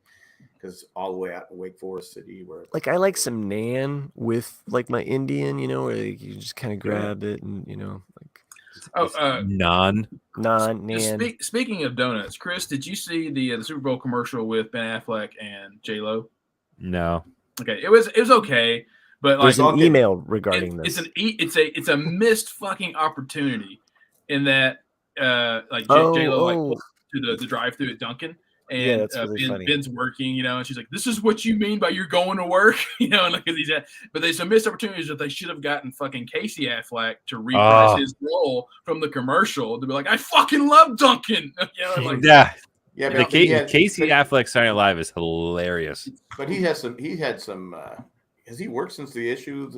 Speaker 2: Because all the way out in Wake Forest City, where
Speaker 3: like I like some naan with like my Indian, where you just kind of grab it and like
Speaker 4: naan.
Speaker 5: Speaking of donuts, Chris, did you see the Super Bowl commercial with Ben Affleck and J-Lo?
Speaker 4: No.
Speaker 5: Okay, it was okay, but
Speaker 3: there's an email regarding
Speaker 5: this.
Speaker 3: this.
Speaker 5: It's a missed fucking opportunity in that J-Lo like to the drive-through at Dunkin'. And
Speaker 3: that's really funny.
Speaker 5: Ben's working, and she's like, "This is what you mean by you're going to work," and but there's some missed opportunities that they should have gotten fucking Casey Affleck to reprise his role from the commercial to be like, "I fucking love Duncan,"
Speaker 4: Casey Affleck Saturday Night Live is hilarious.
Speaker 2: But he had some. Has he worked since the issue?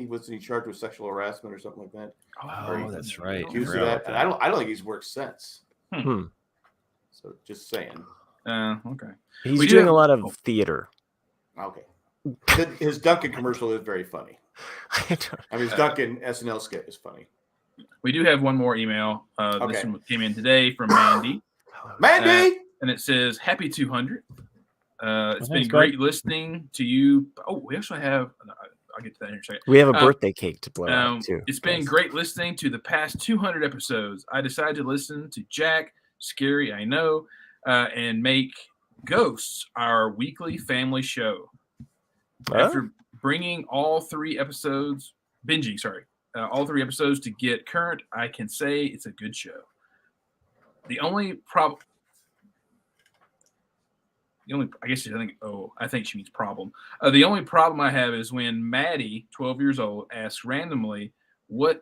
Speaker 2: Was he charged with sexual harassment or something like that?
Speaker 4: Oh, that's right.
Speaker 2: Accused of that. I don't think he's worked since. So just saying.
Speaker 5: Okay.
Speaker 3: He's doing a lot of theater.
Speaker 2: Okay. His Duncan commercial is very funny. I mean, his Duncan SNL skit is funny.
Speaker 5: We do have one more email. This one came in today from Mandy.
Speaker 2: Mandy!
Speaker 5: And it says, Happy 200. It's been great listening to you. Oh, we actually have... I'll get to that in a second.
Speaker 3: We have a birthday cake to blow out, too.
Speaker 5: It's been great listening to the past 200 episodes. I decided to listen to Jack, Scary, I Know, and make Ghosts our weekly family show. After binging all three episodes to get current, I can say it's a good show. The only problem, I think she means problem. The only problem I have is when Maddie, 12 years old, asks randomly, what's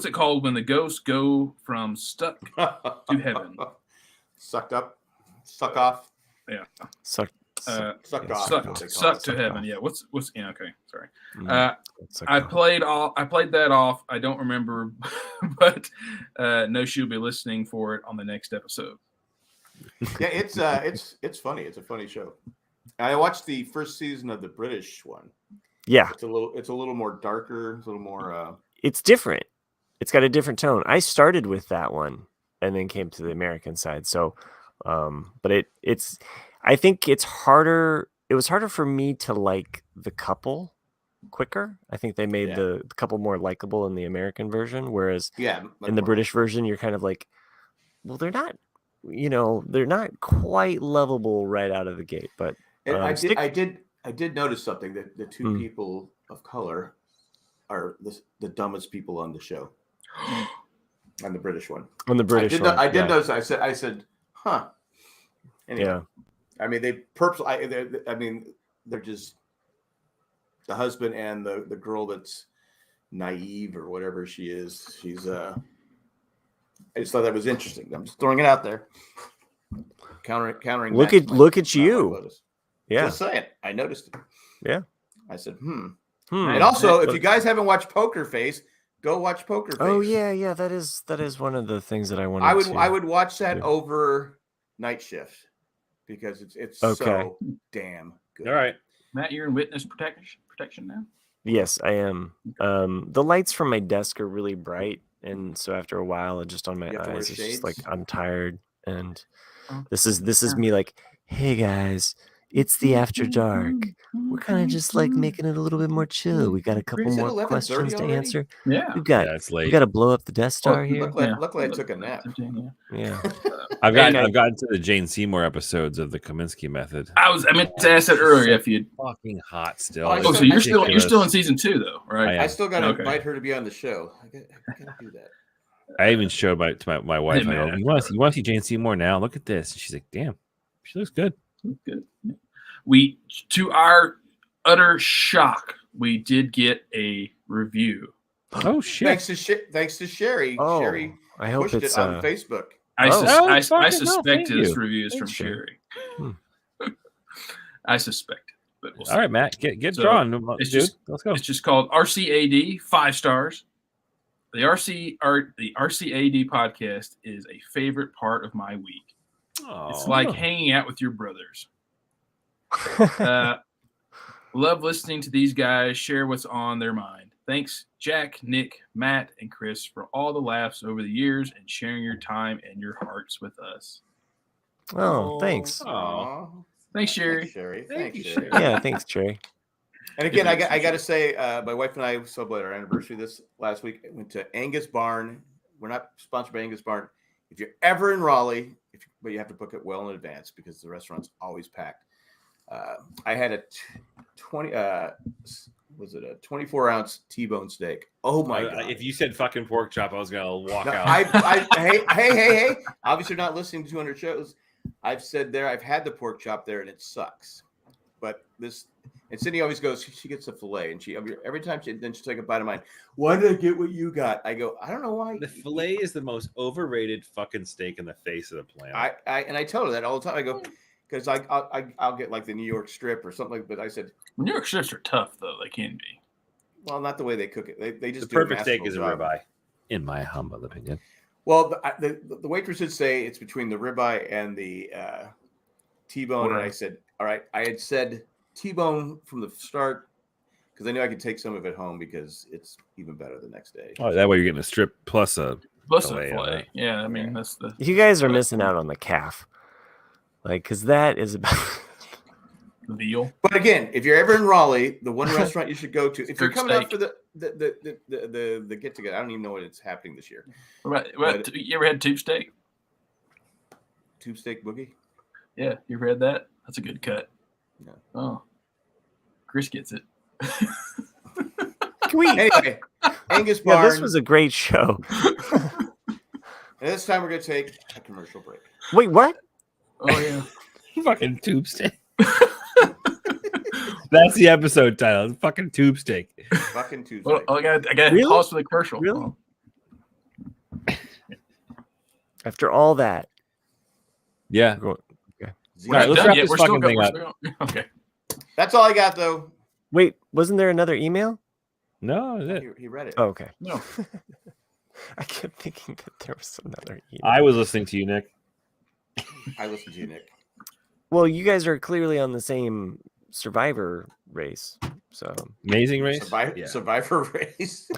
Speaker 5: it called when the ghosts go from stuck to heaven?
Speaker 2: Sucked up, suck off.
Speaker 5: Yeah.
Speaker 2: Sucked off.
Speaker 5: Sucked to heaven. Yeah. What's okay. Sorry. I played that off. I don't remember, but no, she'll be listening for it on the next episode.
Speaker 2: Yeah, it's funny. It's a funny show. I watched the first season of the British one.
Speaker 3: Yeah.
Speaker 2: It's a little more darker, it's a little more
Speaker 3: it's different. It's got a different tone. I started with that one and then came to the American side. So but I think it's harder. It was harder for me to like the couple quicker. I think they made the couple more likable in the American version, whereas in the British version, you're kind of like, well, they're not quite lovable right out of the gate. But
Speaker 2: I did notice something, that the two people of color are the dumbest people on the show. On the British one.
Speaker 3: On the British one.
Speaker 2: I did notice. I said, huh. Anyway,
Speaker 3: yeah.
Speaker 2: I mean, they purposely. They're just the husband and the girl that's naive or whatever she is. She's. I just thought that was interesting. I'm just throwing it out there. countering.
Speaker 3: Look at you. Yeah.
Speaker 2: Just saying. I noticed it.
Speaker 3: Yeah.
Speaker 2: I said, And also, if you guys haven't watched Poker Face, go watch Poker Face.
Speaker 3: Oh yeah. That is one of the things that I wanted.
Speaker 2: I would watch that over Night Shift because it's so damn good.
Speaker 4: All right,
Speaker 5: Matt, you're in witness protection now.
Speaker 3: Yes, I am. The lights from my desk are really bright, and so after a while, just on my eyes, it's just like I'm tired. And this is me like, hey guys, it's the after dark. We're kind of just like making it a little bit more chill. We got a couple more questions to answer.
Speaker 5: Yeah,
Speaker 4: it's late.
Speaker 3: We got to blow up the Death Star here.
Speaker 2: Luckily, I took a nap.
Speaker 3: Yeah,
Speaker 4: I've gotten to the Jane Seymour episodes of the Kaminsky Method.
Speaker 5: I meant to ask that earlier. If you
Speaker 4: fucking hot still.
Speaker 2: Oh,
Speaker 5: so you're still in season 2 though, right?
Speaker 2: I still got to invite her to be on the show. I gotta do that.
Speaker 4: I even showed my wife. I go, you want to see Jane Seymour now? Look at this. She's like, damn, she looks good.
Speaker 5: Good. We, to our utter shock, we did get a review.
Speaker 4: Oh shit!
Speaker 2: Thanks to Sherry.
Speaker 3: Oh,
Speaker 2: Sherry
Speaker 3: I hope
Speaker 2: pushed
Speaker 3: it's
Speaker 2: it on Facebook.
Speaker 5: I suspected it's reviews from Sherry. I suspected, but we'll see.
Speaker 4: All right, Matt, get drawn, dude. Let's go.
Speaker 5: It's just called RCAD, 5 stars. The RCAD podcast is a favorite part of my week.
Speaker 4: Oh.
Speaker 5: It's like hanging out with your brothers. Love listening to these guys share what's on their mind. Thanks, Jack, Nick, Matt, and Chris, for all the laughs over the years and sharing your time and your hearts with us.
Speaker 3: Oh, thanks.
Speaker 2: Aww.
Speaker 5: Thanks, Sherry.
Speaker 2: Thanks, Sherry.
Speaker 3: Yeah, thanks, Sherry.
Speaker 2: And again, I got to say, my wife and I celebrated our anniversary this last week. I went to Angus Barn. We're not sponsored by Angus Barn. If you're ever in Raleigh, but you have to book it well in advance because the restaurant's always packed. I had a 24-ounce T-bone steak. Oh my god!
Speaker 4: If you said fucking pork chop, I was gonna walk out.
Speaker 2: Hey! Obviously, you're not listening to 200 shows. I've said there. I've had the pork chop there, and it sucks. But this, and Cindy always goes. She gets a fillet, and every time she'll take a bite of mine. Why did I get what you got? I go. I don't know why.
Speaker 4: The fillet is the most overrated fucking steak in the face of the planet.
Speaker 2: I tell her that all the time. I go. Because I'll get like the New York strip or something like that. But I said
Speaker 5: New York strips are tough though. They can be.
Speaker 2: Well, not the way they cook it. They just
Speaker 4: the perfect steak is a ribeye, in my humble opinion.
Speaker 2: Well, the waitress did say it's between the ribeye and the T-bone, and I said, all right. I had said T-bone from the start because I knew I could take some of it home because it's even better the next day.
Speaker 4: Oh, that way you're getting a strip plus a
Speaker 5: fillet. Yeah, I mean that's the.
Speaker 3: You guys are missing out on the calf. Like, because that is about
Speaker 5: the veal.
Speaker 2: But again, if you're ever in Raleigh, the one restaurant you should go to, if you're coming out for the get together, I don't even know what it's happening this year.
Speaker 5: You ever had tube steak?
Speaker 2: Tube steak boogie?
Speaker 5: Yeah, you ever had that? That's a good cut.
Speaker 2: No.
Speaker 5: Oh, Chris gets it.
Speaker 2: Anyway, Angus Barn.
Speaker 3: Yeah, this was a great show.
Speaker 2: And this time we're going to take a commercial break.
Speaker 3: Wait, what?
Speaker 5: Oh yeah,
Speaker 4: fucking tube steak. That's the episode title. Fucking tube steak.
Speaker 2: Fucking tube steak.
Speaker 5: Well, I got
Speaker 3: really?
Speaker 5: pause for the commercial.
Speaker 3: Really? After all that.
Speaker 4: Yeah.
Speaker 3: Okay.
Speaker 4: All right, let's wrap this fucking thing up.
Speaker 5: Okay.
Speaker 2: That's all I got, though.
Speaker 3: Wait, wasn't there another email?
Speaker 4: No,
Speaker 2: he read it.
Speaker 3: Oh, okay.
Speaker 5: No.
Speaker 3: I kept thinking that there was another email.
Speaker 4: I was listening to you, Nick.
Speaker 2: I listened to you, Nick.
Speaker 3: Well, you guys are clearly on the same Survivor race. So
Speaker 4: Amazing Race?
Speaker 2: Survivor race.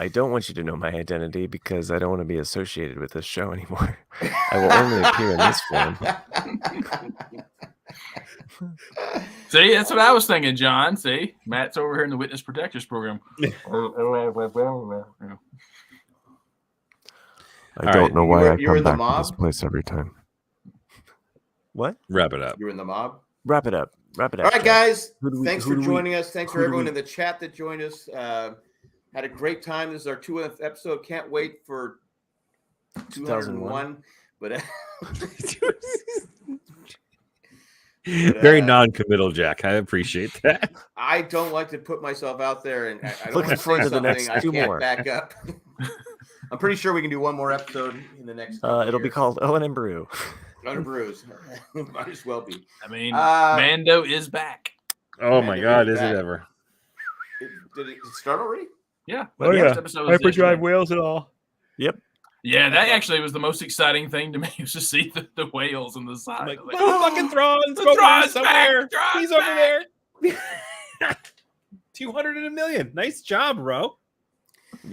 Speaker 3: I don't want you to know my identity because I don't want to be associated with this show anymore. I will only appear in this form.
Speaker 5: See, that's what I was thinking, John. See, Matt's over here in the Witness Protectors program.
Speaker 3: I don't know why I come back
Speaker 2: to
Speaker 3: this place every time. What?
Speaker 4: Wrap it up.
Speaker 2: You were in the mob?
Speaker 3: Wrap it up.
Speaker 2: All right, guys. Thanks for joining us. Thanks for everyone in the chat that joined us. Had a great time. This is our 200th episode. Can't wait for 201. But
Speaker 4: very non-committal, Jack. I appreciate that.
Speaker 2: I don't like to put myself out there, and I don't
Speaker 3: looking forward to the next
Speaker 2: I
Speaker 3: two
Speaker 2: can't
Speaker 3: more.
Speaker 2: back up. I'm pretty sure we can do one more episode in the next.
Speaker 3: It'll be called Owen and Brew.
Speaker 2: Owen and Brews. Might as well be.
Speaker 5: I mean, Mando is back.
Speaker 4: Oh my God, is it ever?
Speaker 2: Did it start already?
Speaker 5: Yeah.
Speaker 4: Oh yeah.
Speaker 5: Hyperdrive
Speaker 4: whales and all.
Speaker 3: Yep.
Speaker 5: Yeah, that actually was the most exciting thing to me, was to see the whales on the side.
Speaker 4: Like,
Speaker 5: oh,
Speaker 4: fucking Thrawn's
Speaker 5: somewhere.
Speaker 4: He's over there. 200 in a million. Nice job, bro.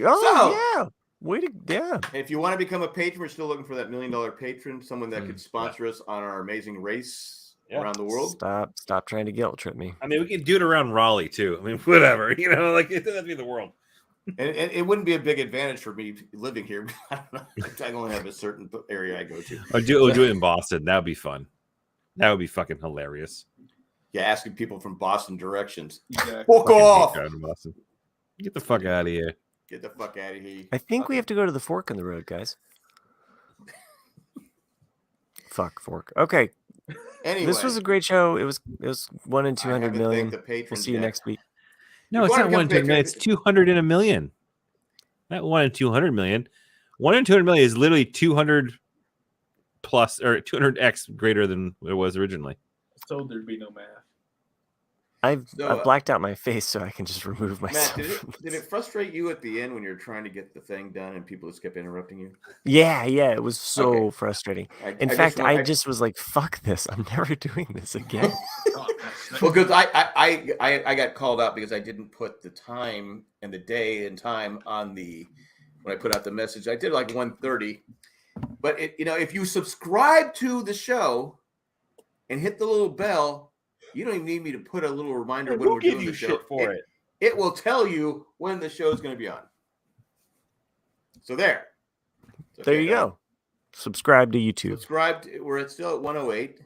Speaker 3: Oh, yeah. Way to, yeah.
Speaker 2: If you want to become a patron, we're still looking for that $1 million patron, someone that could sponsor us on our amazing race around the world.
Speaker 3: Stop trying to guilt trip me.
Speaker 4: I mean, we can do it around Raleigh too. I mean, whatever. You know, like it doesn't have to be the world.
Speaker 2: And it wouldn't be a big advantage for me living here. I don't know. I only have a certain area I go to.
Speaker 4: Do it in Boston. That would be fun. That would be fucking hilarious.
Speaker 2: Yeah, asking people from Boston directions.
Speaker 5: Exactly.
Speaker 2: Fuck off.
Speaker 4: Get the fuck out of here.
Speaker 2: Get the fuck out of here.
Speaker 3: I think we have to go to the fork in the road, guys. Fuck fork. Okay.
Speaker 2: Anyway,
Speaker 3: this was a great show. It was 1 in 200 million.
Speaker 2: We'll
Speaker 3: see you next week.
Speaker 4: No, it's not 1 in 200 million. It's 200 in a million. Not 1 in 200 million. 1 in 200 million is literally 200 plus or 200x greater than it was originally.
Speaker 5: I was told there'd be no math.
Speaker 3: I've blacked out my face so I can just remove myself.
Speaker 2: Matt, did it frustrate you at the end when you're trying to get the thing done and people just kept interrupting you?
Speaker 3: Yeah, it was so frustrating. In fact, I just was like, "Fuck this! I'm never doing this again."
Speaker 2: Well, because I got called out because I didn't put the time and the day and time on when I put out the message. I did like 1:30, but if you subscribe to the show and hit the little bell. You don't even need me to put a little reminder when we're doing the show. It will tell you when the show is going to be on. So there.
Speaker 3: There you go. Subscribe to YouTube.
Speaker 2: We're still at 108.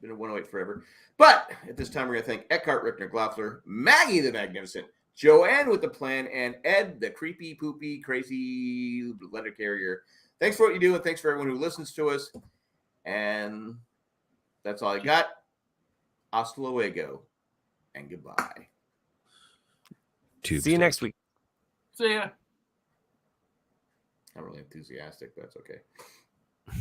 Speaker 2: Been at 108 forever. But at this time, we're going to thank Eckhart, Rickner, Gloffler, Maggie the Magnificent, Joanne with the plan, and Ed, the creepy, poopy, crazy letter carrier. Thanks for what you do, and thanks for everyone who listens to us. And that's all I got. Hasta luego, and goodbye.
Speaker 3: See you next week.
Speaker 5: See ya.
Speaker 2: Not really enthusiastic, but that's okay.